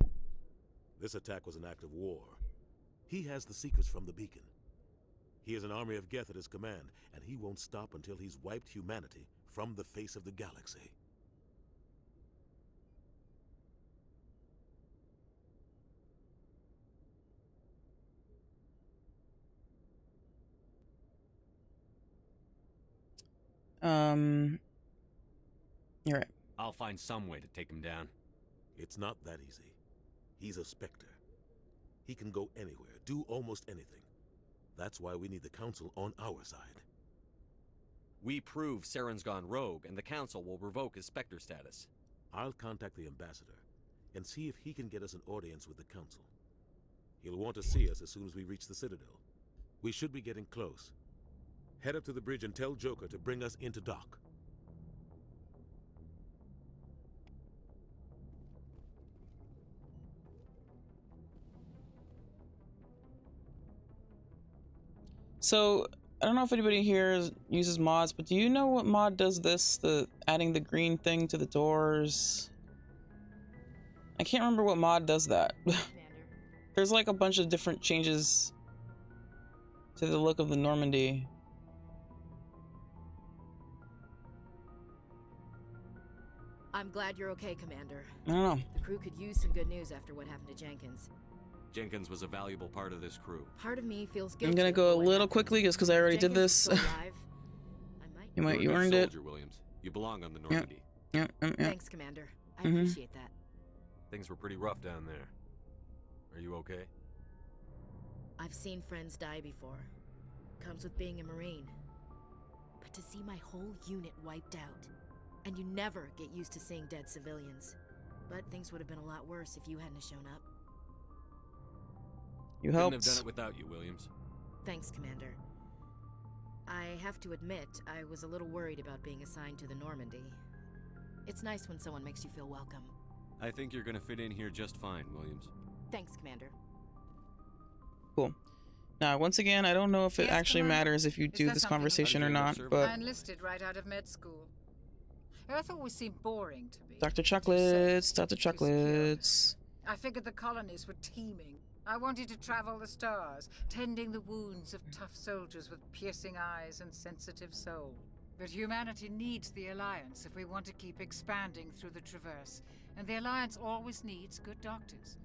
This attack was an act of war. He has the secrets from the beacon. He has an army of Geth at his command, and he won't stop until he's wiped humanity from the face of the galaxy. You're right. I'll find some way to take him down. It's not that easy. He's a Spectre. He can go anywhere, do almost anything. That's why we need the Council on our side. We prove Saren's gone rogue, and the Council will revoke his Spectre status. I'll contact the Ambassador and see if he can get us an audience with the Council. He'll want to see us as soon as we reach the Citadel. We should be getting close. Head up to the bridge and tell Joker to bring us into dock. So, I don't know if anybody here uses mods, but do you know what mod does this? The adding the green thing to the doors? I can't remember what mod does that. There's like a bunch of different changes to the look of the Normandy. I'm glad you're okay, Commander. I don't know. The crew could use some good news after what happened to Jenkins. Jenkins was a valuable part of this crew. Part of me feels guilty. I'm gonna go a little quickly just because I already did this. You earned it. Williams. You belong on the Normandy. Yeah. Thanks, Commander. I appreciate that. Things were pretty rough down there. Are you okay? I've seen friends die before. Comes with being a Marine. But to see my whole unit wiped out, and you never get used to seeing dead civilians. But things would have been a lot worse if you hadn't shown up. You helped. helped. Couldn't have done it without you, Williams. Thanks, Commander. I have to admit, I was a little worried about being assigned to the Normandy. It's nice when someone makes you feel welcome. I think you're gonna fit in here just fine, Williams. Thanks, Commander. Cool. Now, once again, I don't know if it actually matters if you do this conversation or not, but I enlisted right out of med school. Earth always seemed boring to me. Dr. Chocolates, Dr. Chocolates. I figured the colonies were teeming. I wanted to travel the stars, tending the wounds of tough soldiers with piercing eyes and sensitive soul. But humanity needs the Alliance if we want to keep expanding through the Traverse, and the Alliance always needs good doctors.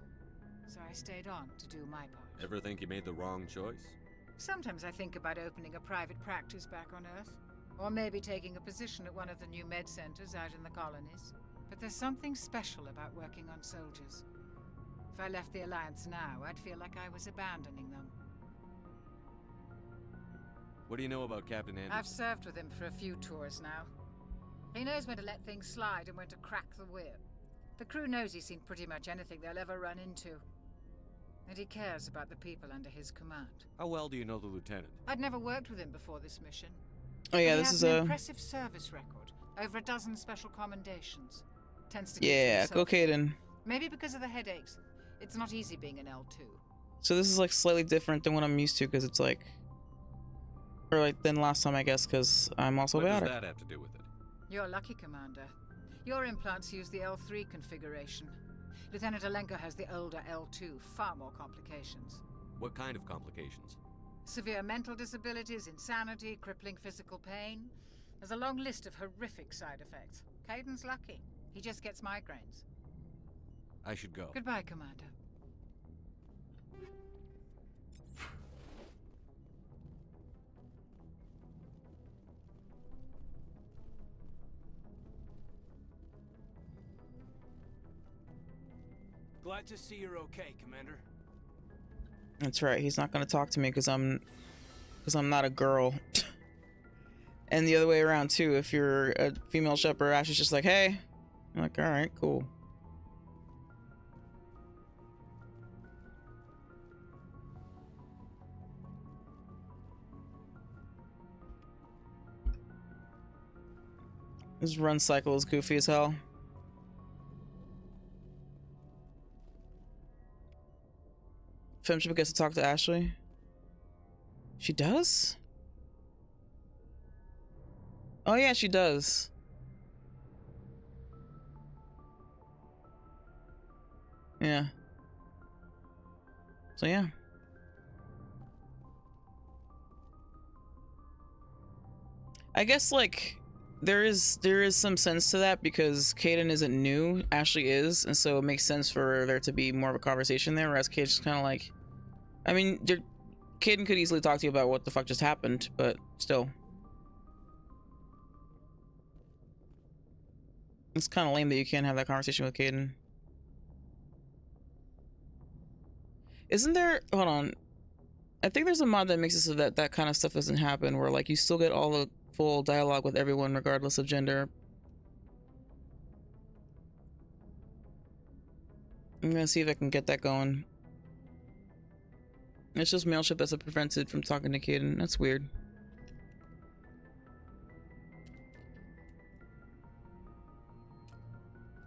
So I stayed on to do my part. Ever think you made the wrong choice? Sometimes I think about opening a private practice back on Earth, or maybe taking a position at one of the new med centers out in the colonies. But there's something special about working on soldiers. If I left the Alliance now, I'd feel like I was abandoning them. What do you know about Captain Anderson? I've served with him for a few tours now. He knows when to let things slide and when to crack the whip. The crew knows he's seen pretty much anything they'll ever run into. And he cares about the people under his command. How well do you know the lieutenant? I'd never worked with him before this mission. Oh yeah, But this he is has an a impressive service record. Over a dozen special commendations. Tends to keep yeah, to go himself. Caden. Maybe because of the headaches. It's not easy being an L2. So this is like slightly different than what I'm used to because it's like, or like than last time I guess because I'm also What biotic. does that have to do with it? You're lucky, Commander. Your implants use the L3 configuration. Lieutenant Alenko has the older L2, far more complications. What kind of complications? Severe mental disabilities, insanity, crippling physical pain. There's a long list of horrific side effects. Caden's lucky. He just gets migraines. I should go. Goodbye, Commander. Glad to see you're okay, Commander. That's right. He's not gonna talk to me because I'm not a girl. And the other way around too. If you're a female Shepard, Ash is just like, hey. I'm like, all right, cool. This run cycle is goofy as hell. Femship gets to talk to Ashley. She does? Oh yeah, she does. Yeah. So yeah. I guess like there is some sense to that because Caden isn't new, Ashley is, and so it makes sense for there to be more of a conversation there, whereas Caden's just kind of like, I mean, Caden could easily talk to you about what the fuck just happened, but still. It's kind of lame that you can't have that conversation with Caden. Isn't there, hold on, I think there's a mod that makes it so that that kind of stuff doesn't happen, where like you still get all the full dialogue with everyone regardless of gender. I'm gonna see if I can get that going. It's just mailship that's prevented from talking to Caden. That's weird.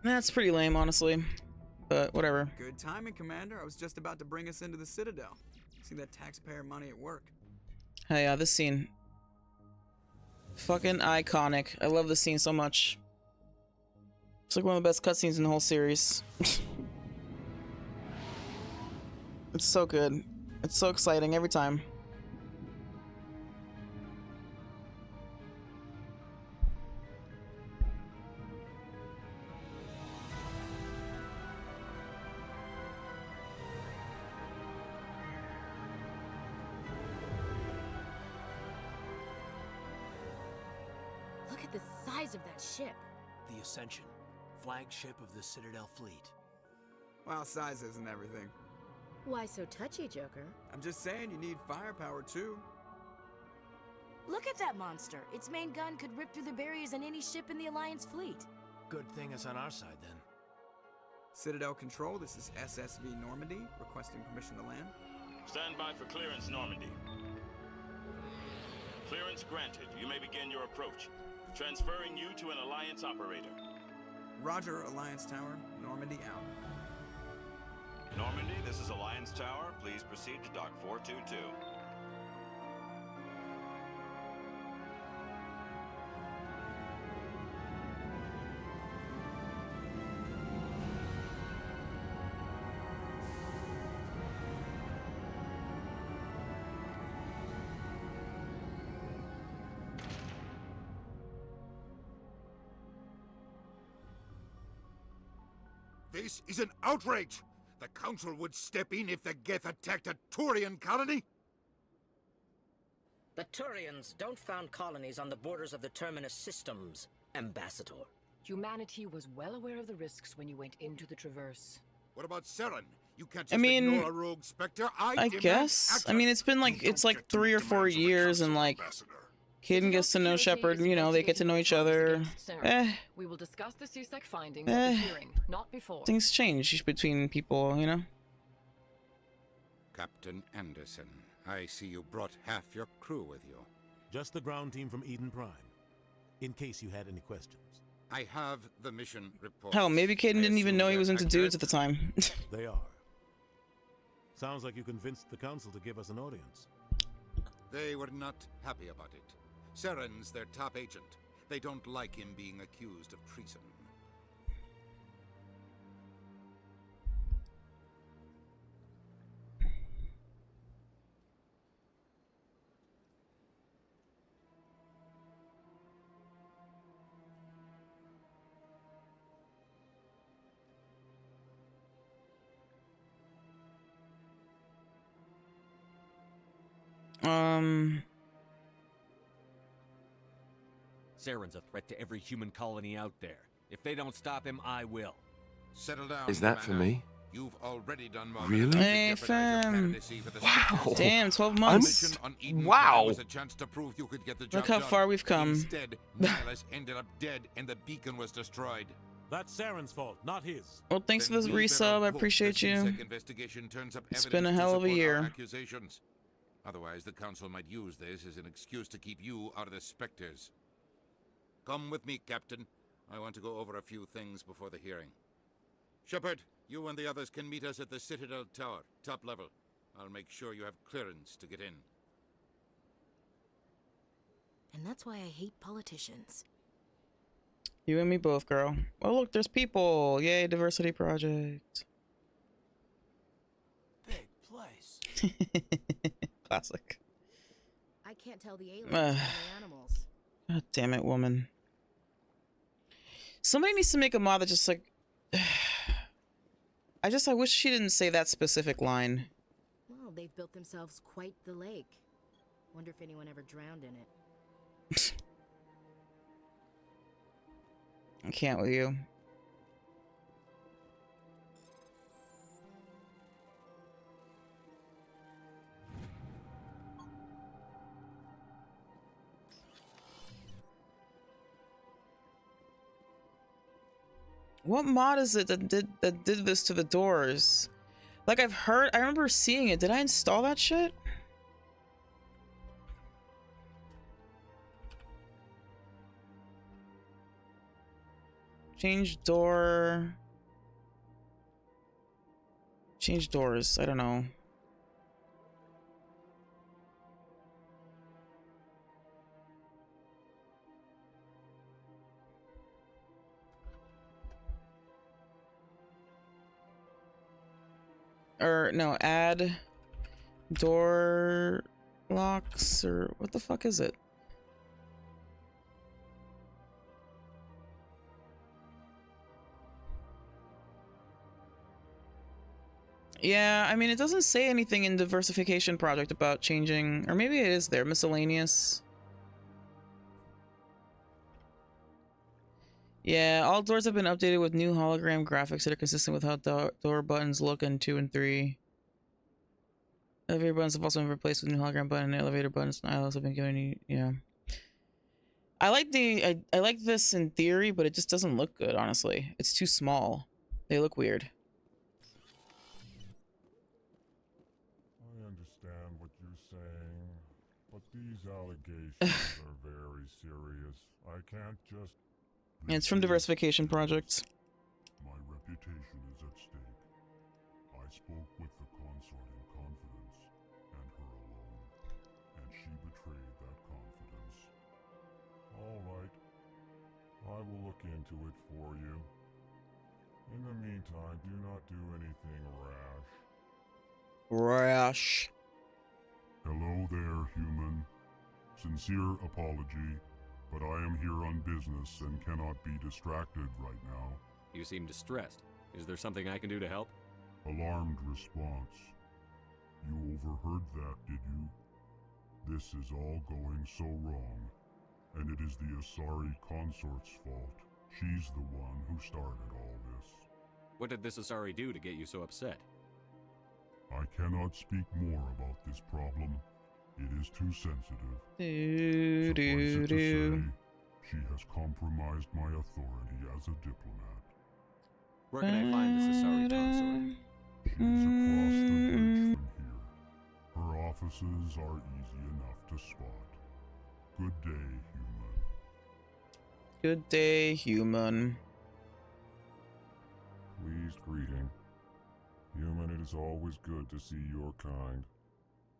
That's pretty lame, honestly. But whatever. Good timing, Commander. I was just about to bring us into the Citadel. See that taxpayer money at work. Hey, this scene. Fucking iconic. I love this scene so much. It's like one of the best cutscenes in the whole series. It's so good. It's so exciting every time. Look at the size of that ship. The Ascension, flagship of the Citadel fleet. Well, size isn't everything. Why so touchy, Joker? I'm just saying you need firepower too. Look at that monster. Its main gun could rip through the barriers in any ship in the Alliance fleet. Good thing it's on our side, then. Citadel Control, this is SSV Normandy, requesting permission to land. Stand by for clearance, Normandy. Clearance granted. You may begin your approach. Transferring you to an Alliance operator. Roger, Alliance Tower. Normandy out. Normandy, this is Alliance Tower. Please proceed to Dock 422. This is an outrage! The Council would step in if the Geth attacked a Turian colony? The Turians don't found colonies on the borders of the Terminus systems, Ambassador. Humanity was well aware of the risks when you went into the Traverse. What about Seren? You can't I just mean, ignore a rogue Spectre. I guess. I mean, it's been like, it's like 3 or 4 years, and like, Kid gets to know Shepard, you know, they get to know each other. We will discuss the CSEC findings at the hearing, not before. Things change between people, you know? Captain Anderson, I see you brought half your crew with you. Just the ground team from Eden Prime, in case you had any questions. I have the mission report. Hell, maybe Caden didn't even know he was into dudes at the time. They are. Sounds like you convinced the Council to give us an audience. They were not happy about it. Seren's their top agent. They don't like him being accused of treason. Saren's a threat to every human colony out there. If they don't stop him, I will. Settle down. Is that for me? You've already done more. Really? Hey, fam. Wow. Damn, 12 months. Wow. Was a chance to prove you could get the job Look how done. far we've come. Instead, Nihilus ended up dead and the beacon was destroyed. That's Saren's fault, not his. Well, thanks for the resub. I appreciate you. Investigation turns up It's been a hell of a year. Accusations. Otherwise, the Council might use this as an excuse to keep you out of the Spectres. Come with me, Captain. I want to go over a few things before the hearing. Shepard, you and the others can meet us at the Citadel Tower, top level. I'll make sure you have clearance to get in. And that's why I hate politicians. You and me both, girl. Oh, look, there's people. Yay, diversity project. Big place. Classic. I can't tell the aliens from the animals. God damn it, woman. Somebody needs to make a mod that just like... I wish she didn't say that specific line. Well, they've built themselves quite the lake. Wonder if anyone ever drowned in it. I can't with you. What mod is it that did this to the doors? Like I remember seeing it. Did I install that shit? Change door. Change doors. I don't know. Or no, add door locks, or what the fuck is it? Yeah, I mean, it doesn't say anything in diversification project about changing, or maybe it is there, miscellaneous. Yeah, all doors have been updated with new hologram graphics that are consistent with how door buttons look in 2 and 3. Elevator buttons have also been replaced with new hologram button and elevator buttons and ILs have been given you. Yeah. I like I like this in theory, but it just doesn't look good, honestly. It's too small. They look weird. I understand what you're saying, but these allegations are very serious. I can't just... And it's from Diversification Projects. My reputation is at stake. I spoke with the consort in confidence, and her alone, and she betrayed that confidence. All right. I will look into it for you. In the meantime, do not do anything rash. Rash. Hello there, human. Sincere apology, but I am here on business and cannot be distracted right now. You seem distressed. Is there something I can do to help? Alarmed response. You overheard that, did you? This is all going so wrong, and it is the Asari consort's fault. She's the one who started all this. What did this Asari do to get you so upset? I cannot speak more about this problem. It is too sensitive. Suffice it to say, she has compromised my authority as a diplomat. Where can I find this Asari consort? She is across the bridge from here. Her offices are easy enough to spot. Good day, human. Good day, human. Pleased greeting. Human, it is always good to see your kind.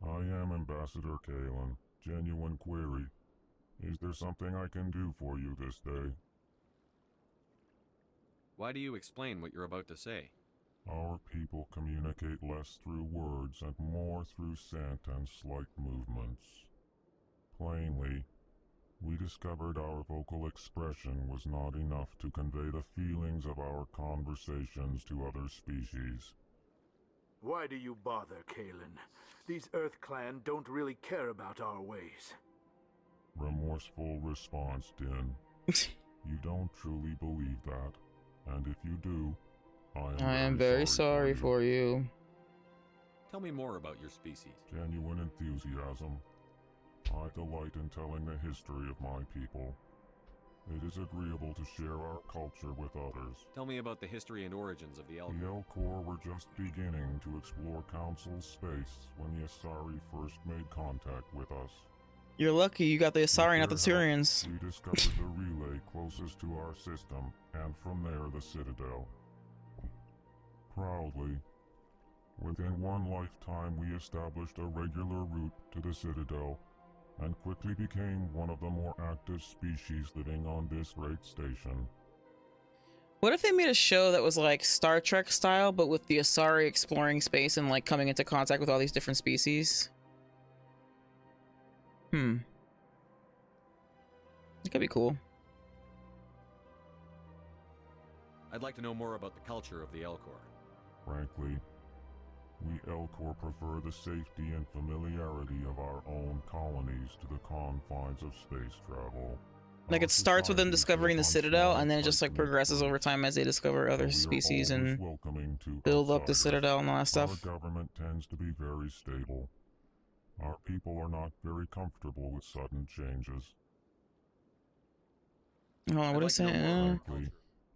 I am Ambassador Cullen. Genuine query. Is there something I can do for you this day? Why do you explain what you're about to say? Our people communicate less through words and more through scent and slight movements. Plainly, we discovered our vocal expression was not enough to convey the feelings of our conversations to other species. Why do you bother, Cullen? These Earth Clan don't really care about our ways. Remorseful response, Din. You don't truly believe that, and if you do, I am very sorry for you. Tell me more about your species. Genuine enthusiasm. I delight in telling the history of my people. It is agreeable to share our culture with others. Tell me about the history and origins of the Elcor. The Elcor were just beginning to explore Council space when the Asari first made contact with us. You're lucky you got the Asari, not the Turians. We discovered the relay closest to our system, and from there the Citadel. Proudly, within one lifetime we established a regular route to the Citadel, and quickly became one of the more active species living on this great station. What if they made a show that was like Star Trek style, but with the Asari exploring space and like coming into contact with all these different species? It could be cool. I'd like to know more about the culture of the Elcor. Frankly, we Elcor prefer the safety and familiarity of our own colonies to the confines of space travel. Like it starts with them discovering the Citadel, and then it just like progresses over time as they discover other species and build up the Citadel and all that stuff. Our government tends to be very stable. Our people are not very comfortable with sudden changes. Hold on, what is it?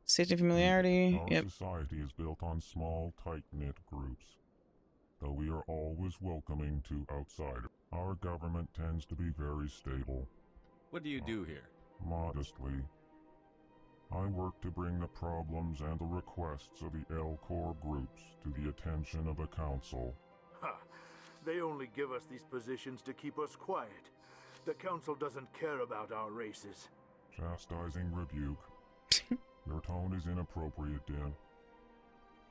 Safety and familiarity. Our society is built on small, tight-knit groups. Though we are always welcoming to outsiders, our government tends to be very stable. What do you do here? Modestly, I work to bring the problems and the requests of the Elcor groups to the attention of the Council. Ha! They only give us these positions to keep us quiet. The Council doesn't care about our races. Chastising rebuke. Your tone is inappropriate, Din.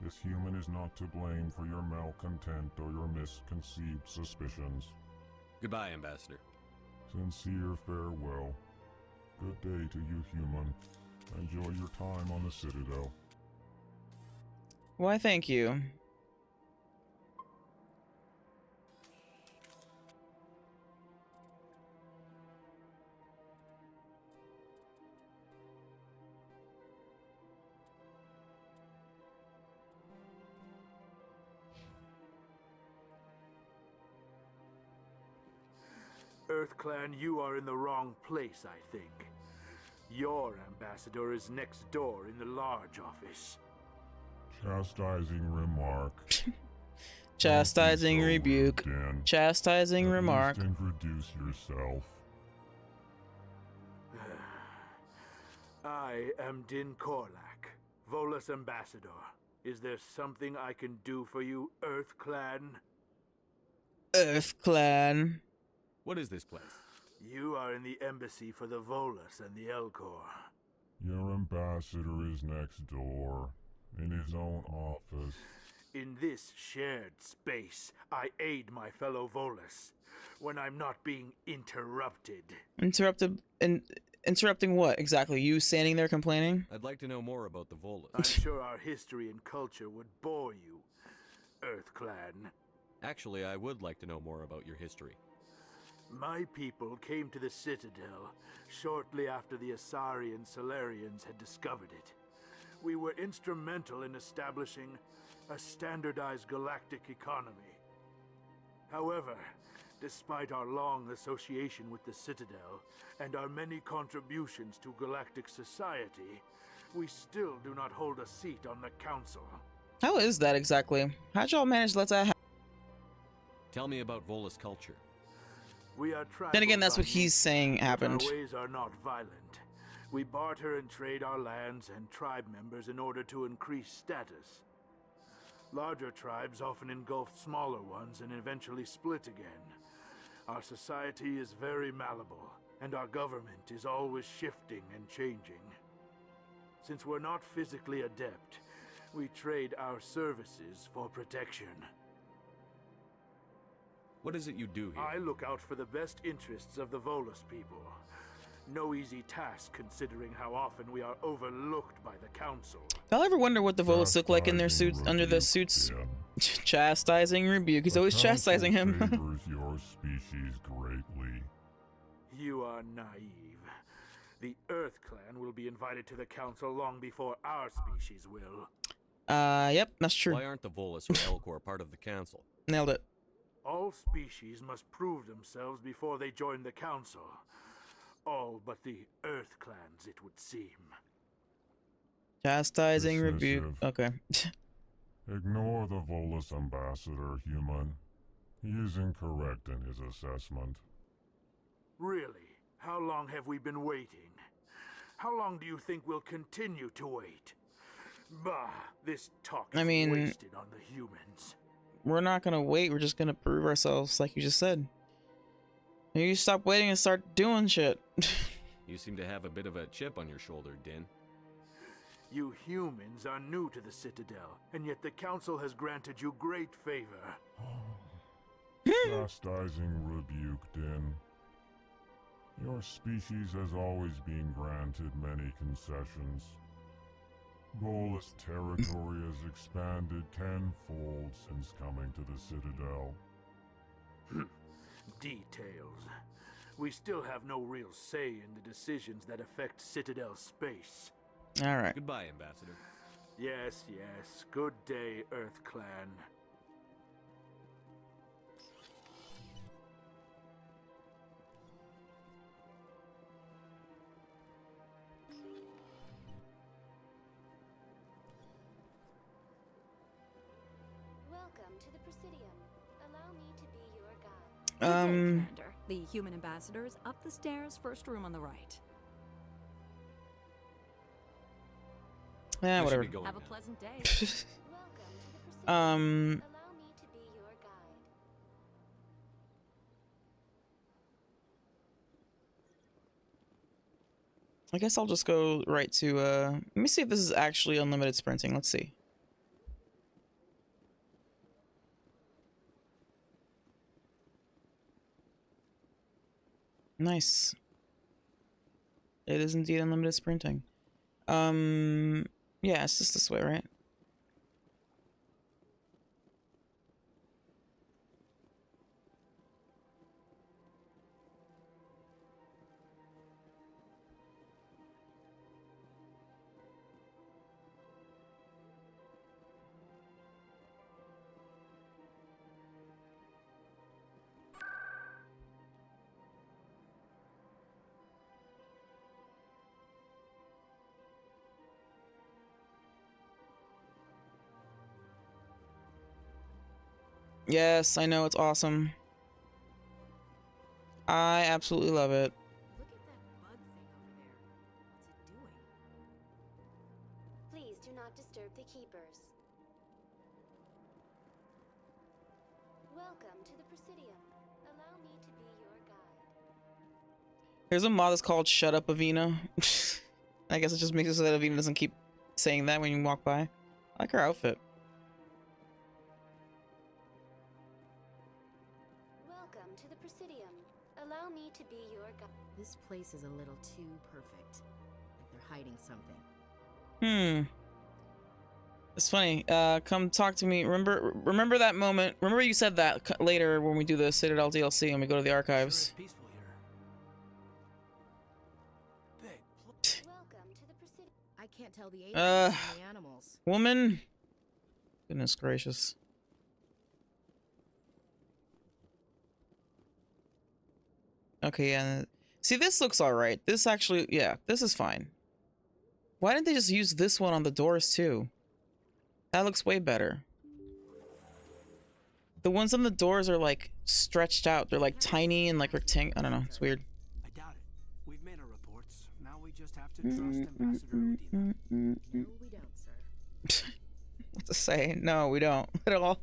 This human is not to blame for your malcontent or your misconceived suspicions. Goodbye, Ambassador. Sincere farewell. Good day to you, human. Enjoy your time on the Citadel. Why, thank you. EarthClan, you are in the wrong place, I think. Your ambassador is next door in the large office. Chastising remark. Chastising rebuke. Dan. Chastising At remark. least introduce yourself. I am Din Korlak, Volus ambassador. Is there something I can do for you, EarthClan? EarthClan. What is this place? You are in the embassy for the Volus and the Elcor. Your ambassador is next door, in his own office. In this shared space, I aid my fellow Volus when I'm not being interrupted. Interrupting what exactly? You standing there complaining? I'd like to know more about the Volus. I'm sure our history and culture would bore you, EarthClan. Actually, I would like to know more about your history. My people came to the Citadel shortly after the Asari and Solarians had discovered it. We were instrumental in establishing a standardized galactic economy. However, despite our long association with the Citadel and our many contributions to galactic society, we still do not hold a seat on the Council. How is that exactly? How'd y'all manage to let that happen? Tell me about Volus culture. We are tribal. Then again, that's what he's saying happened. Our ways are not violent. We barter and trade our lands and tribe members in order to increase status. Larger tribes often engulf smaller ones and eventually split again. Our society is very malleable, and our government is always shifting and changing. Since we're not physically adept, we trade our services for protection. What is it you do here? I look out for the best interests of the Volus people. No easy task considering how often we are overlooked by the Council. Y'all ever wonder what the Volus look like in their suits, under the suits? Chastising rebuke. He's always chastising him. Favors your species greatly. You are naive. The EarthClan will be invited to the Council long before our species will. Yep, that's true. Why aren't the Volus or Elcor part of the Council? Nailed it. All species must prove themselves before they join the Council. All but the EarthClans, it would seem. Chastising rebuke. Okay. Ignore the Volus ambassador, human. He is incorrect in his assessment. Really? How long have we been waiting? How long do you think we'll continue to wait? Bah, this talk is wasted on the humans. We're not gonna wait, we're just gonna prove ourselves, like you just said. You stop waiting and start doing shit. You seem to have a bit of a chip on your shoulder, Din. You humans are new to the Citadel, and yet the Council has granted you great favor. Chastising rebuke, Din. Your species has always been granted many concessions. Volus territory has expanded tenfold since coming to the Citadel. Details. We still have no real say in the decisions that affect Citadel space. Alright. Goodbye, Ambassador. Yes, yes. Good day, EarthClan. Welcome to the Presidium. Allow me to be your guide. Commander. The human ambassador is up the stairs, first room on the right. Yeah, whatever. Have a pleasant day. Welcome to the Presidium. Allow me to be your guide. I guess I'll just go right to, let me see if this is actually unlimited sprinting. Let's see. Nice. It is indeed unlimited sprinting. Yeah, it's just this way, right? Yes, I know, it's awesome. I absolutely love it. Look at that bug thing over there. What's it doing? Please do not disturb the keepers. Welcome to the Presidium. Allow me to be your guide. There's a mod that's called Shut Up Avina. I guess it just makes it so that Avina doesn't keep saying that when you walk by. I like her outfit. Welcome to the Presidium. Allow me to be your guide. This place is a little too perfect. Like they're hiding something. It's funny. Come talk to me. Remember that moment. Remember you said that later when we do the Citadel DLC and we go to the archives. Welcome to the Presidium. I can't tell the aliens from the animals. Woman. Goodness gracious. Okay, yeah. See, this looks alright. This actually, yeah, this is fine. Why didn't they just use this one on the doors too? That looks way better. The ones on the doors are like stretched out. They're like tiny and like rectangular. I don't know. It's weird. I doubt it. We've made our reports. Now we just have to trust Ambassador Udina. No, we don't, sir. What to say? No, we don't at all.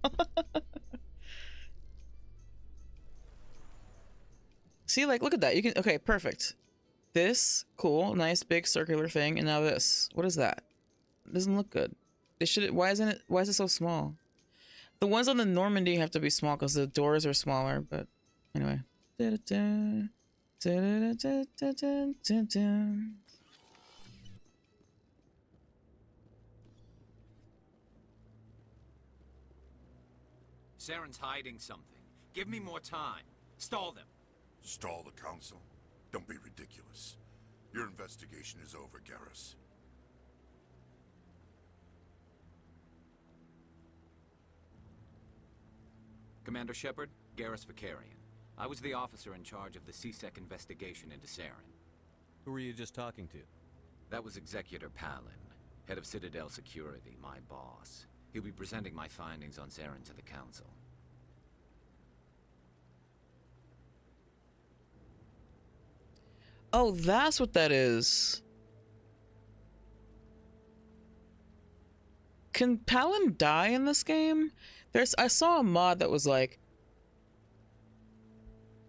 See, like, look at that. You can, okay, perfect. This, cool, nice big circular thing, and now this. What is that? It doesn't look good. They should, why is it so small? The ones on the Normandy have to be small because the doors are smaller, but anyway. Saren's hiding something. Give me more time. Stall them. Stall the council? Don't be ridiculous. Your investigation is over, Garrus. Commander Shepard, Garrus Vicarian. I was the officer in charge of the CSEC investigation into Saren. Who were you just talking to? That was Executor Palin, head of Citadel Security, my boss. He'll be presenting my findings on Saren to the council. Oh, that's what that is. Can Palin die in this game? I saw a mod that was like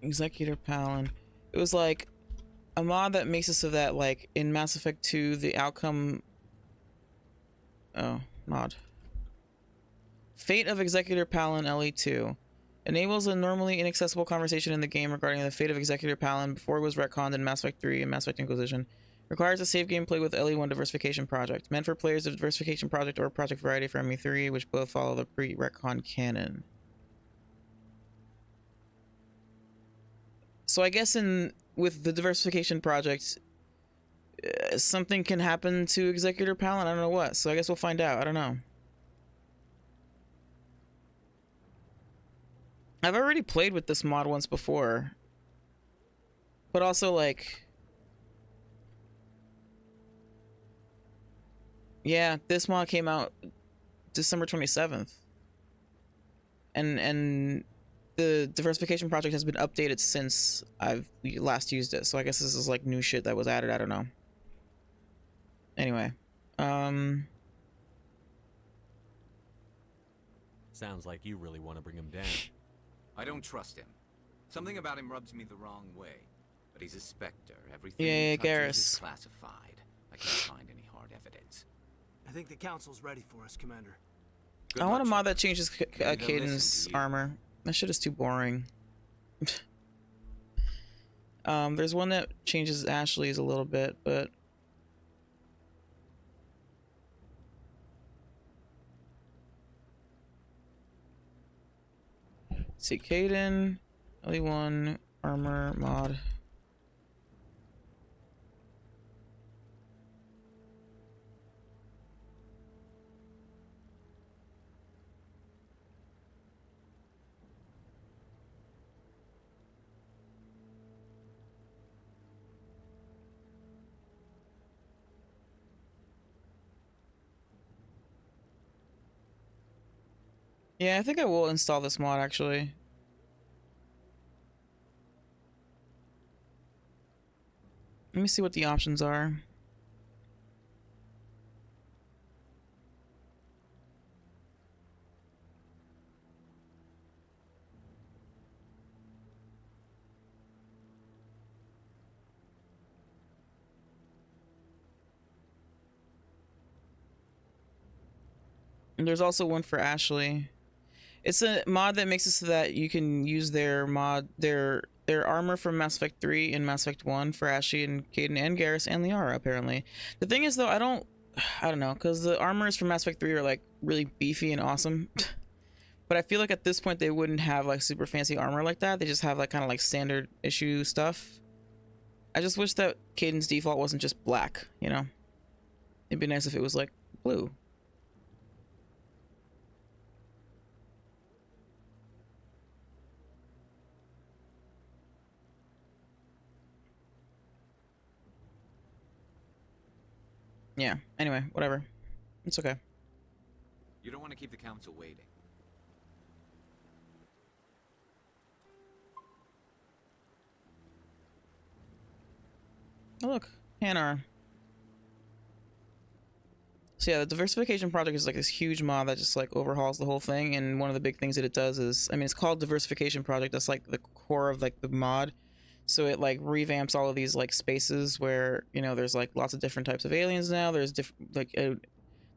Executor Palin. It was like a mod that makes it so that like in Mass Effect 2 the outcome mod. Fate of Executor Palin LE2 enables a normally inaccessible conversation in the game regarding the fate of Executor Palin before it was retconned in Mass Effect 3 and Mass Effect Inquisition. Requires a save gameplay with LE1 Diversification Project. Meant for players of Diversification Project or Project Variety for ME3, which both follow the pre-retcon canon. So I guess with the Diversification Project, something can happen to Executor Palin. I don't know what. So I guess we'll find out. I don't know. I've already played with this mod once before. But also, like... Yeah, this mod came out December 27th. And the Diversification Project has been updated since I've last used it. So I guess this is like new shit that was added. I don't know. Anyway. Sounds like you really want to bring him down. I don't trust him. Something about him rubs me the wrong way. But he's a Spectre. Everything Yeah, he touches is Garrus. classified. I can't find any hard evidence. I think the council's ready for us, Commander. I want a mod that changes Maybe they'll Caden's listen to you. armor. That shit is too boring. There's one that changes Ashley's a little bit, but... See, Caden, LE1, armor, mod. Yeah, I think I will install this mod actually. Let me see what the options are. And there's also one for Ashley. It's a mod that makes it so that you can use their armor from Mass Effect 3 and Mass Effect 1 for Ashley and Caden and Garrus and Liara apparently. The thing is though, I don't know, because the armors from Mass Effect 3 are like really beefy and awesome. But I feel like at this point they wouldn't have like super fancy armor like that. They just have like kind of like standard issue stuff. I just wish that Caden's default wasn't just black, you know? It'd be nice if it was like blue. Yeah, anyway, whatever. It's okay. You don't want to keep the council waiting. Oh, look, Hanar. So yeah, the diversification project is like this huge mod that just like overhauls the whole thing, and one of the big things that it does is, I mean, it's called diversification project. That's like the core of like the mod. So it like revamps all of these like spaces where, you know, there's like lots of different types of aliens now. There's different like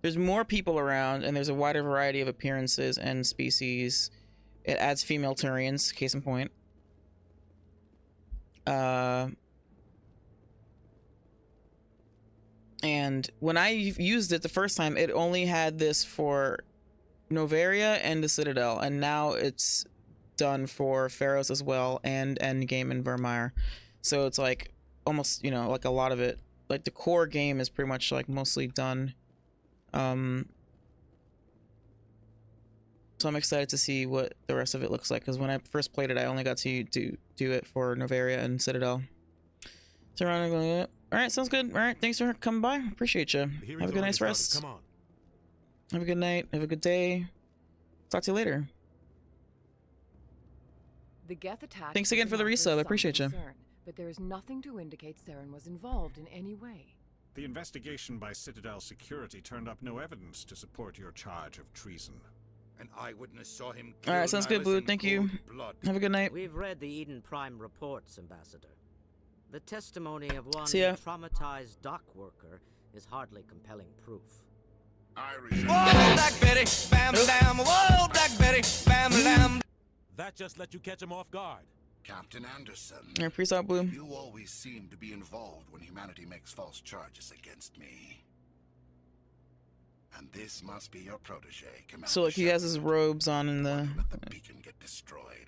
there's more people around, and there's a wider variety of appearances and species. It adds female Turians, case in point. And when I used it the first time, it only had this for Novaria and the Citadel, and now it's done for Pharaohs as well, and Endgame and Vermeer. So it's like almost, you know, like a lot of it, like the core game is pretty much like mostly done. So I'm excited to see what the rest of it looks like, because when I first played it, I only got to do it for Novaria and Citadel. So all right, sounds good. All right, thanks for coming by. Appreciate you. Have a good night's rest. Come on. Have a good night. Have a good day. Talk to you later. The Geth attack. Thanks again for the resub. I appreciate you. But there is nothing to indicate Saren was involved in any way. The investigation by Citadel Security turned up no evidence to support your charge of treason. An eyewitness saw him. All right, sounds good, Blue. Thank you. Have a good night. We've read the Eden Prime reports, Ambassador. The testimony of one traumatized dock worker is hardly compelling proof. Whoa, Black Betty, bam bam. Whoa, Black Betty, bam bam. That just let you catch him off guard. Captain Anderson. Yeah, peace out, Blue. You always seem to be involved when humanity makes false charges against me. And this must be your protege, Commander. So like he has his robes on in the. Let the beacon get destroyed.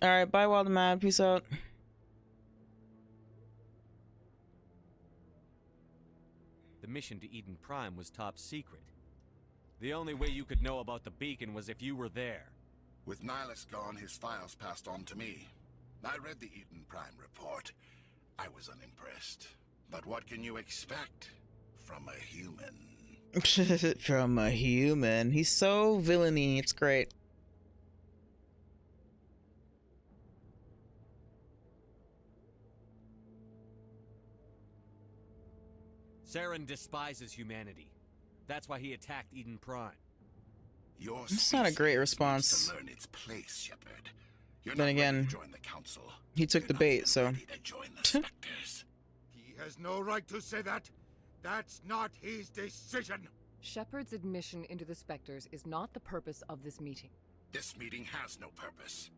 All right, bye, Wild and Mad. Peace out. The mission to Eden Prime was top secret. The only way you could know about the beacon was if you were there. With Nihilus gone, his files passed on to me. I read the Eden Prime report. I was unimpressed. But what can you expect from a human? From a human. He's so villainy. It's great. Saren despises humanity. That's why he attacked Eden Prime. It's not a great response. To learn its place, Shepard. You're then again, join the council. He took the bait, so. He has no right to say that. That's not his decision. Shepard's admission into the Spectres is not the purpose of this meeting. This meeting has no purpose.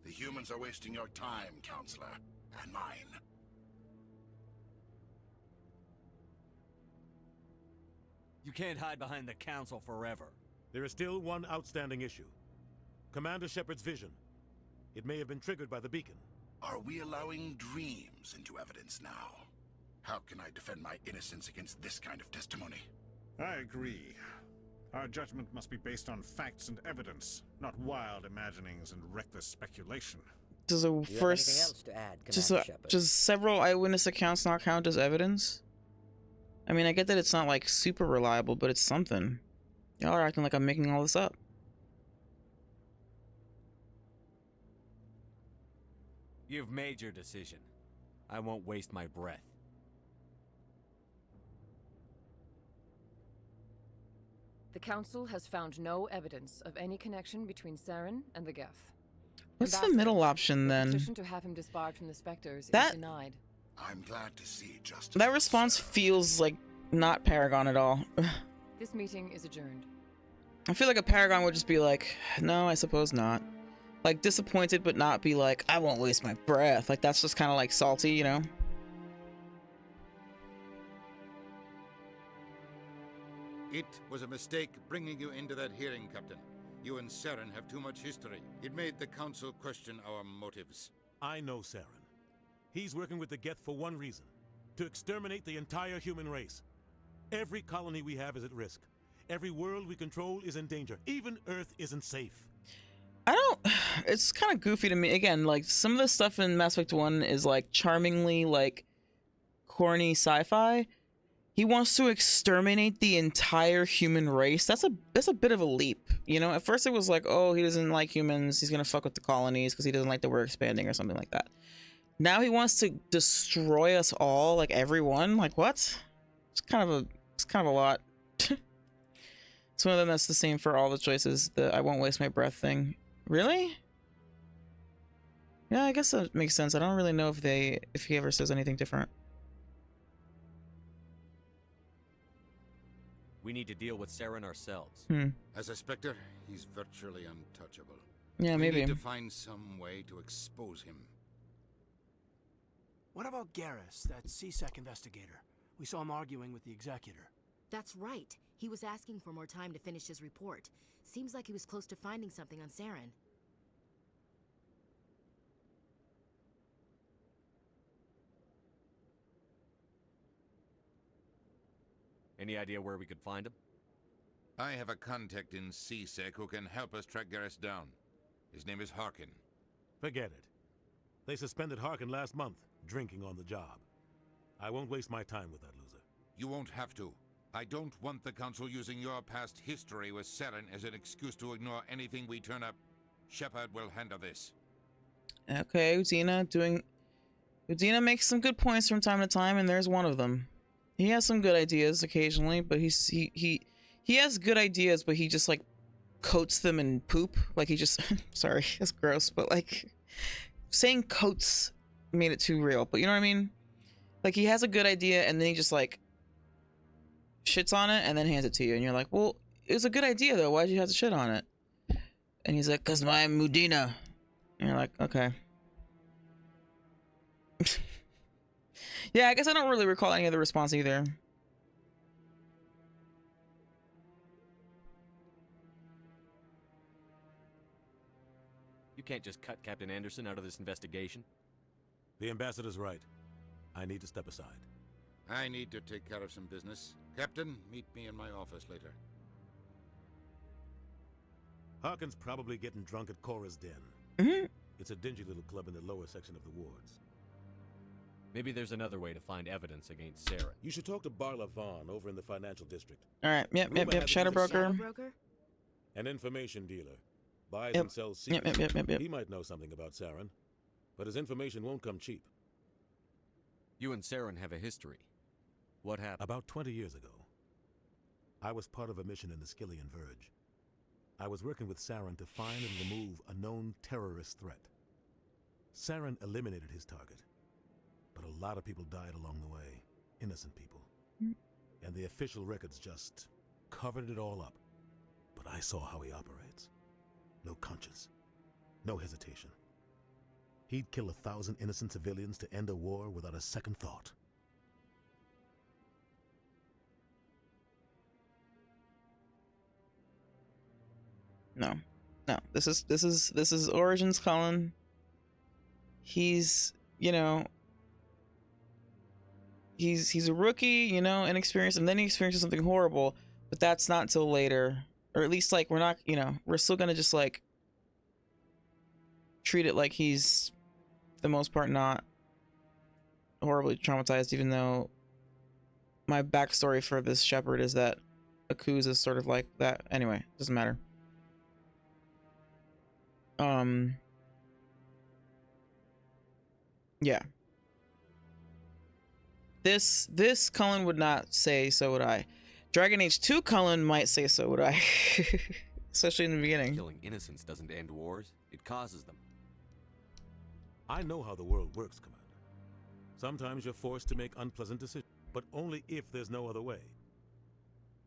The humans are wasting your time, Counselor, and mine. You can't hide behind the Council forever. There is still one outstanding issue. Commander Shepard's vision. It may have been triggered by the beacon. Are we allowing dreams into evidence now? How can I defend my innocence against this kind of testimony? I agree. Our judgment must be based on facts and evidence, not wild imaginings and reckless speculation. Does a first, just several eyewitness accounts not count as evidence? I mean, I get that it's not like super reliable, but it's something. Y'all are acting like I'm making all this up. You've made your decision. I won't waste my breath. The Council has found no evidence of any connection between Saren and the Geth. What's the middle option then? Petition to have him disbarred from the Spectres That- is denied. I'm glad to see justice. That response feels like not Paragon at all. This meeting is adjourned. I feel like a Paragon would just be like, no, I suppose not. Like, disappointed, but not be like, I won't waste my breath. Like, that's just kind of like salty, you know? It was a mistake bringing you into that hearing, Captain. You and Saren have too much history. It made the Council question our motives. I know Saren. He's working with the Geth for one reason: to exterminate the entire human race. Every colony we have is at risk. Every world we control is in danger. Even Earth isn't safe. It's kind of goofy to me. Again, like, some of the stuff in Mass Effect 1 is like charmingly like corny sci-fi. He wants to exterminate the entire human race. That's a bit of a leap, you know? At first it was like, oh, he doesn't like humans, he's gonna fuck with the colonies because he doesn't like that we're expanding or something like that. Now he wants to destroy us all, like everyone. Like, what? It's kind of a lot. It's one of them that's the same for all the choices. The I won't waste my breath thing. Really? Yeah, I guess that makes sense. I don't really know if he ever says anything different. We need to deal with Saren ourselves. As a Spectre, he's virtually untouchable. Yeah, maybe. We need to find some way to expose him. What about Garrus, that CSEC investigator? We saw him arguing with the Executor. That's right. He was asking for more time to finish his report. Seems like he was close to finding something on Saren. Any idea where we could find him? I have a contact in CSEC who can help us track Garrus down. His name is Harkin. Forget it. They suspended Harkin last month, drinking on the job. I won't waste my time with that loser. You won't have to. I don't want the Council using your past history with Saren as an excuse to ignore anything we turn up. Shepard will handle this. Okay, Udina makes some good points from time to time, and there's one of them. He has some good ideas occasionally, but he has good ideas, but he just like coats them in poop. Like he just sorry, that's gross, but like saying coats made it too real. But you know what I mean? Like he has a good idea and then he just like shits on it and then hands it to you, and you're like, well, it was a good idea though. Why'd you have to shit on it? And he's like, cause I'm Udina. And you're like, okay. Yeah, I guess I don't really recall any other response either. You can't just cut Captain Anderson out of this investigation. The ambassador's right. I need to step aside. I need to take care of some business. Captain, meet me in my office later. Harkin's probably getting drunk at Cora's Den. It's a dingy little club in the lower section of the wards. Maybe there's another way to find evidence against Saren. You should talk to Barla Vaughn over in the financial district. Alright, yep. Shadow broker. An information dealer. Buys and sells secrets. Yep. He might know something about Saren, but his information won't come cheap. You and Saren have a history. What happened? About 20 years ago, I was part of a mission in the Skillian Verge. I was working with Saren to find and remove a known terrorist threat. Saren eliminated his target, but a lot of people died along the way. Innocent people. And the official records just covered it all up. But I saw how he operates. No conscience. No hesitation. He'd kill 1,000 innocent civilians to end a war without a second thought. No. This is Origins Cullen. He's, you know, he's a rookie, you know, inexperienced, and then he experiences something horrible, but that's not until later. Or at least, like, we're not, you know, we're still gonna just, like, treat it like he's, for the most part, not horribly traumatized, even though my backstory for this Shepard is that Akuz is sort of like that. Anyway, doesn't matter. Yeah. This Cullen would not say, so would I. Dragon Age 2 Cullen might say, so would I. Especially in the beginning. Killing innocents doesn't end wars, it causes them. I know how the world works, Commander. Sometimes you're forced to make unpleasant decisions, but only if there's no other way.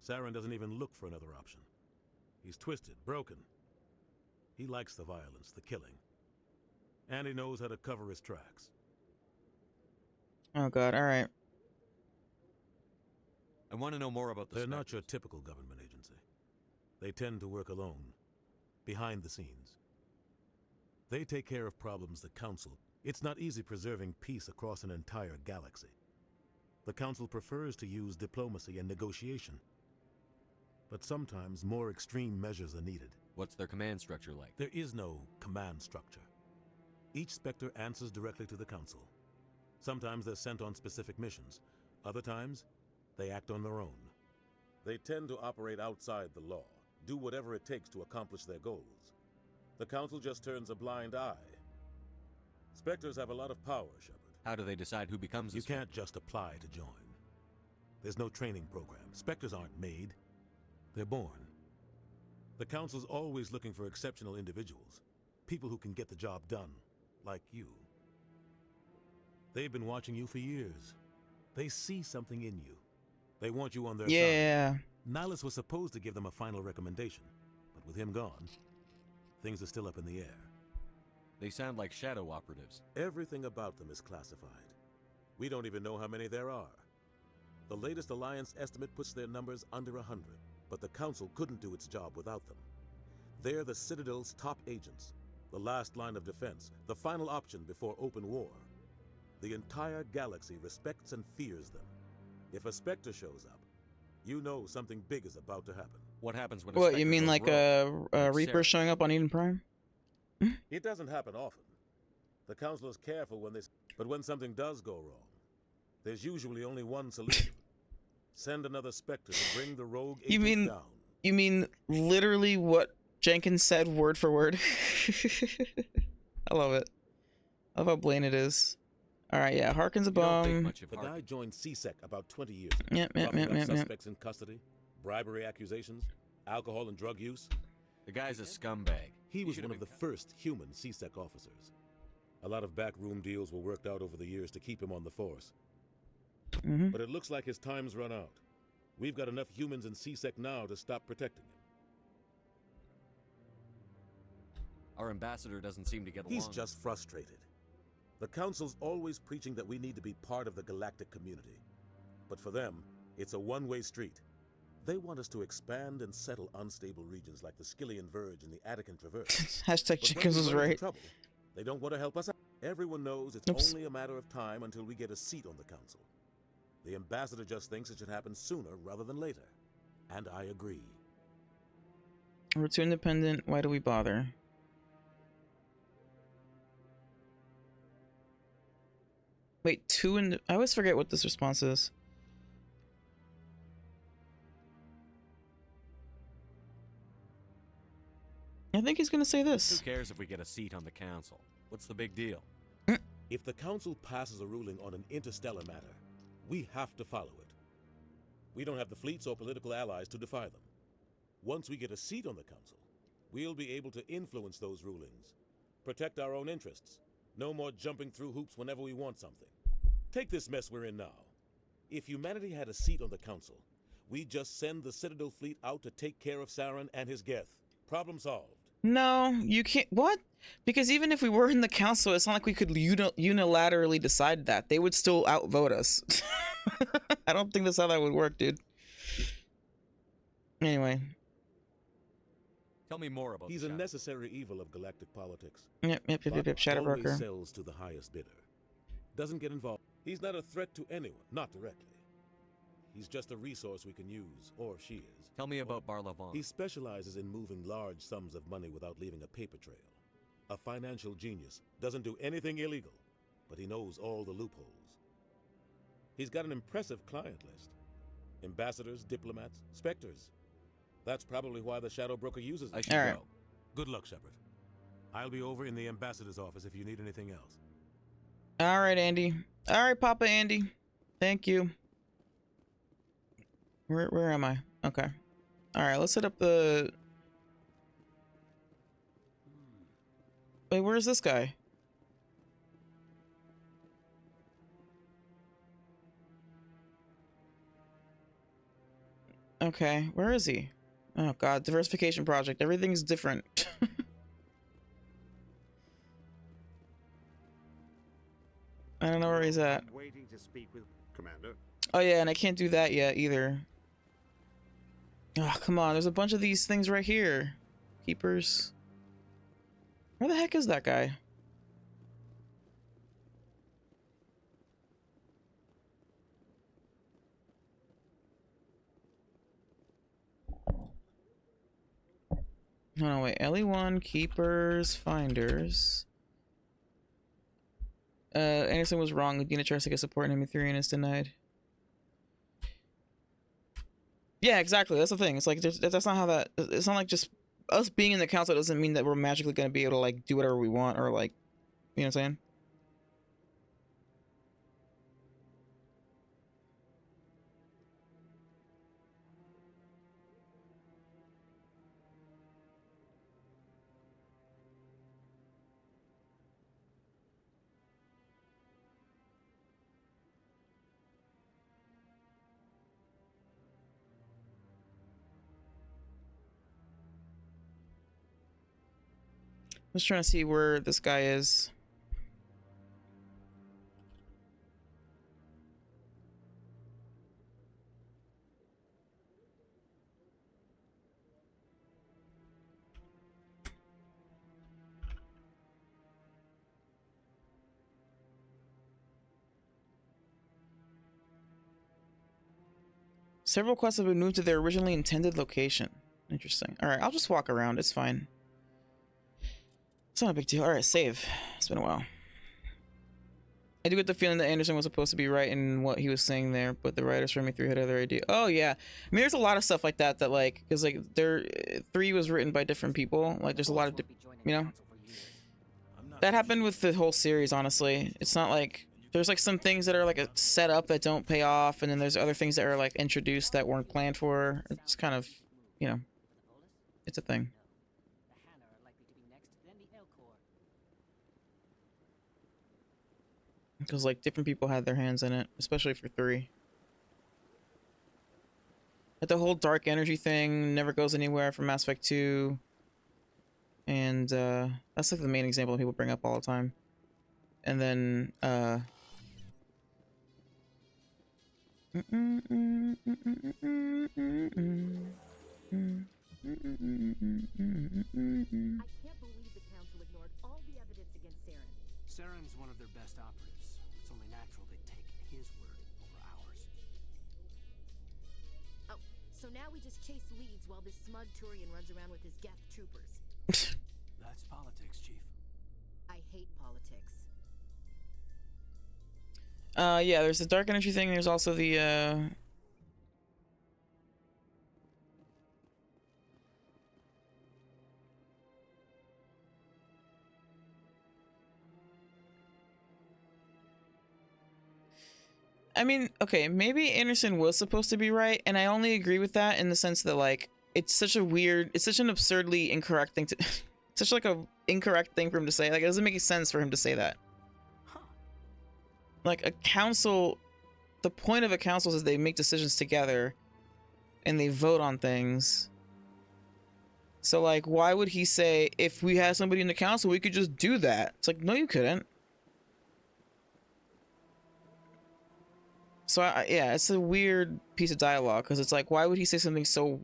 Saren doesn't even look for another option. He's twisted, broken. He likes the violence, the killing. And he knows how to cover his tracks. Oh god, alright. I want to know more about the They're Spectres. not your typical government agency. They tend to work alone, behind the scenes. They take care of problems the Council. It's not easy preserving peace across an entire galaxy. The Council prefers to use diplomacy and negotiation. But sometimes more extreme measures are needed. What's their command structure like? There is no command structure. Each Spectre answers directly to the Council. Sometimes they're sent on specific missions. Other times, they act on their own. They tend to operate outside the law, do whatever it takes to accomplish their goals. The Council just turns a blind eye. Spectres have a lot of power, Shepard. How do they decide who becomes a You Spectre? can't just apply to join. There's no training program. Spectres aren't made. They're born. The Council's always looking for exceptional individuals. People who can get the job done, like you. They've been watching you for years. They see something in you. They want you on their side. Nihilus was supposed to give them a final recommendation, but with him gone, things are still up in the air. They sound like shadow operatives. Everything about them is classified. We don't even know how many there are. The latest Alliance estimate puts their numbers under 100, but the Council couldn't do its job without them. They're the Citadel's top agents, the last line of defense, the final option before open war. The entire galaxy respects and fears them. If a Spectre shows up, you know something big is about to happen. What happens when What, you mean like a Reaper showing up on Eden Prime? It doesn't happen often. The Council is careful when they... But when something does go wrong, there's usually only one solution. Send another Spectre to bring the rogue agents down. You mean literally what Jenkins said word for word? I love it. I love how blatant it is. Alright, yeah, Harkin's a bum. The guy joined CSEC about 20 years ago. Yep. Suspects in custody, bribery accusations, alcohol and drug use. The guy's a scumbag. He was one of the first human CSEC officers. A lot of backroom deals were worked out over the years to keep him on the force. But it looks like his time's run out. We've got enough humans in CSEC now to stop protecting him. Our ambassador doesn't seem to get along. He's just frustrated. The Council's always preaching that we need to be part of the galactic community. But for them, it's a one-way street. They want us to expand and settle unstable regions like the Skillian Verge and the Attican Traverse. Hashtag Jenkins was right. Trouble, they don't want to help us out. Everyone knows it's only a matter of time until we get a seat on the Council. The ambassador just thinks it should happen sooner rather than later. And I agree. We're too independent. Why do we bother? Wait, I always forget what this response is. I think he's gonna say this. Who cares if we get a seat on the Council? What's the big deal? If the Council passes a ruling on an interstellar matter, we have to follow it. We don't have the fleets or political allies to defy them. Once we get a seat on the Council, we'll be able to influence those rulings, protect our own interests. No more jumping through hoops whenever we want something. Take this mess we're in now. If humanity had a seat on the Council, we'd just send the Citadel fleet out to take care of Saren and his Geth. Problem solved. No, you can't. What? Because even if we were in the Council, it's not like we could unilaterally decide that. They would still outvote us. I don't think that's how that would work, dude. Anyway. Tell me more about He's a necessary evil of galactic politics. Yep. Shadowbroker. Always sells to the highest bidder. Doesn't get involved. He's not a threat to anyone, not directly. He's just a resource we can use, or she is. Tell me about Barlavon. He specializes in moving large sums of money without leaving a paper trail. A financial genius. Doesn't do anything illegal, but he knows all the loopholes. He's got an impressive client list. Ambassadors, diplomats, specters. That's probably why the Shadow Broker uses them. I should go. Good luck, Shepard. I'll be over in the ambassador's office if you need anything else. All right, Andy. All right, Papa Andy. Thank you. Where am I? Okay. All right, let's hit up the... Wait, where's this guy? Okay, where is he? Oh god, diversification project. Everything's different. I don't know where he's at. I'm waiting to speak with Commander. Oh yeah, and I can't do that yet either. Oh, come on, there's a bunch of these things right here. Keepers. Where the heck is that guy? Oh no, wait. LE1, keepers, finders. Anderson was wrong. Udina tries to get support in ME3 and is denied. Yeah, exactly. That's the thing. It's like that's not how that. It's not like just us being in the council doesn't mean that we're magically going to be able to like do whatever we want or like, you know what I'm saying? I'm just trying to see where this guy is. Several quests have been moved to their originally intended location. Interesting. Alright, I'll just walk around. It's fine. It's not a big deal. Alright, save. It's been a while. I do get the feeling that Anderson was supposed to be right in what he was saying there, but the writers from ME3 had other idea. Oh, yeah. I mean, there's a lot of stuff like that that, like, because, like, 3 was written by different people. Like, there's a lot of, you know? That happened with the whole series, honestly. It's not like... There's like some things that are like a setup that don't pay off, and then there's other things that are like introduced that weren't planned for. It's kind of, you know, it's a thing. Because like different people had their hands in it, especially for 3. Like the whole dark energy thing never goes anywhere from Mass Effect 2. And that's like the main example that people bring up all the time. And then I can't believe the council ignored all the evidence against Saren. Saren's one of their best operatives. It's only natural they'd take his word over ours. Oh, so now we just chase leads while this smug Turian runs around with his Geth troopers. That's politics, Chief. I hate politics. Yeah, there's the dark energy thing. There's also the, I mean, okay, maybe Anderson was supposed to be right, and I only agree with that in the sense that, like, it's such an absurdly incorrect thing to, such like a incorrect thing for him to say. Like, it doesn't make any sense for him to say that. Like, a council, the point of a council is they make decisions together and they vote on things. So, like, why would he say, if we had somebody in the council, we could just do that? It's like, no, you couldn't. So, yeah, it's a weird piece of dialogue, because it's like, why would he say something so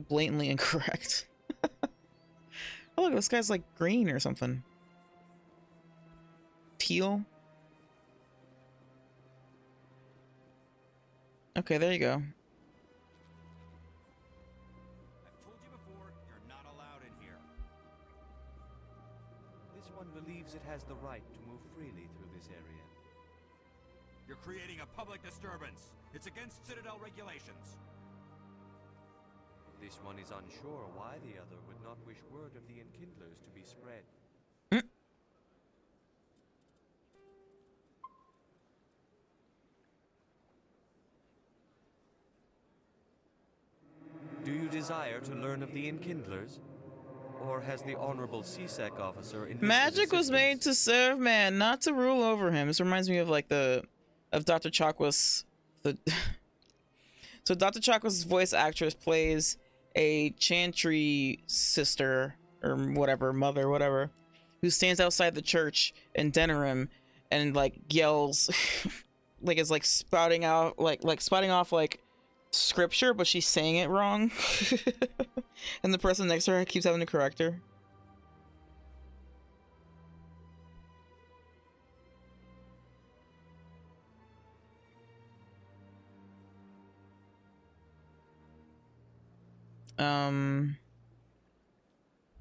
blatantly incorrect? Oh, look, this guy's, like, green or something. Teal? Okay, there you go. I've told you before, you're not allowed in here. This one believes it has the right to move freely through this area. You're creating a public disturbance. It's against Citadel regulations. This one is unsure why the other would not wish word of the enkindlers to be spread. Do you desire to learn of the enkindlers? Or has the Honorable CSEC officer enlisted Magic was assistance? made to serve man, not to rule over him. This reminds me of like of Dr. Chakwas. So Dr. Chakwas' voice actress plays a chantry sister or whatever, mother, whatever, who stands outside the church in Denerim and like yells, like it's like spouting out like spouting off like scripture, but she's saying it wrong. And the person next to her keeps having to correct her.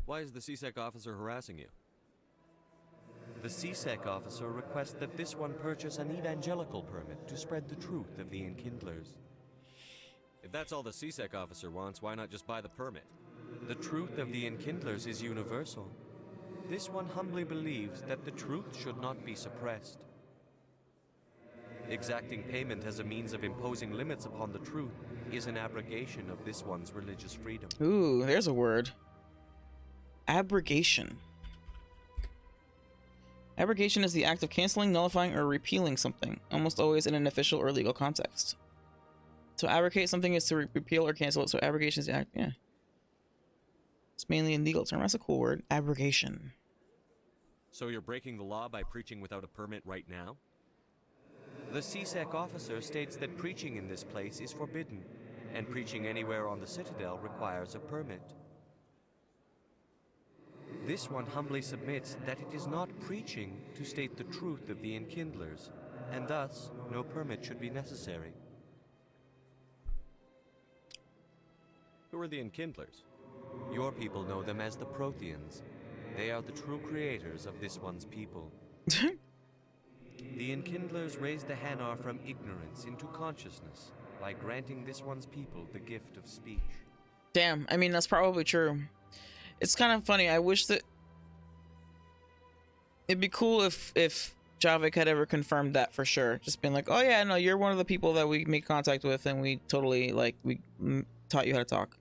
Why is the CSEC officer harassing you? The CSEC officer requests that this one purchase an evangelical permit to spread the truth of the enkindlers. If that's all the CSEC officer wants, why not just buy the permit? The truth of the enkindlers is universal. This one humbly believes that the truth should not be suppressed. Exacting payment as a means of imposing limits upon the truth is an abrogation of this one's religious freedom. Ooh, there's a word. Abrogation. Abrogation is the act of canceling, nullifying, or repealing something, almost always in an official or legal context. To abrogate something is to repeal or cancel it, so abrogation is the act, yeah. It's mainly a legal term. That's a cool word. Abrogation. So you're breaking the law by preaching without a permit right now? The CSEC officer states that preaching in this place is forbidden, and preaching anywhere on the Citadel requires a permit. This one humbly submits that it is not preaching to state the truth of the enkindlers, and thus no permit should be necessary. Who are the enkindlers? Your people know them as the Protheans. They are the true creators of this one's people. The enkindlers raised the Hanar from ignorance into consciousness by granting this one's people the gift of speech. Damn, I mean, that's probably true. It's kind of funny. I wish that it'd be cool if Javik had ever confirmed that for sure. Just been like, oh yeah, no, you're one of the people that we make contact with, and we totally like we taught you how to talk.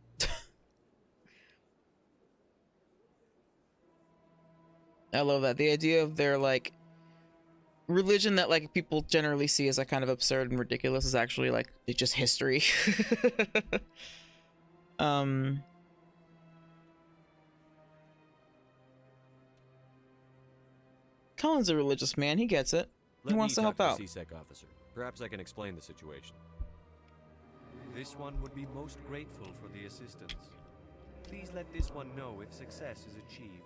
I love that. The idea of their like religion that like people generally see as like kind of absurd and ridiculous is actually like it's just history. Cullen's a religious man. He gets it. He wants to help out. The CSEC officer. Perhaps I can explain the situation. This one would be most grateful for the assistance. Please let this one know if success is achieved.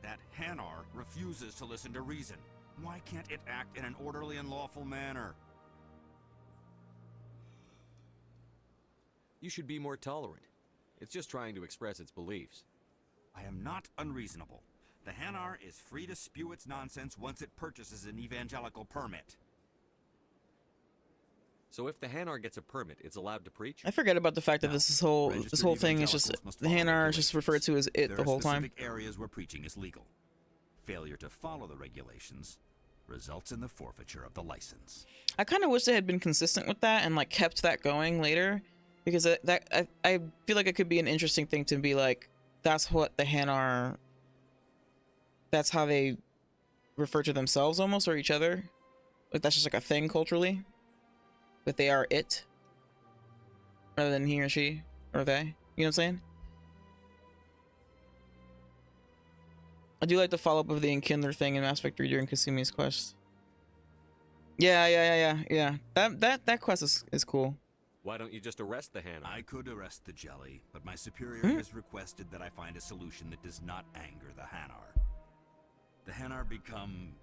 That Hanar refuses to listen to reason. Why can't it act in an orderly and lawful manner? You should be more tolerant. It's just trying to express its beliefs. I am not unreasonable. The Hanar is free to spew its nonsense once it purchases an evangelical permit. So if the Hanar gets a permit, it's allowed to preach? I forget about the fact that this whole thing is just the Hanar is just referred to as it the whole time. There are specific areas where preaching is legal. Failure to follow the regulations results in the forfeiture of the license. I kind of wish they had been consistent with that and like kept that going later, because I feel like it could be an interesting thing to be like, that's what the Hanar, that's how they refer to themselves almost, or each other. Like that's just like a thing culturally. That they are it, rather than he or she or they. You know what I'm saying? I do like the follow-up of the Enkindler thing in Mass Effect 3 during Kasumi's quest. Yeah. That quest is cool. Why don't you just arrest the Hanar? I could arrest the Jelly, but my superior has requested that I find a solution that does not anger the Hanar. The Hanar become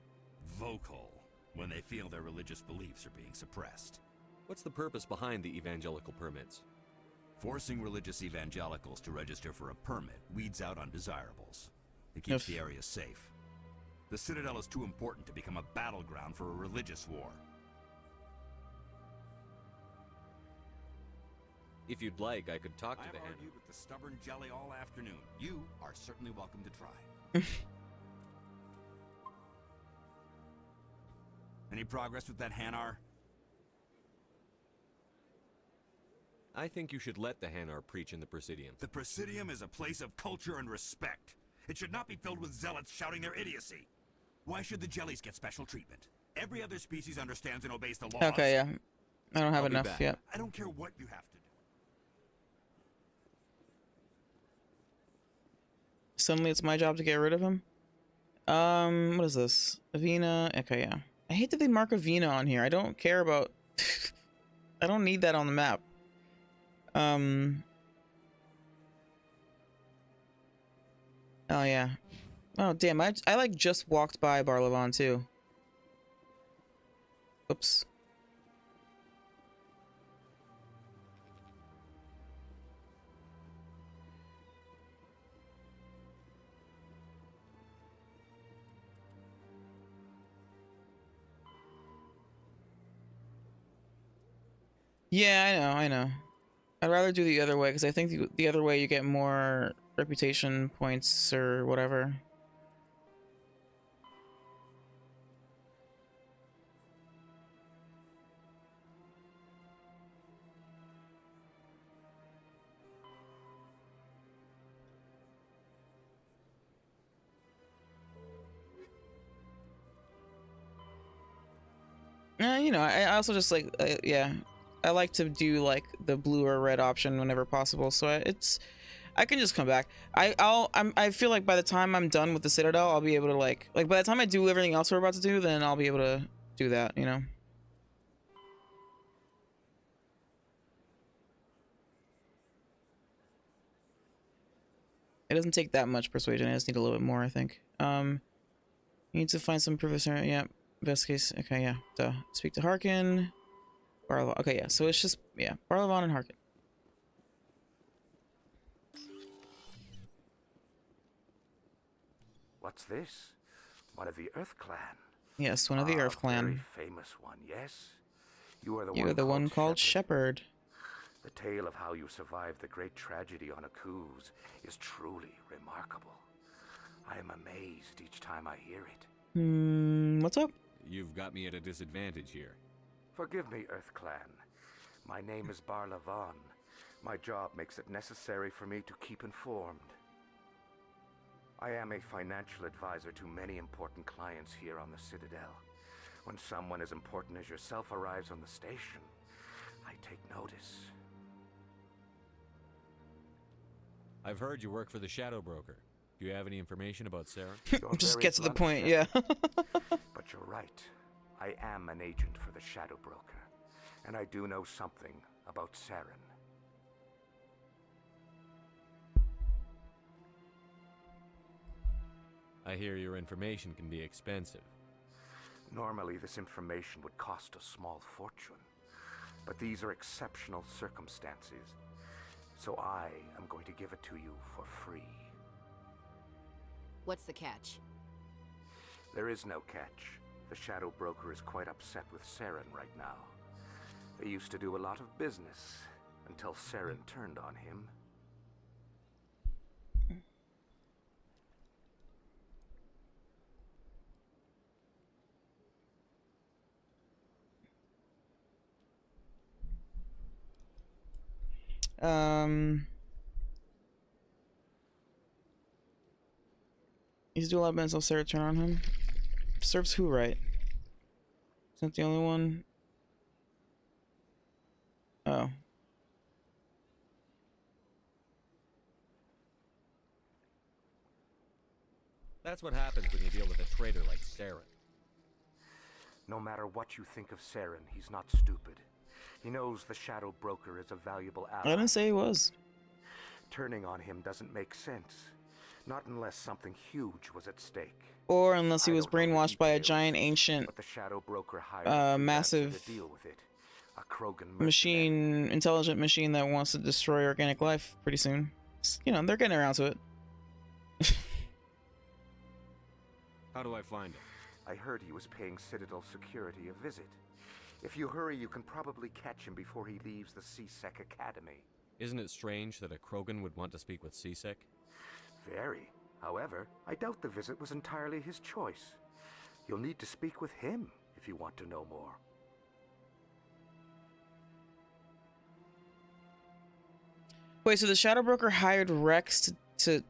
vocal when they feel their religious beliefs are being suppressed. What's the purpose behind the evangelical permits? Forcing religious evangelicals to register for a permit weeds out undesirables. It keeps the area safe. The Citadel is too important to become a battleground for a religious war. If you'd like, I could talk to the I've Hanar. argued with the stubborn jelly all afternoon. You are certainly welcome to try. Any progress with that Hanar? I think you should let the Hanar preach in the Presidium. The Presidium is a place of culture and respect. It should not be filled with zealots shouting their idiocy. Why should the jellies get special treatment? Every other species understands and obeys the laws. Okay, yeah. I don't have I'll be enough back. yet. I don't care what you have to do. Suddenly it's my job to get rid of him? What is this? Avena. Okay, yeah. I hate that they mark Avena on here. I don't care about... I don't need that on the map. Oh, yeah. Oh, damn. I like, just walked by Barlavon, too. Oops. Yeah, I know. I'd rather do the other way, because I think the other way you get more reputation points or whatever. You know, I also just like, yeah. I like to do like the blue or red option whenever possible, so I can just come back. I feel like by the time I'm done with the Citadel, I'll be able to like by the time I do everything else we're about to do, then I'll be able to do that, you know. It doesn't take that much persuasion. I just need a little bit more, I think. You need to find some professor. Yeah, best case. Okay, yeah. Duh. Speak to Harkin. Barlavon. Okay, yeah. So it's just, yeah, Barlavon and Harkin. What's this? One of the Earth Clan. Yes, one of the Earth Clan. Very famous one, yes? You are You're the one called Shepard. The tale of how you survived the great tragedy on Akuz is truly remarkable. I am amazed each time I hear it. What's up? You've got me at a disadvantage here. Forgive me, Earth Clan. My name is Barlavon. My job makes it necessary for me to keep informed. I am a financial advisor to many important clients here on the Citadel. When someone as important as yourself arrives on the station, I take notice. I've heard you work for the Shadow Broker. Do you have any information about Sarah? Just get to the point, yeah. But you're right. I am an agent for the Shadow Broker, and I do know something about Saren. I hear your information can be expensive. Normally, this information would cost a small fortune, but these are exceptional circumstances, so I am going to give it to you for free. What's the catch? There is no catch. The Shadow Broker is quite upset with Saren right now. They used to do a lot of business until Saren turned on him. He's doing a lot of business. Sarah turn on him. Serves who right? Isn't the only one? Oh. That's what happens when you deal with a traitor like Saren. No matter what you think of Saren, he's not stupid. He knows the Shadow Broker is a valuable ally. I didn't say he was. Turning on him doesn't make sense. Not unless something huge was at stake. Or unless he was brainwashed by a giant ancient, But the Shadow Broker hired massive to deal with it. A Krogan machine, intelligent machine that wants to destroy organic life pretty soon. You know, they're getting around to it. How do I find him? I heard he was paying Citadel security a visit. If you hurry, you can probably catch him before he leaves the CSEC Academy. Isn't it strange that a Krogan would want to speak with Seasick? Very. However, I doubt the visit was entirely his choice. You'll need to speak with him if you want to know more. Wait, so the Shadow Broker hired Rex to...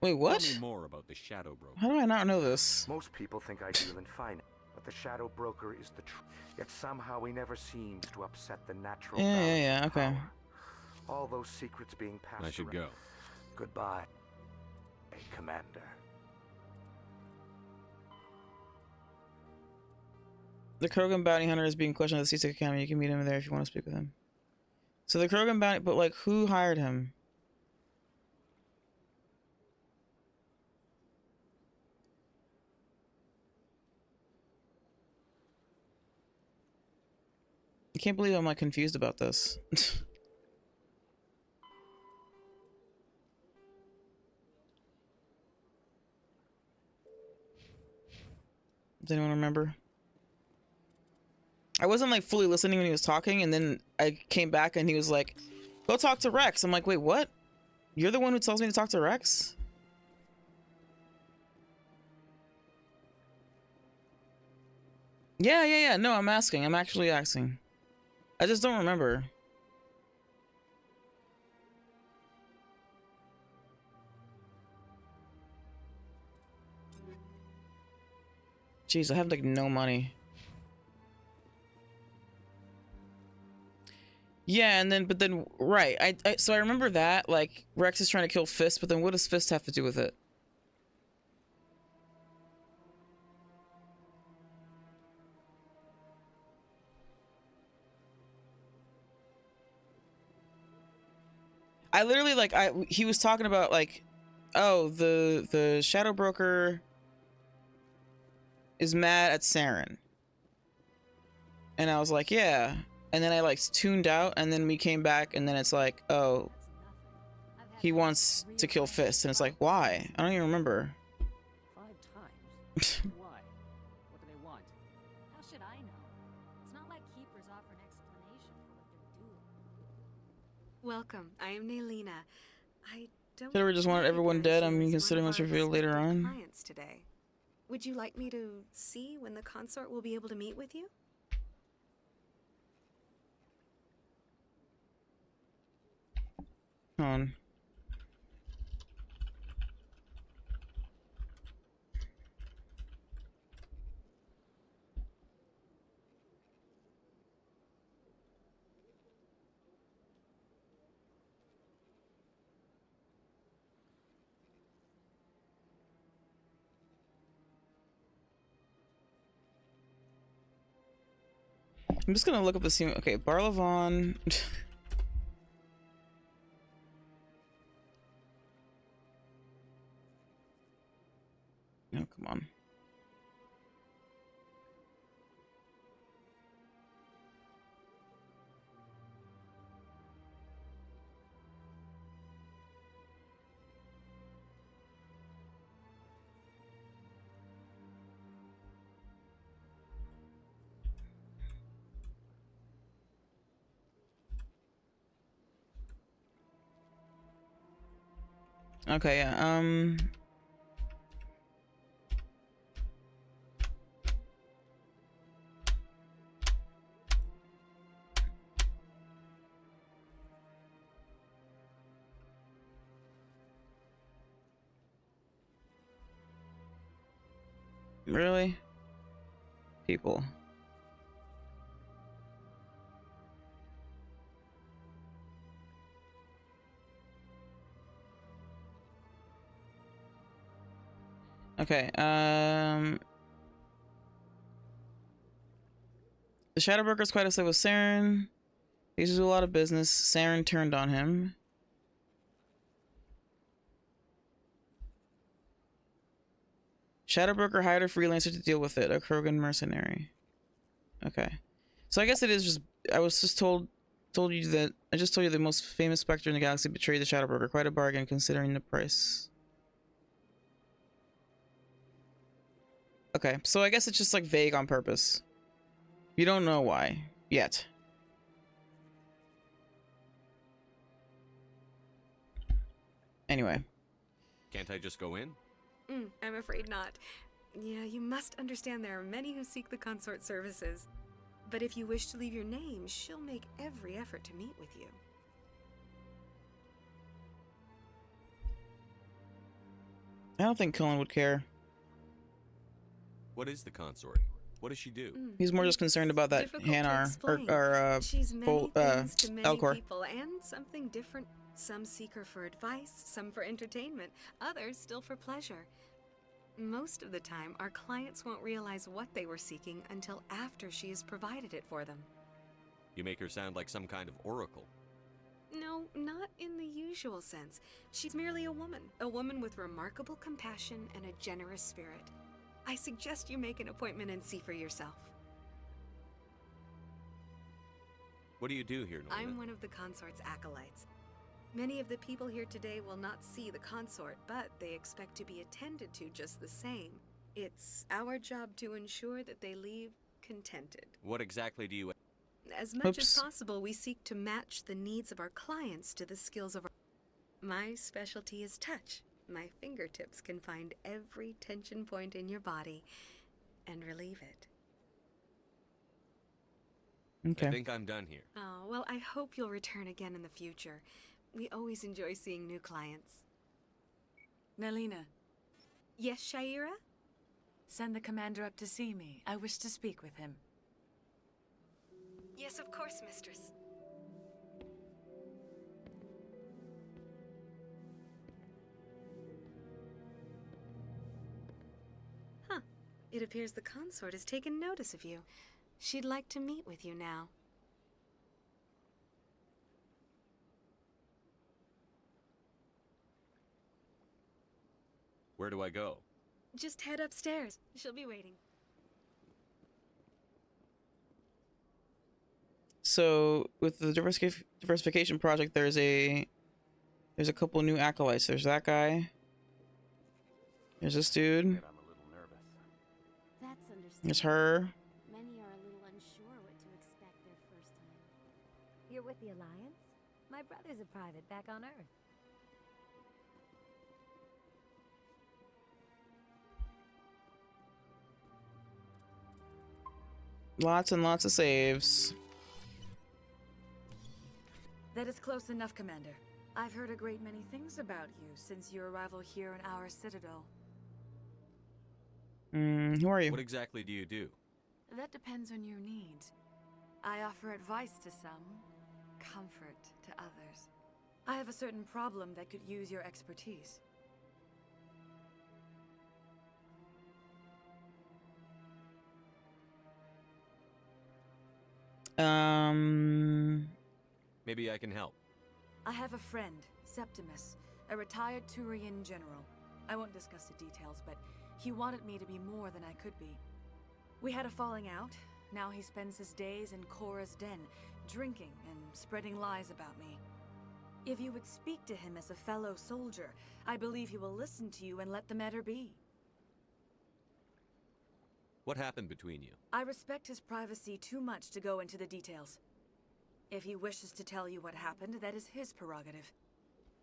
Wait, what? Tell me more about the Shadow Broker. How do I not know this? Most people think I deal in finance, but the Shadow Broker is the truth. Yet somehow he never seems to upset the natural balance Yeah, of okay. power. All those secrets being passed I should around. go. Goodbye, Commander. The Krogan bounty hunter is being questioned at the Seasick Academy. You can meet him there if you want to speak with him. So the Krogan bounty, but like, who hired him? I can't believe I'm like confused about this. Does anyone remember? I wasn't like fully listening when he was talking, and then I came back and he was like, go talk to Rex. I'm like, wait, what? You're the one who tells me to talk to Rex? Yeah. No, I'm asking. I'm actually asking. I just don't remember. Jeez, I have like no money. Yeah, and then, but then, right. So I remember that, like, Rex is trying to kill Fist, but then what does Fist have to do with it? I literally, like, he was talking about, like, oh, the Shadow Broker is mad at Saren. And I was like, yeah. And then I, like, tuned out, and then we came back, and then it's like, oh, he wants to kill Fist. And it's like, why? I don't even remember. 5 times? Why? What do they want? How should I know? It's not like Keepers offer an explanation for what they're doing. Welcome. I am Naylina. I don't. Should have just wanted everyone dead. I mean, considering what's revealed later on. Clients today. Would you like me to see when the consort will be able to meet with you? Hold on. I'm just gonna look up the scene. Okay, Barlavon. No, come on. Okay, yeah, really? People. Okay, the Shadow Broker is quite upset with Saren. He used to do a lot of business. Saren turned on him. Shadow Broker hired a freelancer to deal with it, a Krogan mercenary. Okay. So I guess it is just, I was just told you that, I just told you the most famous Spectre in the galaxy betrayed the Shadow Broker. Quite a bargain considering the price. Okay, so I guess it's just like vague on purpose. You don't know why, yet. Anyway. Can't I just go in? I'm afraid not. Yeah, you must understand there are many who seek the consort services. But if you wish to leave your name, she'll make every effort to meet with you. I don't think Cullen would care. What is the consort? What does she do? He's more just concerned about that Hanar or She's many things to many Alcor. people, and something different. Some seek her for advice, some for entertainment, others still for pleasure. Most of the time, our clients won't realize what they were seeking until after she has provided it for them. You make her sound like some kind of oracle. No, not in the usual sense. She's merely a woman with remarkable compassion and a generous spirit. I suggest you make an appointment and see for yourself. What do you do here, Norma? I'm one of the consort's acolytes. Many of the people here today will not see the consort, but they expect to be attended to just the same. It's our job to ensure that they leave contented. What exactly do you... As much as possible, we seek to match the needs of our clients to the skills of our... My specialty is touch. My fingertips can find every tension point in your body and relieve it. Okay. I think I'm done here. Oh, well, I hope you'll return again in the future. We always enjoy seeing new clients. Nelina. Yes, Shaira? Send the commander up to see me. I wish to speak with him. Yes, of course, mistress. Huh. It appears the consort has taken notice of you. She'd like to meet with you now. Where do I go? Just head upstairs. She'll be waiting. So with the diversification project, there's a couple new acolytes. There's that guy. There's this dude. That's understandable. There's her. Many are a little unsure what to expect their first time. You're with the Alliance? My brother's a private back on Earth. Lots and lots of saves. That is close enough, Commander. I've heard a great many things about you since your arrival here in our citadel. Who are you? What exactly do you do? That depends on your needs. I offer advice to some, comfort to others. I have a certain problem that could use your expertise. Maybe I can help. I have a friend, Septimus, a retired Turian general. I won't discuss the details, but he wanted me to be more than I could be. We had a falling out. Now he spends his days in Korra's den, drinking and spreading lies about me. If you would speak to him as a fellow soldier, I believe he will listen to you and let the matter be. What happened between you? I respect his privacy too much to go into the details. If he wishes to tell you what happened, that is his prerogative.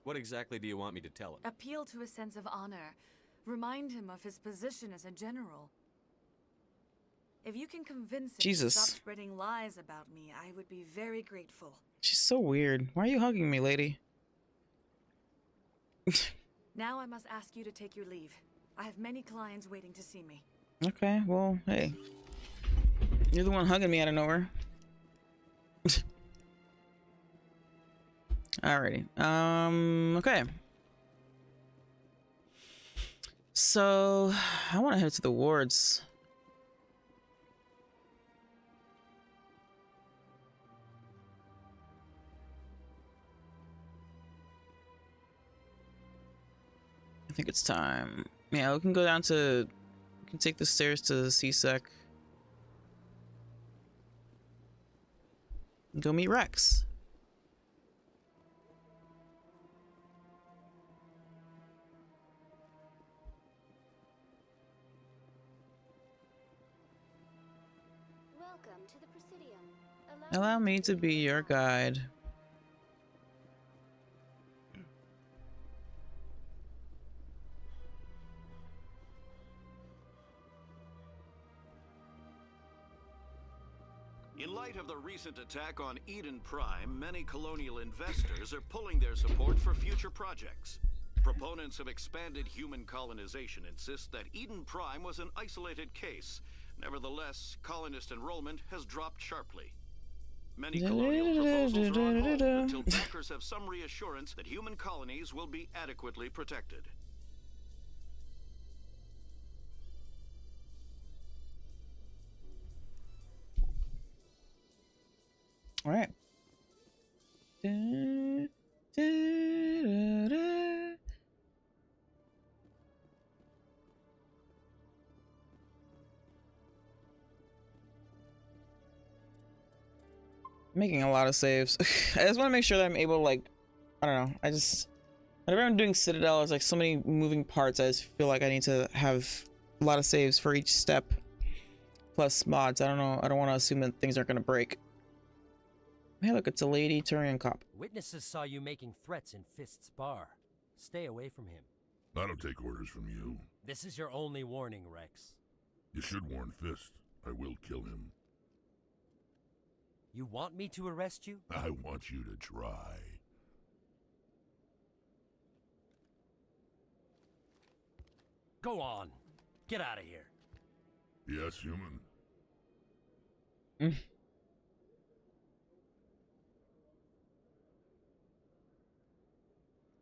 What exactly do you want me to tell him? Appeal to his sense of honor. Remind him of his position as a general. If you can convince him to stop spreading lies about me, I would be very grateful. She's so weird. Why are you hugging me, lady? Now I must ask you to take your leave. I have many clients waiting to see me. Okay, well, hey. You're the one hugging me out of nowhere. Alrighty. Okay. So, I want to head to the wards. I think it's time. Yeah, we can go down to... We can take the stairs to the CSEC. And go meet Rex. Welcome to the Presidium. Allow me to be your guide. In light of the recent attack on Eden Prime, many colonial investors are pulling their support for future projects. Proponents of expanded human colonization insist that Eden Prime was an isolated case. Nevertheless, colonist enrollment has dropped sharply. Many colonial proposals are on hold until backers have some reassurance that human colonies will be adequately protected. All right. Making a lot of saves. I just want to make sure that I'm able to, like, I don't know. Whenever I'm doing Citadel, there's like so many moving parts. I just feel like I need to have a lot of saves for each step. Plus mods. I don't know. I don't want to assume that things aren't going to break. Hey, look, it's a lady Turian cop. Witnesses saw you making threats in Fist's bar. Stay away from him. I don't take orders from you. This is your only warning, Rex. You should warn Fist. I will kill him. You want me to arrest you? I want you to try. Go on. Get out of here. Yes, human.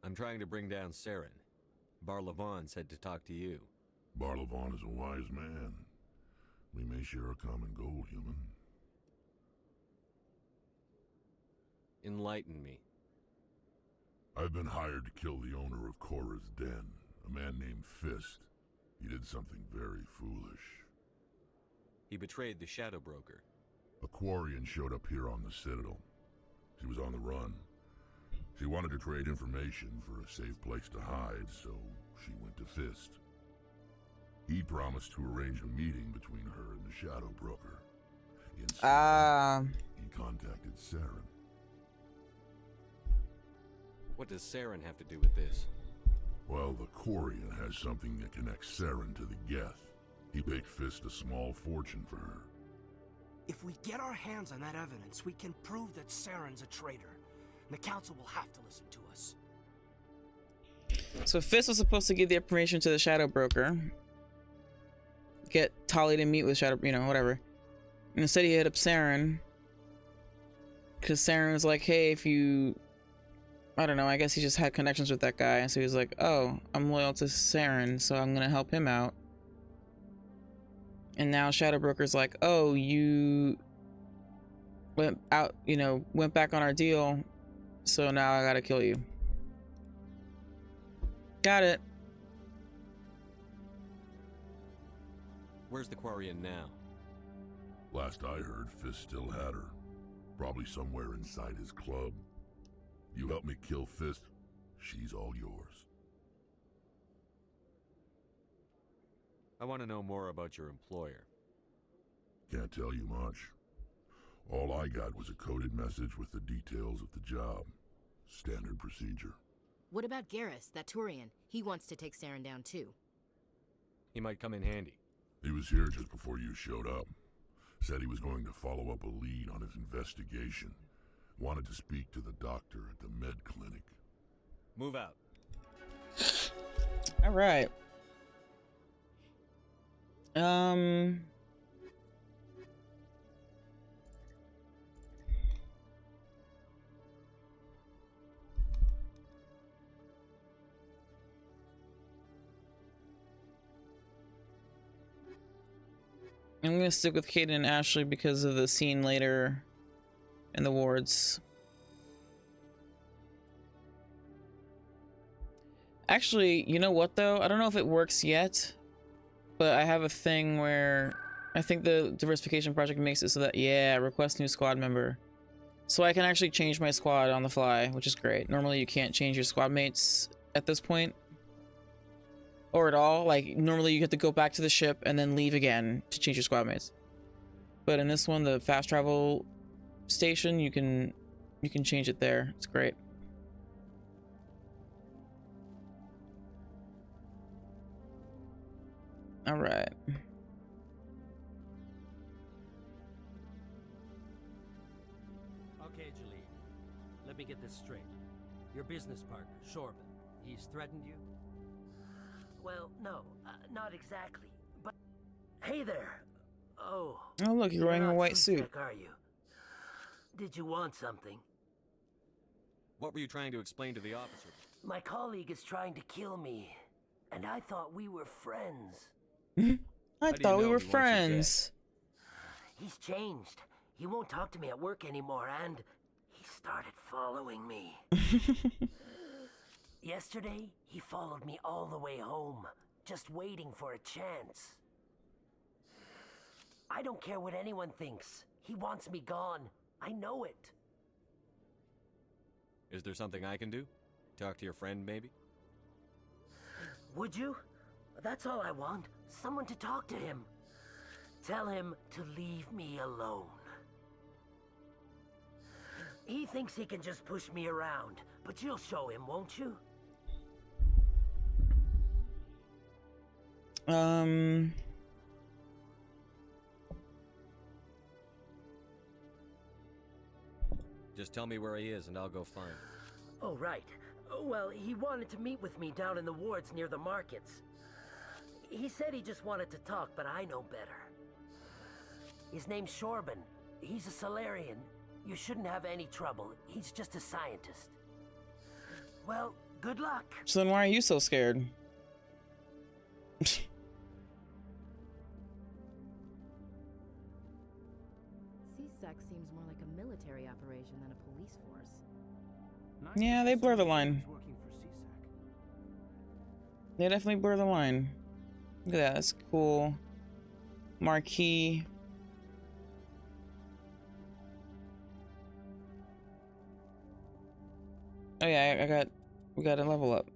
I'm trying to bring down Saren. Barlavon said to talk to you. Barlavon is a wise man. We may share a common goal, human. Enlighten me. I've been hired to kill the owner of Korra's Den, a man named Fist. He did something very foolish. He betrayed the Shadow Broker. A Quarian showed up here on the Citadel. She was on the run. She wanted to trade information for a safe place to hide, so she went to Fist. He promised to arrange a meeting between her and the Shadow Broker. Instead, he contacted Saren. What does Saren have to do with this? Well, the Quarian has something that connects Saren to the Geth. He paid Fist a small fortune for her. If we get our hands on that evidence, we can prove that Saren's a traitor. The council will have to listen to us. So Fist was supposed to give the information to the Shadow Broker. Get Tali to meet with Shadow, whatever. And instead he hit up Saren. Because Saren was like, hey, if you... I don't know, I guess he just had connections with that guy. So he was like, oh, I'm loyal to Saren, so I'm gonna help him out. And now Shadow Broker's like, oh, you went out, went back on our deal, so now I gotta kill you. Got it. Where's the Quarian now? Last I heard, Fist still had her. Probably somewhere inside his club. You help me kill Fist, she's all yours. I want to know more about your employer. Can't tell you much. All I got was a coded message with the details of the job. Standard procedure. What about Garrus, that Turian? He wants to take Saren down too. He might come in handy. He was here just before you showed up. Said he was going to follow up a lead on his investigation. Wanted to speak to the doctor at the med clinic. Move out. All right. I'm gonna stick with Kaden and Ashley because of the scene later in the wards. Actually, you know what though? I don't know if it works yet, but I have a thing where I think the diversification project makes it so that, yeah, request new squad member. So I can actually change my squad on the fly, which is great. Normally you can't change your squad mates at this point. Or at all. Like, normally you have to go back to the ship and then leave again to change your squad mates. But in this one, the fast travel station, you can change it there. It's great. All right. let me get this straight. Your business partner, Shorban, he's threatened you? Well, no, not exactly. But hey there. Oh. Oh, look, you're wearing a white suit. Are you? Did you want something? What were you trying to explain to the officer? My colleague is trying to kill me, and I thought we were friends. I thought we were friends. He's changed. He won't talk to me at work anymore, and he started following me. Yesterday, he followed me all the way home, just waiting for a chance. I don't care what anyone thinks. He wants me gone. I know it. Is there something I can do? Talk to your friend, maybe? Would you? That's all I want. Someone to talk to him. Tell him to leave me alone. He thinks he can just push me around, but you'll show him, won't you? Just tell me where he is and I'll go find him. Oh, right. Well, he wanted to meet with me down in the wards near the markets. He said he just wanted to talk, but I know better. His name's Shorban. He's a Solarian. You shouldn't have any trouble. He's just a scientist. Well, good luck. So then why are you so scared? CSEC seems more like a military operation than a police force. Yeah, they blur the line. They definitely blur the line. Look at that, that's cool. Marquee. Oh yeah, we got a level up.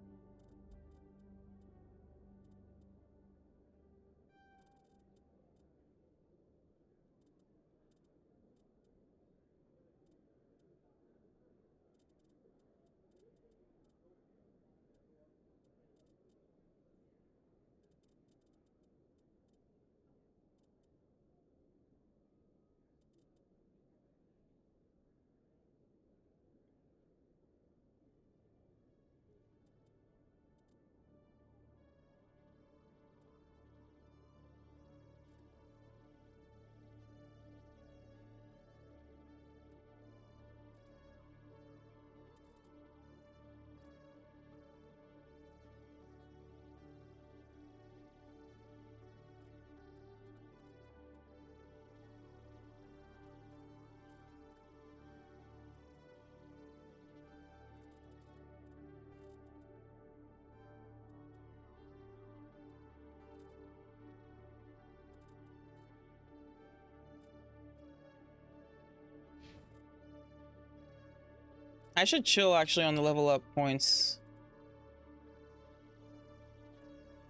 I should chill actually on the level up points.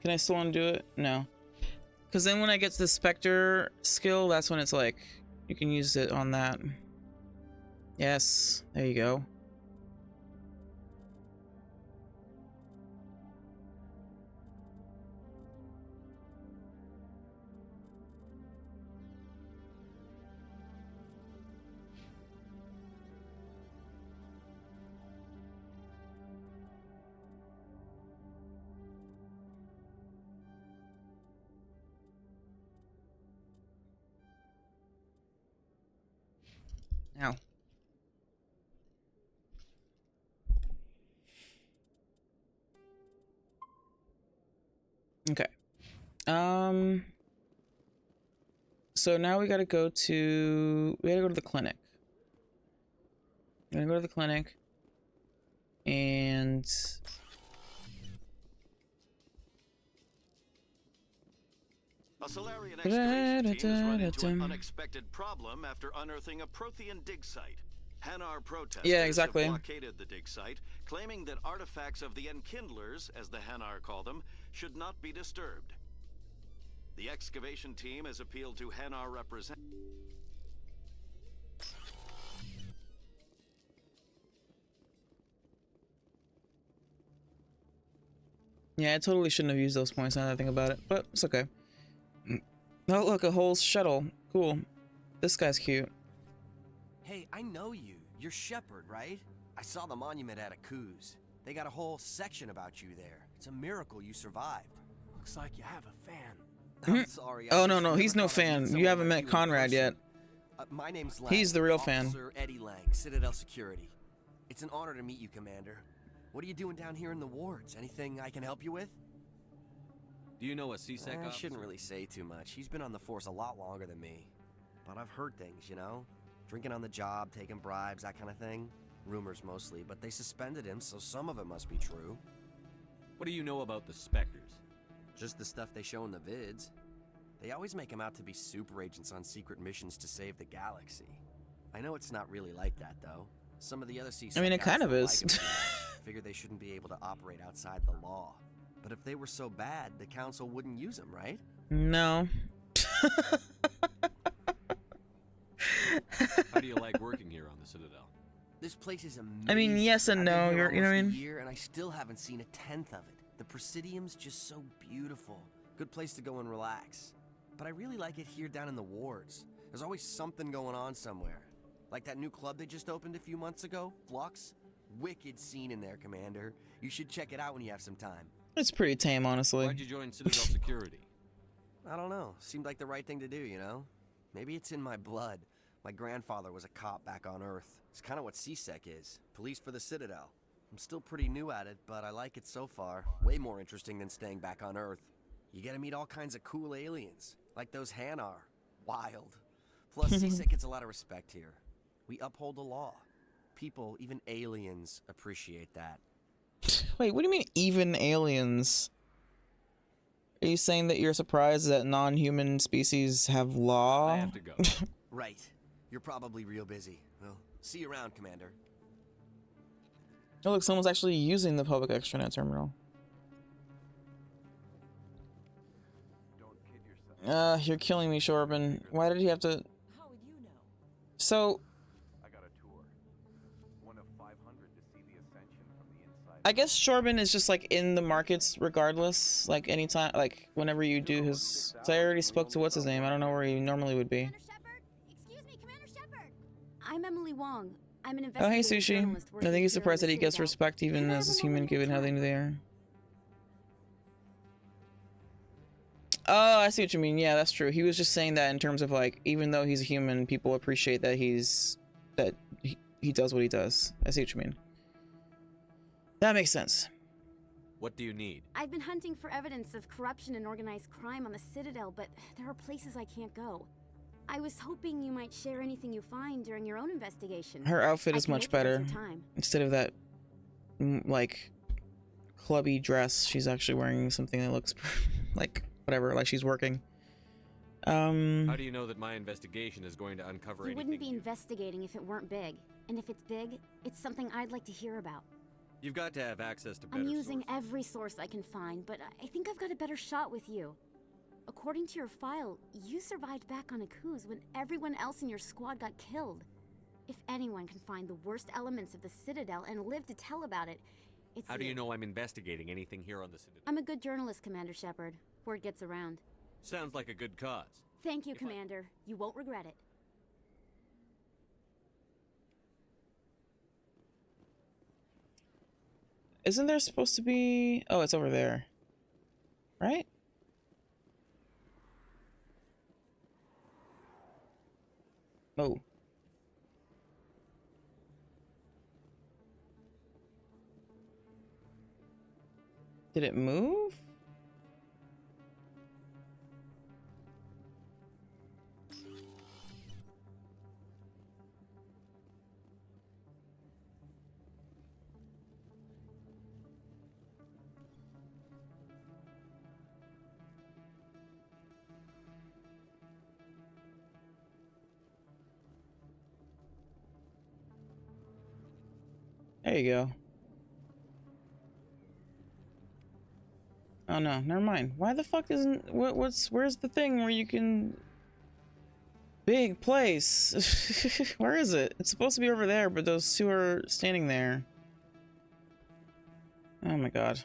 Can I still undo it? No. Because then when I get to the Spectre skill, that's when it's like, you can use it on that. Yes, there you go. Ow. Okay. So now we gotta go to the clinic. We gotta go to the clinic. And a Solarian excavation team has run into an unexpected problem after unearthing a Prothean dig site. Hanar protesters have blockaded the dig site, claiming that artifacts of the Enkindlers, as the Hanar call them, should not be disturbed. The excavation team has appealed to Hanar representatives. yeah, I totally shouldn't have used those points now that I think about it, but it's okay. Oh, look, a whole shuttle. Cool. This guy's cute. Hey, I know you. You're Shepard, right? I saw the monument at Akuz. They got a whole section about you there. It's a miracle you survived. Looks like you have a fan. I'm sorry. Oh no, he's no fan. You haven't met Conrad yet. My name's Lang. He's the real fan. Officer Eddie Lang, Citadel Security. It's an honor to meet you, Commander. What are you doing down here in the wards? Anything I can help you with? Do you know a CSEC I officer? shouldn't really say too much. He's been on the force a lot longer than me. But I've heard things, you know? Drinking on the job, taking bribes, that kind of thing. Rumors mostly, but they suspended him, so some of it must be true. What do you know about the Spectres? Just the stuff they show in the vids. They always make him out to be super agents on secret missions to save the galaxy. I know it's not really like that, though. Some of the other CSEC I mean, it kind of is. Figure they shouldn't be able to operate outside the law. But if they were so bad, the council wouldn't use them, right? No. How do you like working here on the Citadel? This place is amazing. I mean, yes and no. You know what I mean? Year, and I still haven't seen a tenth of it. The Presidium's just so beautiful. Good place to go and relax. But I really like it here down in the wards. There's always something going on somewhere. Like that new club they just opened a few months ago, Flux. Wicked scene in there, Commander. You should check it out when you have some time. It's pretty tame, honestly. Why'd you join Citadel Security? I don't know. Seemed like the right thing to do, you know? Maybe it's in my blood. My grandfather was a cop back on Earth. It's kind of what CSEC is. Police for the Citadel. I'm still pretty new at it, but I like it so far. Way more interesting than staying back on Earth. You get to meet all kinds of cool aliens, like those Hanar. Wild. Plus, CSEC gets a lot of respect here. We uphold the law. People, even aliens, appreciate that. Wait, what do you mean even aliens? Are you saying that you're surprised that non-human species have law? I have to go. Right. You're probably real busy. Well, see you around, Commander. Oh look, someone's actually using the public extranet terminal. You're killing me, Shorban. Why did he have to... How would you know? So... I got a tour. One of 500 to see the ascension from the inside. I guess Shorban is just like in the markets regardless. Like anytime, like whenever you do his... So I already spoke to what's his name. I don't know where he normally would be. Excuse me, Commander Shepard. I'm Emily Wong. I'm an Oh, hey, investigative Sushi. journalist I working think he's here on surprised the that he gets Citadel. respect even as a human given how they are. Oh, I see what you mean. Yeah, that's true. He was just saying that in terms of like, even though he's a human, people appreciate that he does what he does. I see what you mean. That makes sense. What do you need? I've been hunting for evidence of corruption and organized crime on the Citadel, but there are places I can't go. I was hoping you might share anything you find during your own investigation. Her outfit I is can much make it worth better. your time. Instead of that, like, clubby dress, she's actually wearing something that looks like, whatever, like she's working. How do you know that my investigation is going to uncover You anything? wouldn't be investigating if it weren't big. And if it's big, it's something I'd like to hear about. You've got to have access to better I'm using sources. every source I can find, but I think I've got a better shot with you. According to your file, you survived back on Akuz when everyone else in your squad got killed. If anyone can find the worst elements of the Citadel and live to tell about it, it's How do you know I'm investigating anything here on the Citadel? I'm a good journalist, Commander Shepard. Word gets around. Sounds like a good cause. Thank you, Commander. You won't regret it. Isn't there supposed to be... Oh, it's over there. Right? Oh. Did it move? There you go. Oh no, never mind. Why the fuck isn't where's the thing where you can big place? Where is it? It's supposed to be over there, but those two are standing there. Oh my god.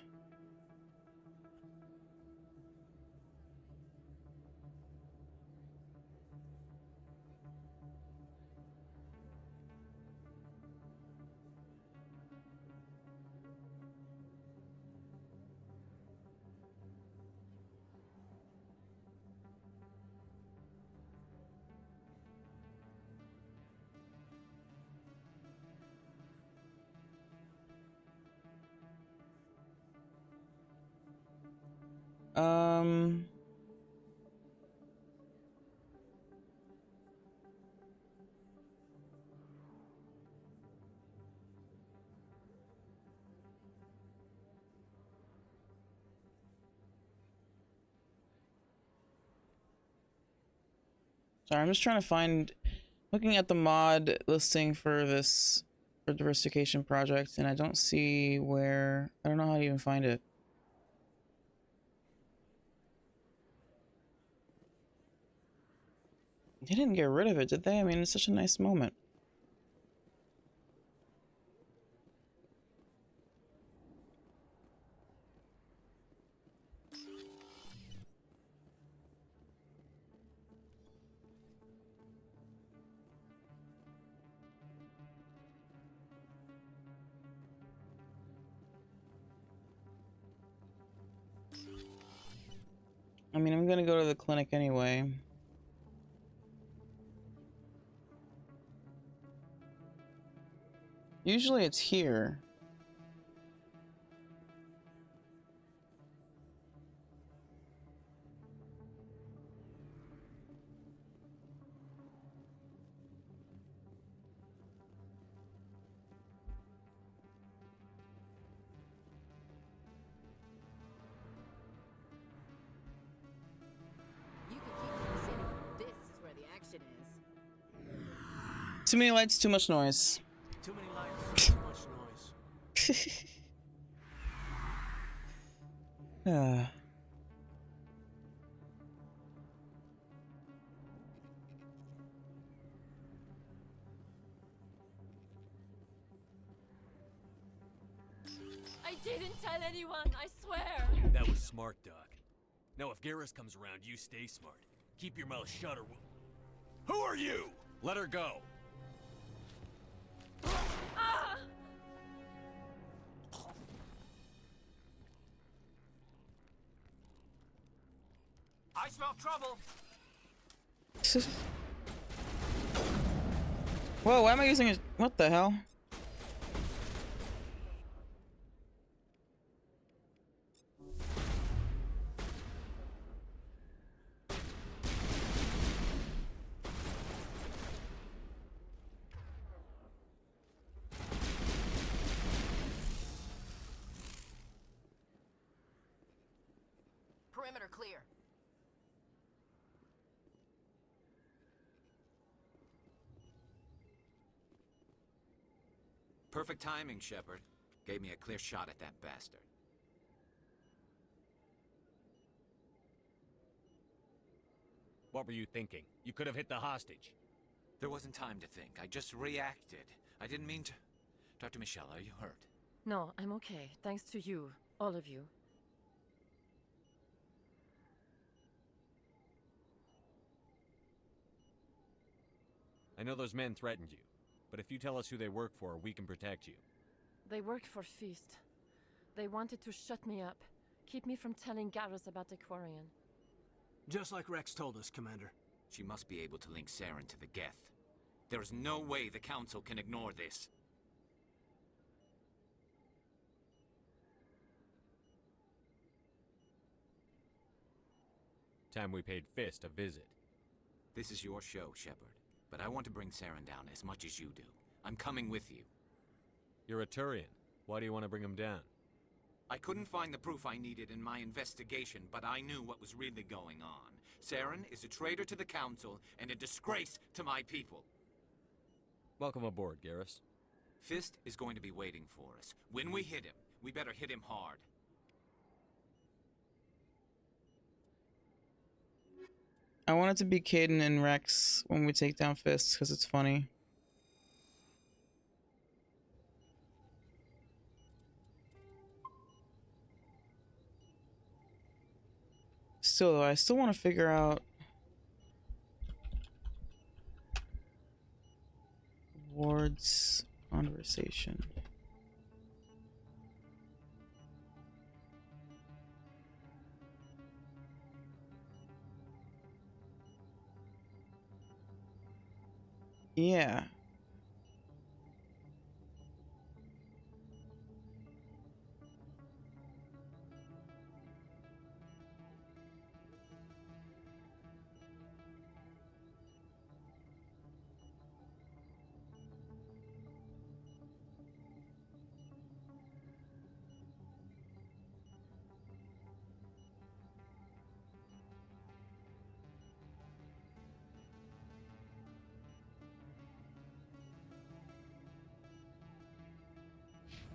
Um. Sorry, I'm just trying to find, looking at the mod listing for this, for diversification project, and I don't see where, I don't know how to even find it. They didn't get rid of it, did they? I mean, it's such a nice moment. I mean, I'm gonna go to the clinic anyway. Usually it's here. You can keep to the city. This is where the action is. Too many lights, too much noise. Too many lights, too much noise. I didn't tell anyone, I swear. That was smart, Doc. Now if Garrus comes around, you stay smart. Keep your mouth shut or we'll... Who are you? Let her go. Ah! I smell trouble. Whoa, why am I using it? What the hell? Perimeter clear. Perfect timing, Shepard. Gave me a clear shot at that bastard. What were you thinking? You could have hit the hostage. There wasn't time to think. I just reacted. I didn't mean to... Dr. Michelle, are you hurt? No, I'm okay. Thanks to you. All of you. I know those men threatened you, but if you tell us who they work for, we can protect you. They work for Feast. They wanted to shut me up. Keep me from telling Garrus about the Quarian. Just like Rex told us, Commander. She must be able to link Saren to the Geth. There is no way the Council can ignore this. Time we paid Fist a visit. This is your show, Shepard. But I want to bring Saren down as much as you do. I'm coming with you. You're a Turian. Why do you want to bring him down? I couldn't find the proof I needed in my investigation, but I knew what was really going on. Saren is a traitor to the Council and a disgrace to my people. Welcome aboard, Garrus. Fist is going to be waiting for us. When we hit him, we better hit him hard. I want it to be Caden and Rex when we take down Fists, because it's funny. Still though, I still want to figure out Ward's conversation. Yeah.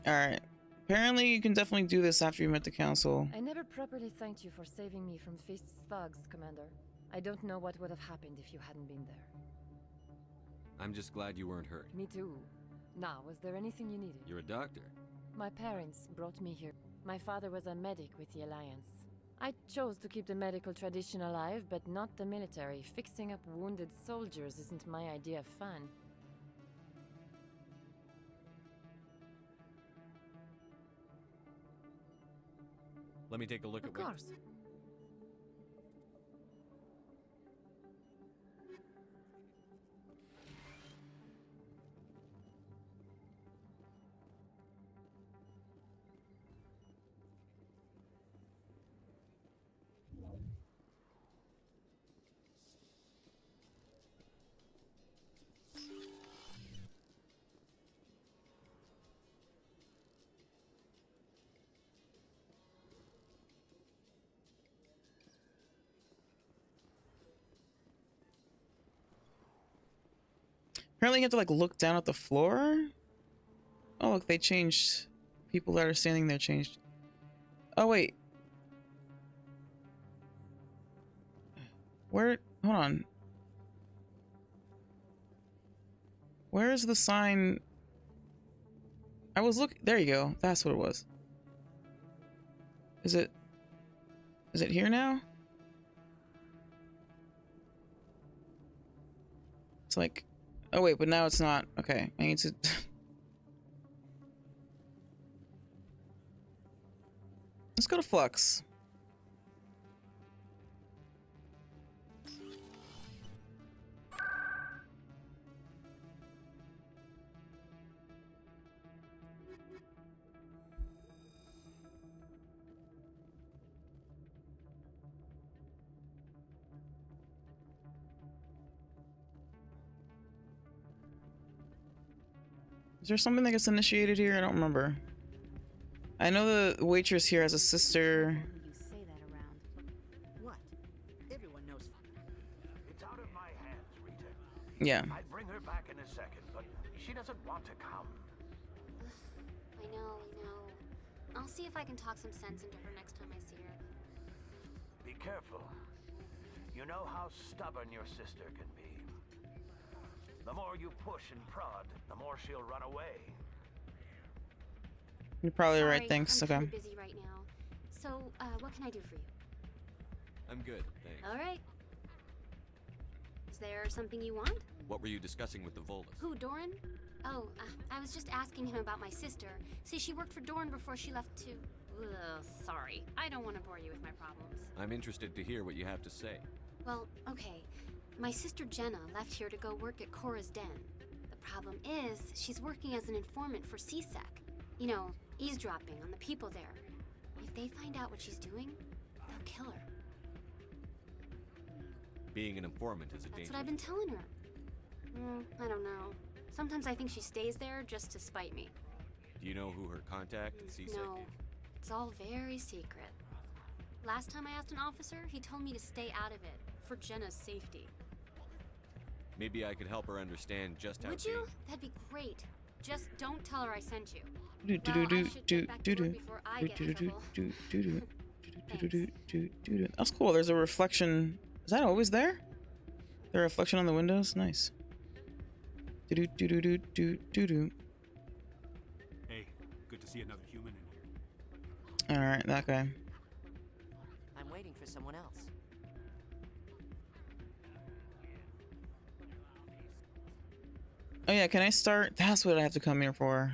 Alright. Apparently you can definitely do this after you met the council. I never properly thanked you for saving me from Fist's thugs, Commander. I don't know what would have happened if you hadn't been there. I'm just glad you weren't hurt. Me too. Now, was there anything you needed? You're a doctor. My parents brought me here. My father was a medic with the Alliance. I chose to keep the medical tradition alive, but not the military. Fixing up wounded soldiers isn't my idea of fun. Let me take a look at Of course. Apparently you have to like look down at the floor. Oh look, they changed. People that are standing there changed. Oh wait. Where? Hold on. Where is the sign? I was looking. There you go. That's what it was. Is it here now? It's like, oh wait, but now it's not. Okay, I need to. Let's go to Flux. Is there something that gets initiated here? I don't remember. I know the waitress here has a sister. You say that around. What? Everyone knows. It's out of my hands, Rita. Yeah. I'd bring her back in a second, but she doesn't want to come. I know. I'll see if I can talk some sense into her next time I see her. Be careful. You know how stubborn your sister can be. The more you push and prod, the more she'll run away. You're probably Sorry, right, thanks. I'm Okay. kinda busy right now. So, what can I do for you? I'm good, thanks. All right. Is there something you want? What were you discussing with the Volus? Who, Doran? Oh, I was just asking him about my sister. See, she worked for Doran before she left to... Ugh, sorry. I don't want to bore you with my problems. I'm interested to hear what you have to say. Well, okay. My sister Jenna left here to go work at Cora's Den. The problem is, she's working as an informant for CSEC. You know, eavesdropping on the people there. If they find out what she's doing, they'll kill her. Being an informant is a That's danger. what I've been telling her. I don't know. Sometimes I think she stays there just to spite me. Do you know who her contact at CSEC No, is? it's all very secret. Last time I asked an officer, he told me to stay out of it, for Jenna's safety. Maybe I could help her understand just how Would you? That'd be great. Just don't tell her I sent you. Do Well, I should get back to work before I get in trouble. That's cool. There's a reflection. Is that always there? The reflection on the windows? Nice. Hey, good to see another human in here. Alright, that guy. I'm waiting for someone else. Oh yeah, can I start? That's what I have to come here for.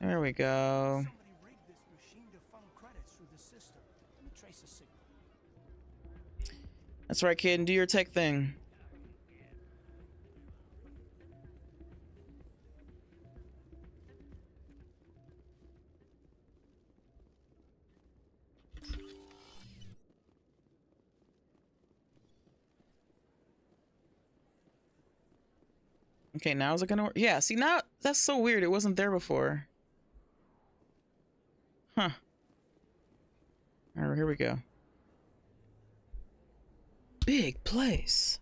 There we go. Somebody rigged this machine to funnel credits through the system. Let me trace a signal. That's right, kid. Do your tech thing. Okay, now is it gonna work? Yeah, see, now that's so weird. It wasn't there before. Huh. Alright, here we go. Big place.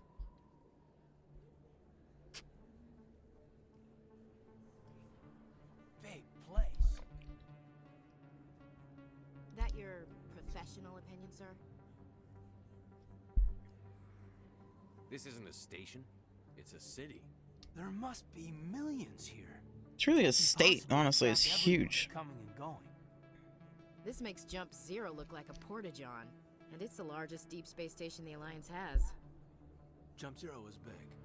professional opinion, sir. This isn't a station. It's a city. There must be millions here. It's really a state, honestly. It's huge. Coming and going. This makes Jump Zero look like a porta-john, and it's the largest deep space station the Alliance has. Jump Zero is big,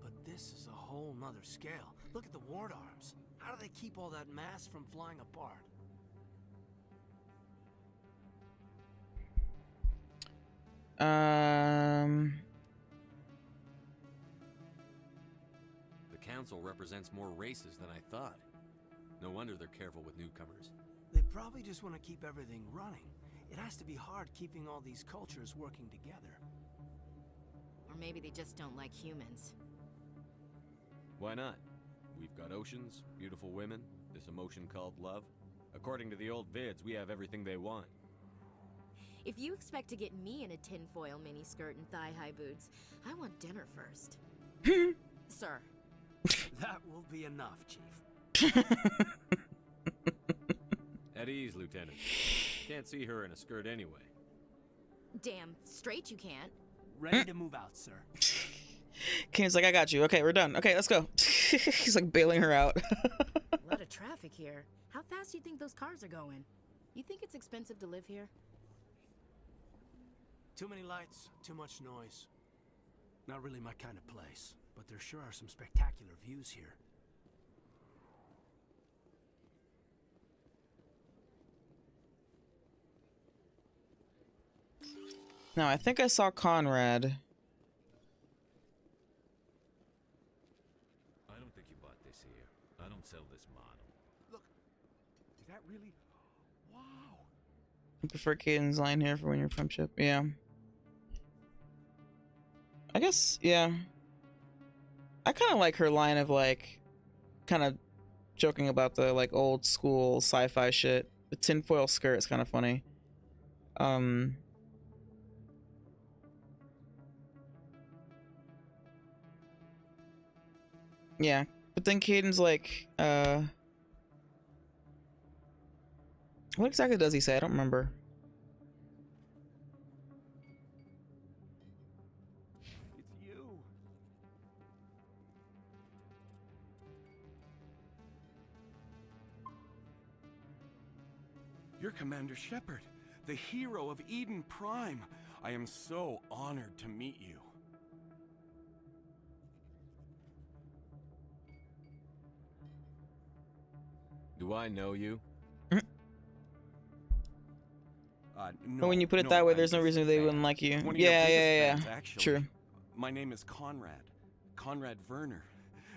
but this is a whole nother scale. Look at the ward arms. How do they keep all that mass from flying apart? The council represents more races than I thought. No wonder they're careful with newcomers. They probably just want to keep everything running. It has to be hard keeping all these cultures working together. Or maybe they just don't like humans. Why not? We've got oceans, beautiful women, this emotion called love. According to the old vids, we have everything they want. If you expect to get me in a tinfoil miniskirt and thigh-high boots, I want dinner first. Sir. That will be enough, Chief. At ease, Lieutenant. Can't see her in a skirt anyway. Damn straight you can't. Ready to move out, sir. Kane's like, I got you. Okay, we're done. Okay, let's go. He's like bailing her out. A lot of traffic here. How fast do you think those cars are going? You think it's expensive to live here? Too many lights, too much noise. Not really my kind of place, but there sure are some spectacular views here. Now, I think I saw Conrad. I don't think you bought this here. I don't sell this model. Look, is that really? Wow. I prefer Caden's line here for when you're from ship. Yeah. I guess, yeah. I kind of like her line of like, kind of joking about the like old school sci-fi shit. The tinfoil skirt is kind of funny. Yeah, but then Caden's like, what exactly does he say? I don't remember. It's you. You're Commander Shepard, the hero of Eden Prime. I am so honored to meet you. Do I know you? But when you put it that way, there's no reason they wouldn't like you. Yeah. True. My name is Conrad. Conrad Werner.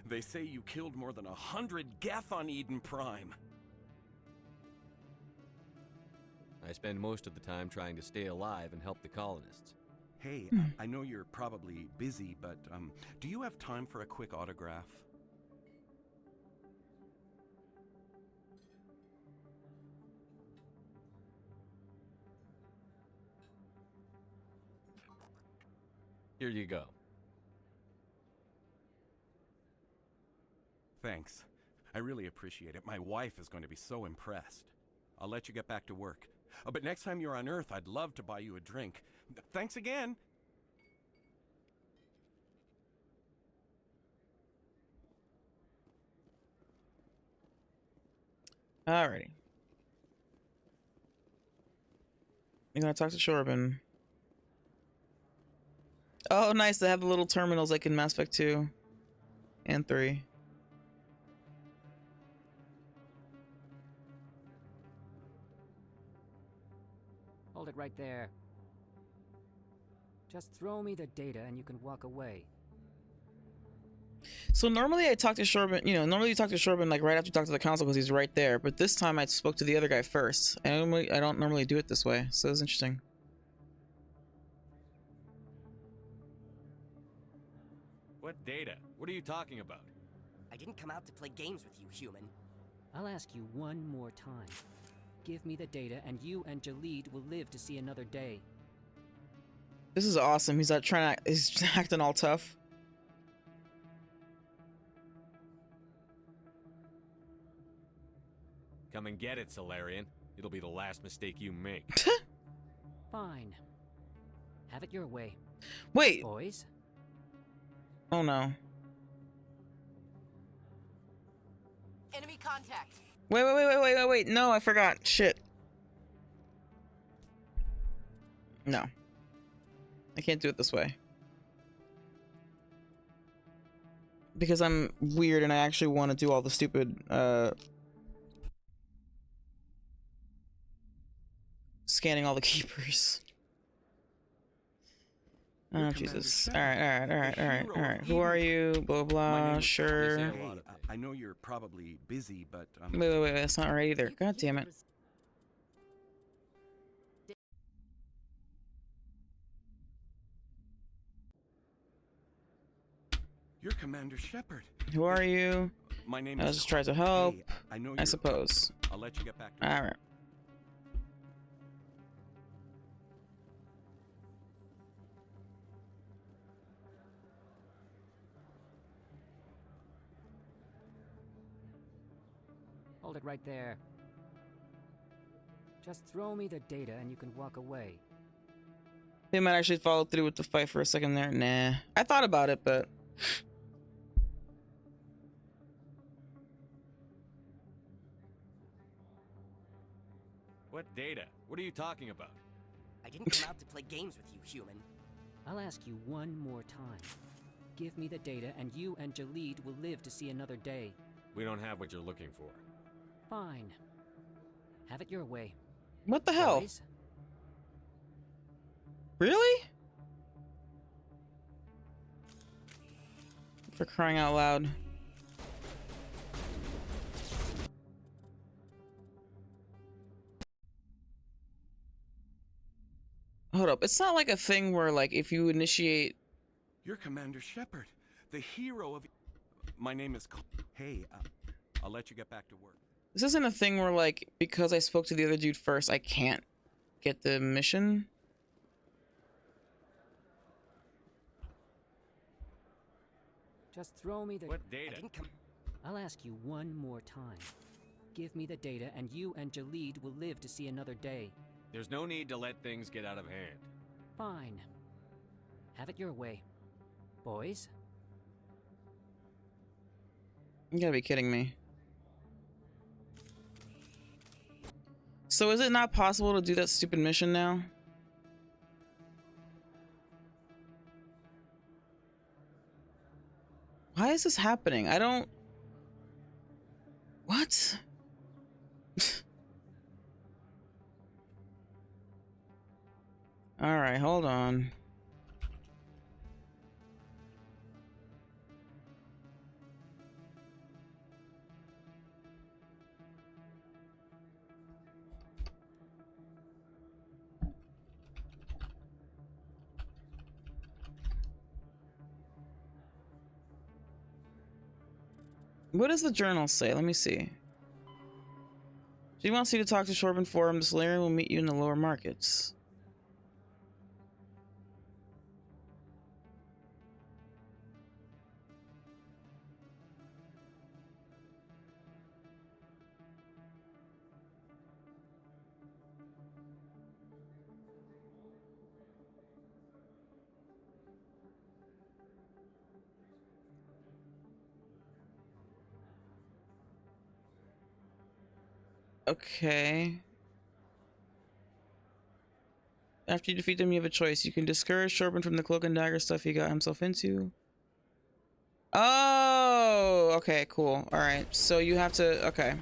They say you killed more than 100 Geth on Eden Prime. I spend most of the time trying to stay alive and help the colonists. Hey, I know you're probably busy, but do you have time for a quick autograph? Here you go. Thanks. I really appreciate it. My wife is going to be so impressed. I'll let you get back to work. Oh, but next time you're on Earth, I'd love to buy you a drink. Thanks again. Alrighty. You're gonna talk to Shorben. Oh, nice. They have the little terminals like in Mass Effect 2 and 3. Hold it right there. Just throw me the data and you can walk away. So normally I talk to Shorben, normally you talk to Shorben like right after you talk to the council because he's right there. But this time I spoke to the other guy first. I don't normally do it this way, so it's interesting. What data? What are you talking about? I didn't come out to play games with you, human. I'll ask you one more time. Give me the data and you and Jalid will live to see another day. This is awesome. He's not trying to. He's acting all tough. Come and get it, Solarian. It'll be the last mistake you make. Fine. Have it your way. Wait. Boys? Oh no. Enemy contact. Wait. No, I forgot. Shit. No. I can't do it this way. Because I'm weird and I actually want to do all the stupid, scanning all the keepers. Oh, Jesus. Alright. Who are you? Blah, blah, sure. Hey, I know you're probably busy, but... Wait, that's not right either. God damn it. You're Commander Shepard. Who are you? My name I is... just tried to help. Hey, I know I suppose. I'll let you get back to... Alright. Hold it right there. Just throw me the data and you can walk away. They might actually follow through with the fight for a second there. Nah. I thought about it, but... What data? What are you talking about? I didn't come out to play games with you, human. I'll ask you one more time. Give me the data and you and Jalid will live to see another day. We don't have what you're looking for. Fine. Have it your way. What the hell? Boys? Really? For crying out loud. Hold up. It's not like a thing where, like, if you initiate... You're Commander Shepard, the hero of... My name is... Hey, I'll let you get back to work. This isn't a thing where, like, because I spoke to the other dude first, I can't get the mission. Just throw me the... What data? I'll ask you one more time. Give me the data and you and Jalid will live to see another day. There's no need to let things get out of hand. Fine. Have it your way. Boys? You gotta be kidding me. So is it not possible to do that stupid mission now? Why is this happening? I don't... What? Alright, hold on. What does the journal say? Let me see. She wants you to talk to Shorban for him. The Solarian will meet you in the lower markets. Okay. After you defeat them, you have a choice. You can discourage Shorban from the cloak and dagger stuff he got himself into. Oh, okay, cool. All right, so you have to. Okay.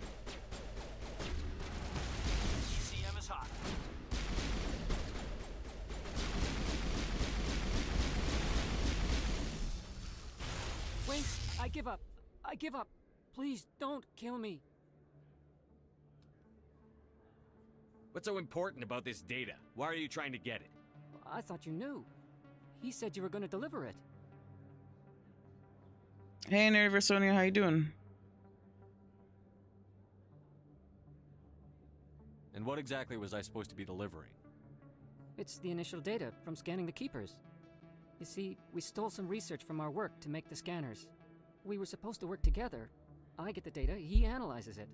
CM is hot. Wait, I give up. I give up. Please don't kill me. What's so important about this data? Why are you trying to get it? I thought you knew. He said you were going to deliver it. Hey, Nerversonia, how you doing? And what exactly was I supposed to be delivering? It's the initial data from scanning the keepers. You see, we stole some research from our work to make the scanners. We were supposed to work together. I get the data, he analyzes it.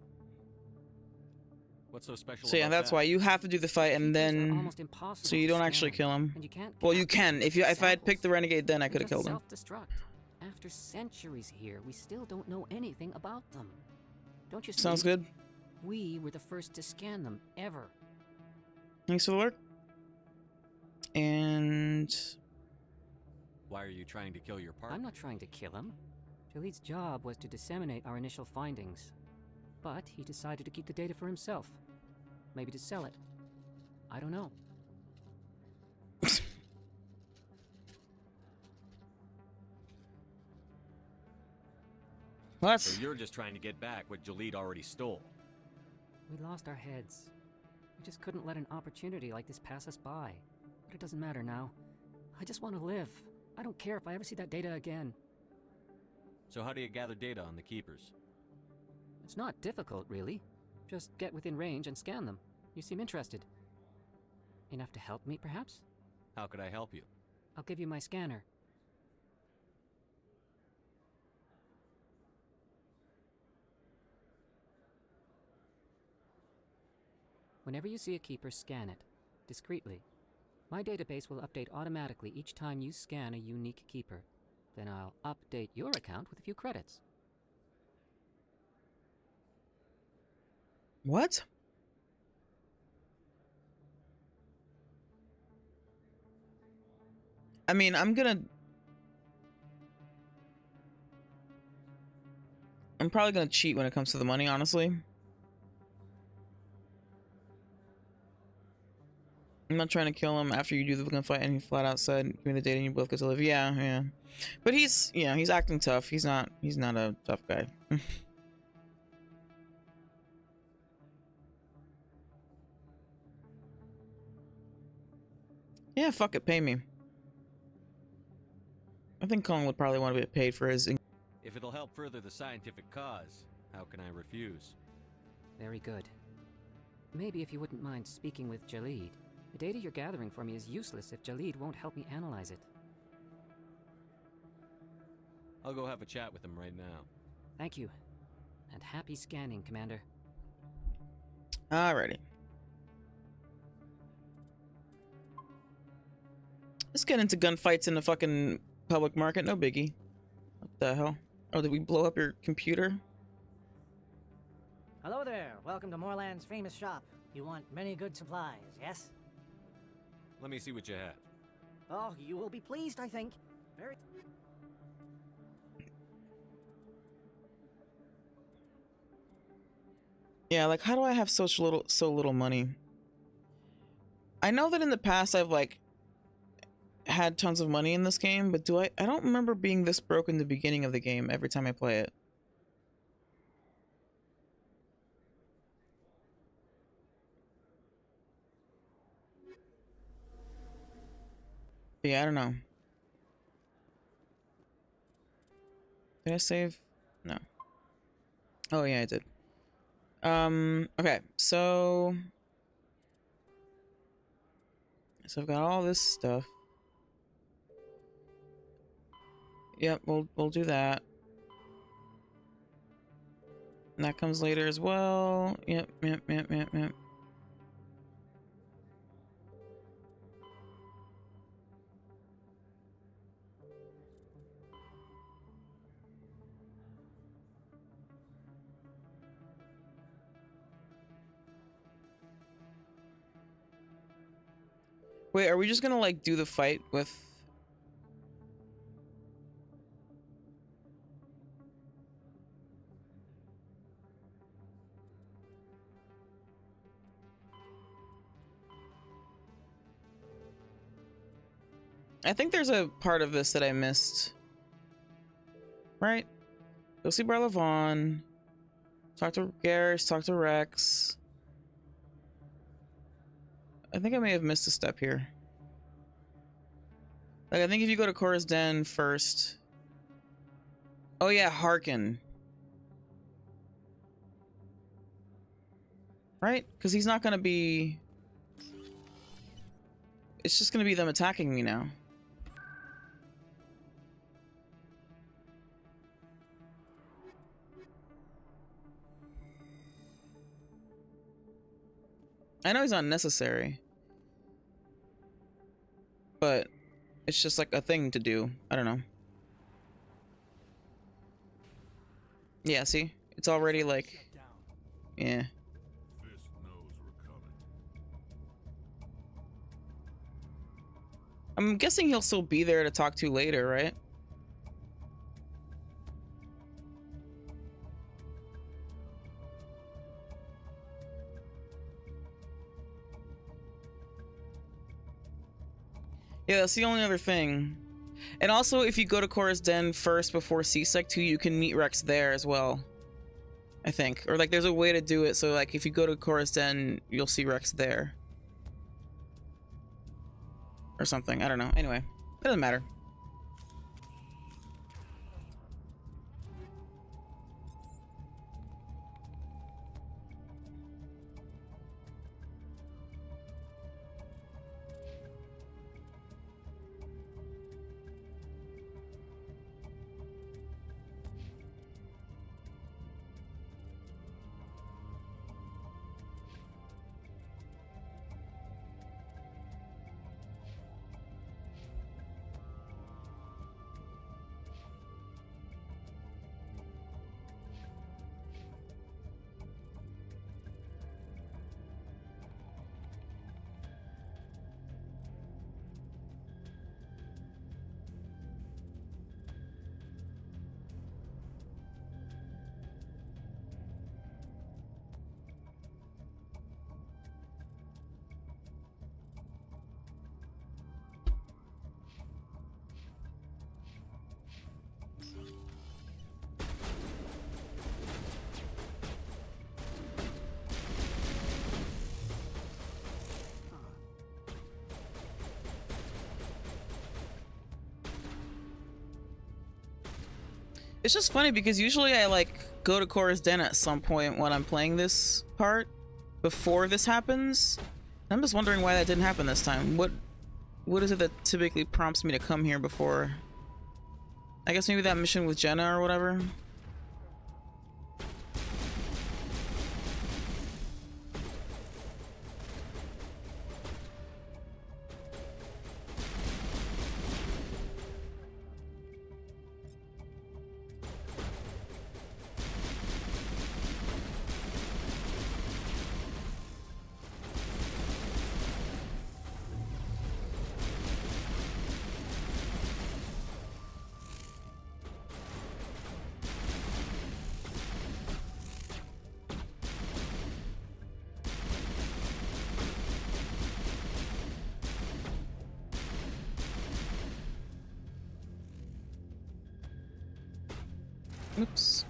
What's so special So yeah, about that's that? why you have to do the fight and Keepers are then almost impossible so you to don't actually scan, kill him. and you can't Well, you capture can. If I had picked the samples. renegade, then I They could have just killed him. Self-destruct. After centuries here, we still don't know anything about them. Don't you see? Sounds good. We were the first to scan them ever. Thanks for the work. And Why are you trying to kill your partner? I'm not trying to kill him. Jaleed's job was to disseminate our initial findings. But he decided to keep the data for himself. Maybe to sell it. I don't know. What? So you're just trying to get back what Jaleed already stole. We lost our heads. We just couldn't let an opportunity like this pass us by. But it doesn't matter now. I just want to live. I don't care if I ever see that data again. So how do you gather data on the Keepers? It's not difficult, really. Just get within range and scan them. You seem interested. Enough to help me, perhaps? How could I help you? I'll give you my scanner. Whenever you see a Keeper, scan it. Discreetly. My database will update automatically each time you scan a unique Keeper. Then I'll update your account with a few credits. What? I mean, I'm probably gonna cheat when it comes to the money, honestly. I'm not trying to kill him after you do the fucking fight, and he flat out said, "Give me the data and you both get to live." Yeah, yeah. But he's acting tough. He's not a tough guy. Yeah, fuck it, pay me. I think Cullen would probably want to get paid for his. If it'll help further the scientific cause, how can I refuse? Very good. Maybe if you wouldn't mind speaking with Jaleed. The data you're gathering for me is useless if Jaleed won't help me analyze it. I'll go have a chat with him right now. Thank you. And happy scanning, Commander. Alrighty. Let's get into gunfights in the fucking public market. No biggie. What the hell? Oh, did we blow up your computer? Hello there. Welcome to Moorland's famous shop. You want many good supplies, yes? Let me see what you have. Oh, you will be pleased, I think. Very... Yeah, like, how do I have so little money? I know that in the past I've, like, had tons of money in this game, but I don't remember being this broke in the beginning of the game every time I play it. But yeah, I don't know. Did I save? No. Oh yeah, I did. Okay, so I've got all this stuff. Yep, we'll do that. And that comes later as well. Yep. Wait, are we just gonna like do the fight with... I think there's a part of this that I missed. Right? Go see Barlavon. Talk to Garrus, talk to Rex. I think I may have missed a step here. Like, I think if you go to Cora's Den first... Oh yeah, Harkin. Right? Because he's not gonna be... It's just gonna be them attacking me now. I know he's not necessary, but it's just like a thing to do. I don't know. Yeah, see? It's already like... Yeah. I'm guessing he'll still be there to talk to later, right? Yeah, that's the only other thing. And also, if you go to Cora's Den first before C-Sec 2, you can meet Rex there as well. I think. Or, like, there's a way to do it, so, like, if you go to Cora's Den, you'll see Rex there. Or something. I don't know. Anyway, it doesn't matter. It's just funny because usually I like go to Cora's Den at some point when I'm playing this part before this happens. I'm just wondering why that didn't happen this time. What is it that typically prompts me to come here before? I guess maybe that mission with Jenna or whatever. Oops.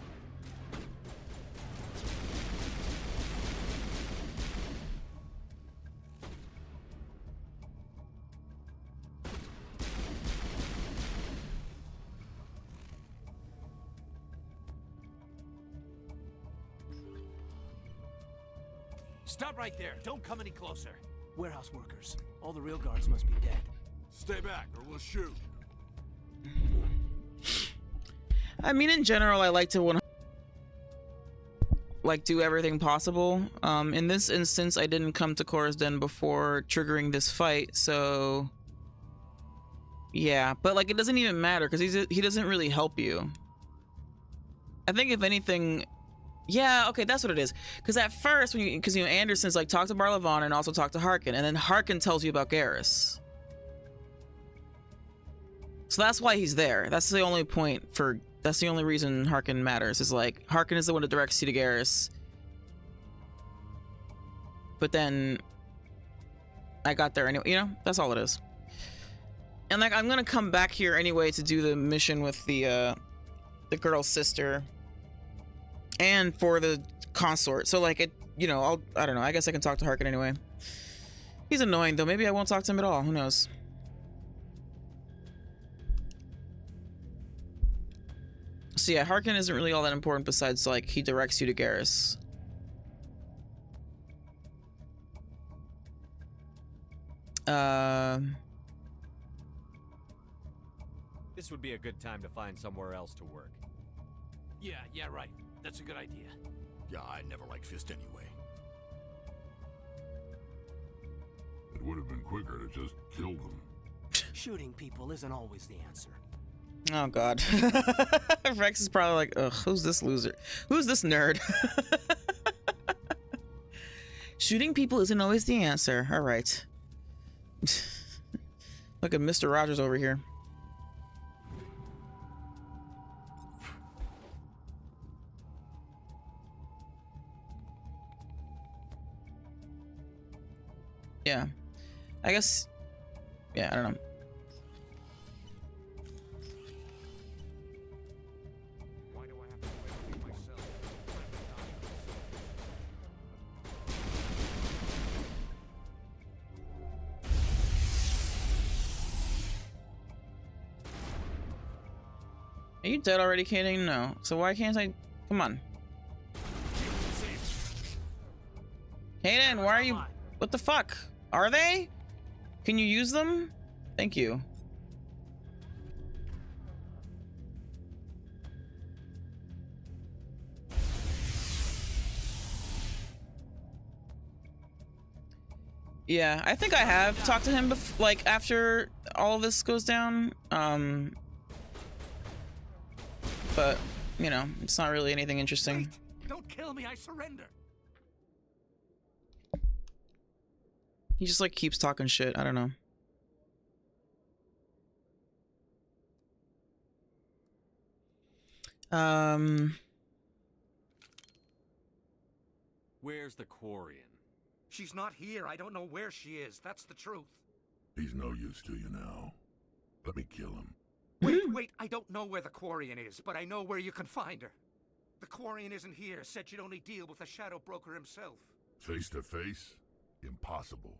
Stop right there. Don't come any closer. Warehouse workers. All the real guards must be dead. Stay back or we'll shoot. I mean, in general, I like to do everything possible. In this instance, I didn't come to Cora's Den before triggering this fight, so yeah. But like, it doesn't even matter because he doesn't really help you. I think if anything, yeah, okay, that's what it is. Because at first, because Anderson's like talk to Barlavon and also talk to Harkin, and then Harkin tells you about Garrus. So that's why he's there. That's the only point for. That's the only reason Harkin matters, is like, Harkin is the one that directs you to Garrus. But then, I got there anyway, you know? That's all it is. And like, I'm gonna come back here anyway to do the mission with the girl's sister. And for the consort. So like, it, you know, I don't know, I guess I can talk to Harkin anyway. He's annoying though, maybe I won't talk to him at all, who knows? So yeah, Harkin isn't really all that important besides like he directs you to Garrus. This would be a good time to find somewhere else to work. Yeah, right. That's a good idea. Yeah, I never liked Fist anyway. It would have been quicker to just kill them. Shooting people isn't always the answer. Oh god. Rex is probably like, ugh, who's this loser? Who's this nerd? Shooting people isn't always the answer. All right. Look at Mr. Rogers over here. Yeah. I guess. Yeah, I don't know. Are you dead already, Kaden? No. So why can't I? Come on. Kaden, why are you? What the fuck? Are they? Can you use them? Thank you. Yeah, I think I have talked to him like after all of this goes down. But you know, it's not really anything interesting. Wait, don't kill me, I surrender. He just like keeps talking shit. I don't know. Where's the Quarian? She's not here. I don't know where she is. That's the truth. He's no use to you now. Let me kill him. Wait, I don't know where the Quarian is, but I know where you can find her. The Quarian isn't here. Said she'd only deal with the Shadow Broker himself. Face to face? Impossible.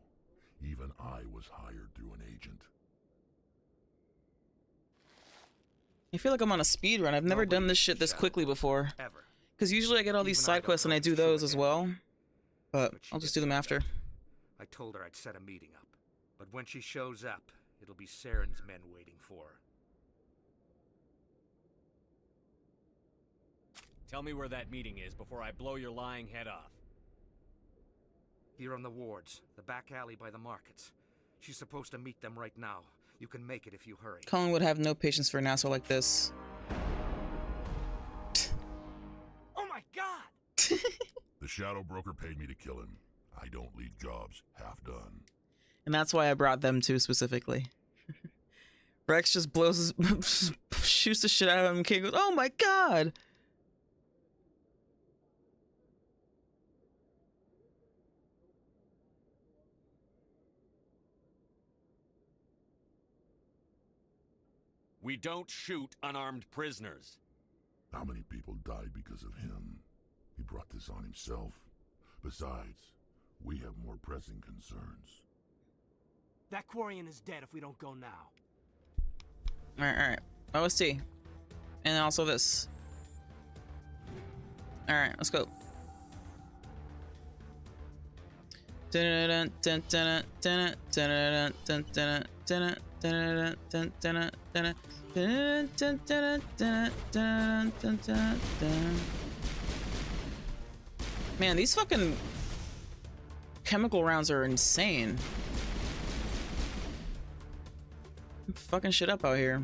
Even I was hired through an agent. I feel like I'm on a speed run. I've never done this shit this quickly before. Because usually I get all these side quests and I do those as well. But I'll just do them after. I told her I'd set a meeting up. But when she shows up, it'll be Saren's men waiting for her. Tell me where that meeting is before I blow your lying head off. Here on the wards, the back alley by the markets. She's supposed to meet them right now. You can make it if you hurry. Cullen would have no patience for an asshole like this. Oh my god! The Shadow Broker paid me to kill him. I don't leave jobs half done. And that's why I brought them too specifically. Rex just blows his shoots the shit out of him. King goes, "Oh my god!" We don't shoot unarmed prisoners. How many people died because of him? He brought this on himself. Besides, we have more pressing concerns. That Quarian is dead if we don't go now. Alright. OST. And also this. Alright, let's go. Man, these fucking chemical rounds are insane. I'm fucking shit up out here.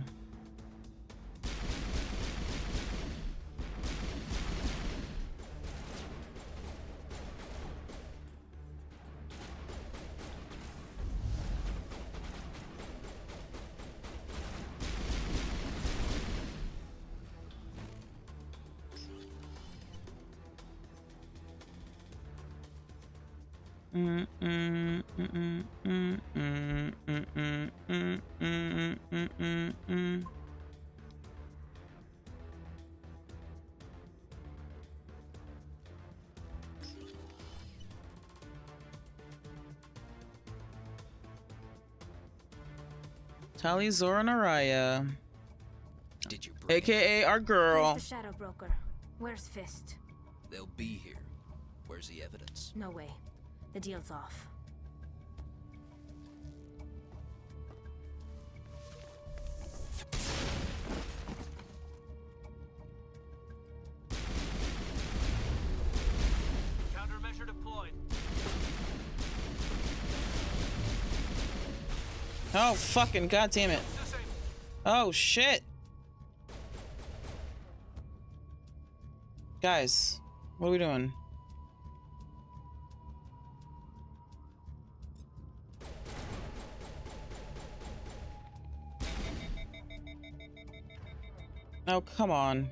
Tali Zora Naraya. Did you AKA our girl. Where's the Shadow Broker? Where's Fist? They'll be here. Where's the evidence? No way. The deal's off. Countermeasure deployed. Oh, fucking goddamn it. Oh, shit. Guys, what are we doing? Oh, come on.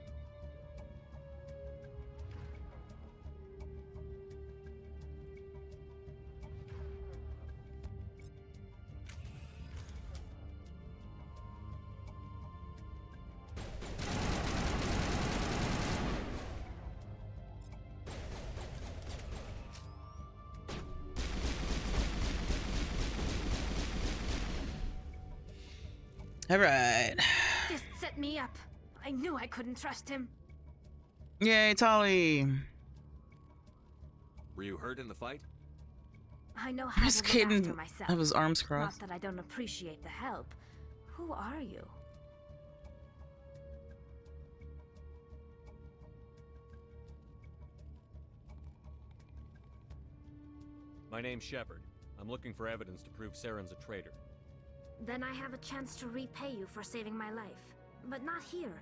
All right. Just set me up. I knew I couldn't trust him. Yay, Tali. Were you hurt in the fight? I know how Where's to look after Caden myself. have his arms crossed? Not that I don't appreciate the help. Who are you? My name's Shepard. I'm looking for evidence to prove Saren's a traitor. Then I have a chance to repay you for saving my life. But not here.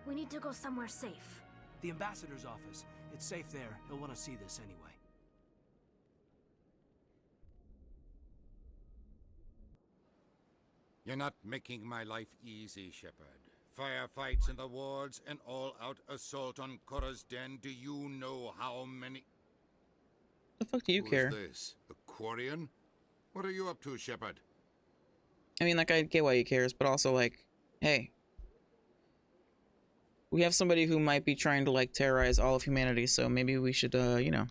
We need to go somewhere safe. The ambassador's office. It's safe there. He'll want to see this anyway. You're not making my life easy, Shepard. Firefights in the wards, an all-out assault on Korra's den. Do you know how many... The fuck do you care? Who is this? A Quarian? What are you up to, Shepard? I mean, like, I get why he cares, but also, like, hey. We have somebody who might be trying to, like, terrorize all of humanity, so maybe we should, you know.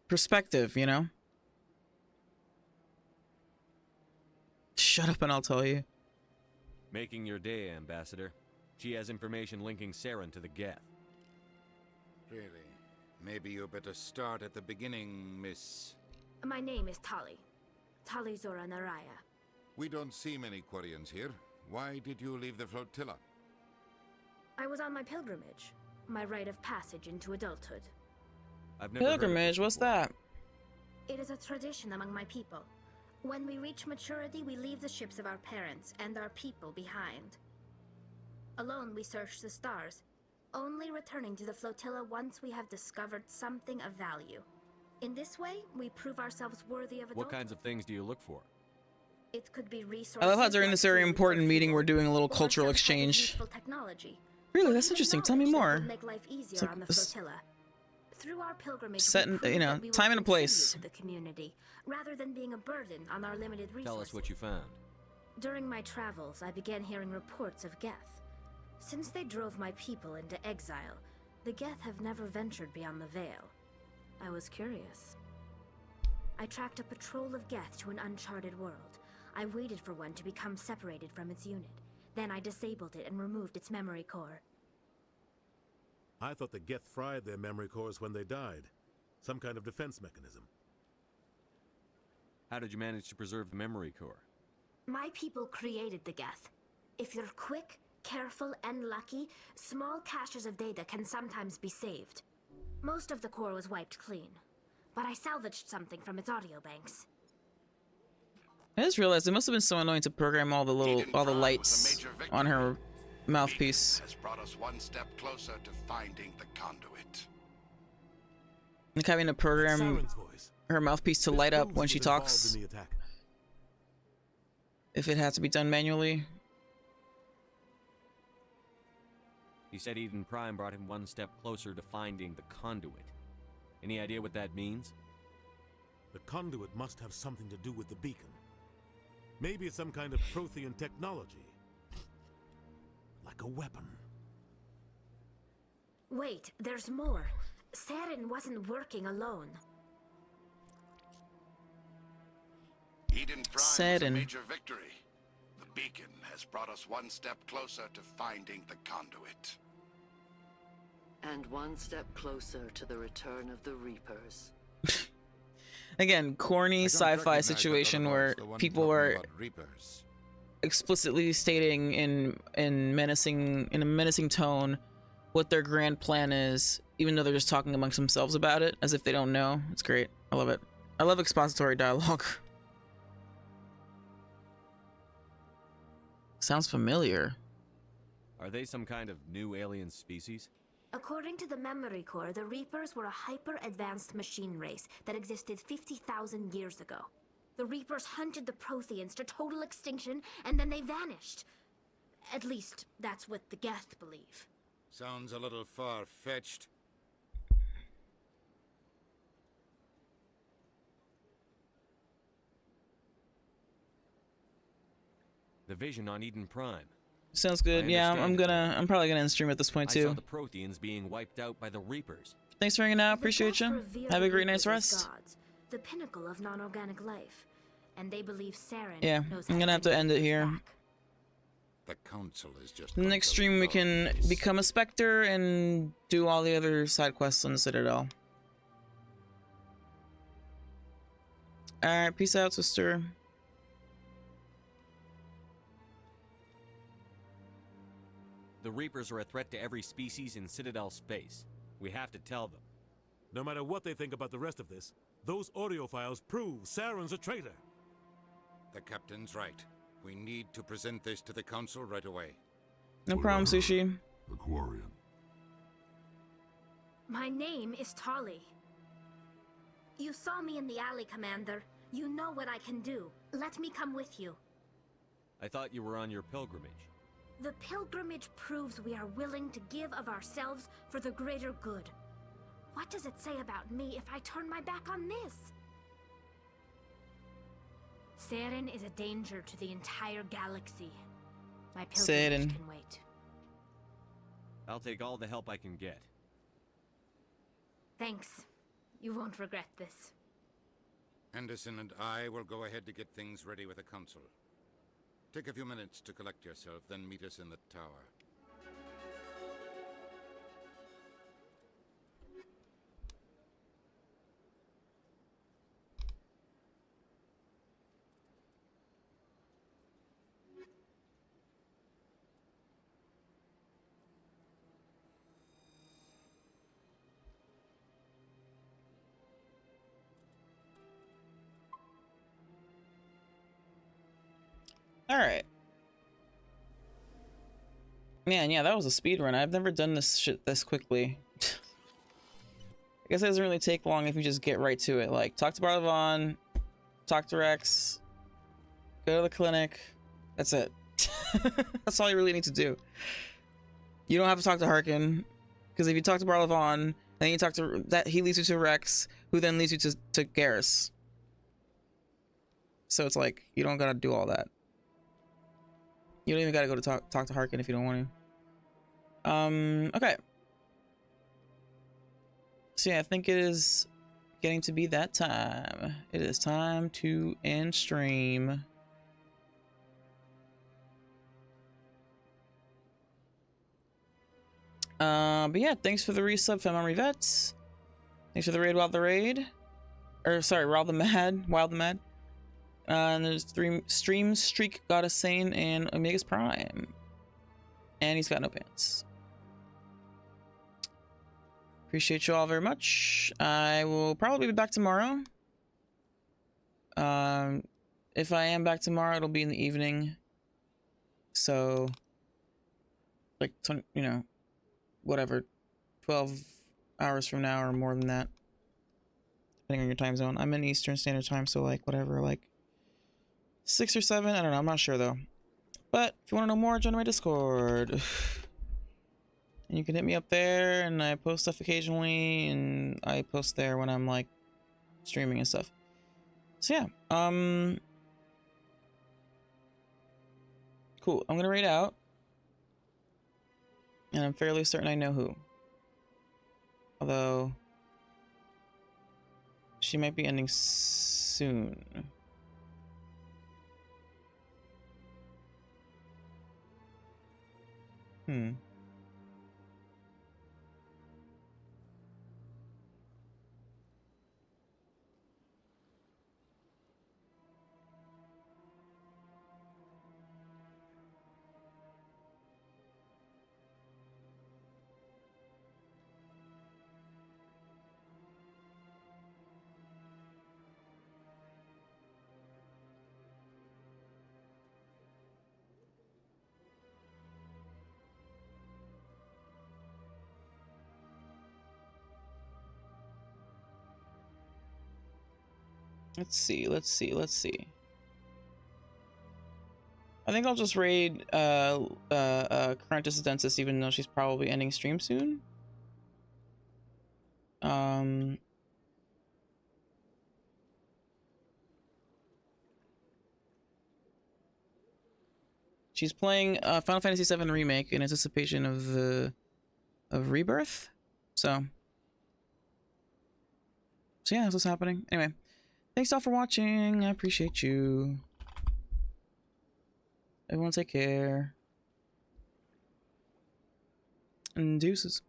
Perspective, you know? Shut up and I'll tell you. Making your day, Ambassador. She has information linking Saren to the Geth. Really? Maybe you better start at the beginning, Miss... My name is Tali. Tali Zora Naraya. We don't see many Quarians here. Why did you leave the flotilla? I was on my pilgrimage. My rite of passage into adulthood. I've never heard of Pilgrimage, this what's before. that? It is a tradition among my people. When we reach maturity, we leave the ships of our parents and our people behind. Alone, we search the stars, only returning to the flotilla once we have discovered something of value. In this way, we prove ourselves worthy of adulthood. What kinds of things do you look for? It could be resources. I love how during this very like important food, meeting we're doing a little or cultural some type of exchange. useful technology. Really, Or that's even interesting. Tell me knowledge that more. would make life easier like on the this- flotilla. Through our pilgrimage, Set we in- prove you know, that we will time and a contribute place. to the community, rather than being a burden on our limited resources. Tell us what you found. During my travels, I began hearing reports of Geth. Since they drove my people into exile, the Geth have never ventured beyond the Veil. I was curious. I tracked a patrol of Geth to an uncharted world. I waited for one to become separated from its unit. Then I disabled it and removed its memory core. I thought the Geth fried their memory cores when they died. Some kind of defense mechanism. How did you manage to preserve the memory core? My people created the Geth. If you're quick, careful, and lucky, small caches of data can sometimes be saved. Most of the core was wiped clean, but I salvaged something from its audio banks. I just realized it must have been so annoying to program all the lights on her mouthpiece. Has brought us one step closer to finding the conduit. Like having to program Saren's voice. her mouthpiece to light up when she talks. In the attack. If it had to be done manually. He said Eden Prime brought him one step closer to finding the conduit. Any idea what that means? The conduit must have something to do with the beacon. Maybe it's some kind of Prothean technology. Like a weapon. Wait, there's more. Saren wasn't working alone. Eden Prime is a Saren. major victory. The beacon has brought us one step closer to finding the conduit. And one step closer to the return of the Reapers. Again, corny sci-fi recognize that situation other where voice, the one people talking are about Reapers. explicitly stating in a menacing tone what their grand plan is, even though they're just talking amongst themselves about it, as if they don't know. It's great. I love it. I love expository dialogue. Sounds familiar. Are they some kind of new alien species? According to the Memory Core, the Reapers were a hyper-advanced machine race that existed 50,000 years ago. The Reapers hunted the Protheans to total extinction, and then they vanished. At least, that's what the Geth believe. Sounds a little far-fetched. The vision on Eden Prime. Sounds good. Yeah, I'm probably gonna end stream at this point I saw too. the Protheans being wiped out by the Reapers. Thanks for hanging out. Appreciate you. Have a great night's rest. Gods, the pinnacle of non-organic life, and they believe Saren Yeah, knows I'm gonna have to end it here. The council is just Next stream we can become a Spectre and do all the other side quests on the Citadel. Alright, peace out, sister. The Reapers are a threat to every species in Citadel space. We have to tell them. No matter what they think about the rest of this, those audio files prove Saren's a traitor. The captain's right. We need to present this to the council right away. No problem, Sushi. Aquarian. My name is Tali. You saw me in the alley, Commander. You know what I can do. Let me come with you. I thought you were on your pilgrimage. The pilgrimage proves we are willing to give of ourselves for the greater good. What does it say about me if I turn my back on this? Saren is a danger to the entire galaxy. My pilgrimage can wait. I'll take all the help I can get. Thanks. You won't regret this. Anderson and I will go ahead to get things ready with the council. Take a few minutes to collect yourself, then meet us in the tower. All right. Man, yeah, that was a speed run. I've never done this shit this quickly. I guess it doesn't really take long if you just get right to it. Like, talk to Barlavon, talk to Rex, go to the clinic. That's it. That's all you really need to do. You don't have to talk to Harkin, because if you talk to Barlavon, then you talk to that, he leads you to Rex, who then leads you to Garrus. So it's like, you don't gotta do all that. You don't even gotta go to talk to Harkin if you don't want to. Okay. So yeah, I think it is getting to be that time. It is time to end stream. But yeah, thanks for the resub, Femon Revets. Thanks for the raid, Wild the Raid. Or sorry, Wild the Mad. Wild the Mad. And there's 3 stream streak, Goddess Sane, and Omega's Prime. And he's got no pants. Appreciate you all very much. I will probably be back tomorrow. If I am back tomorrow, it'll be in the evening. So, like, 20, you know, whatever, 12 hours from now or more than that, depending on your time zone. I'm in Eastern Standard Time, so like whatever, like 6 or 7, I don't know, I'm not sure though. But if you want to know more, join my Discord. And you can hit me up there, and I post stuff occasionally, and I post there when I'm like streaming and stuff. So yeah, cool. I'm gonna raid out, and I'm fairly certain I know who. Although she might be ending soon. Let's see, let's see, let's see. I think I'll just raid Current Dissidentist, even though she's probably ending stream soon. She's playing Final Fantasy VII Remake in anticipation of Rebirth. So yeah, that's what's happening. Anyway, thanks all for watching. I appreciate you. Everyone take care. And deuces.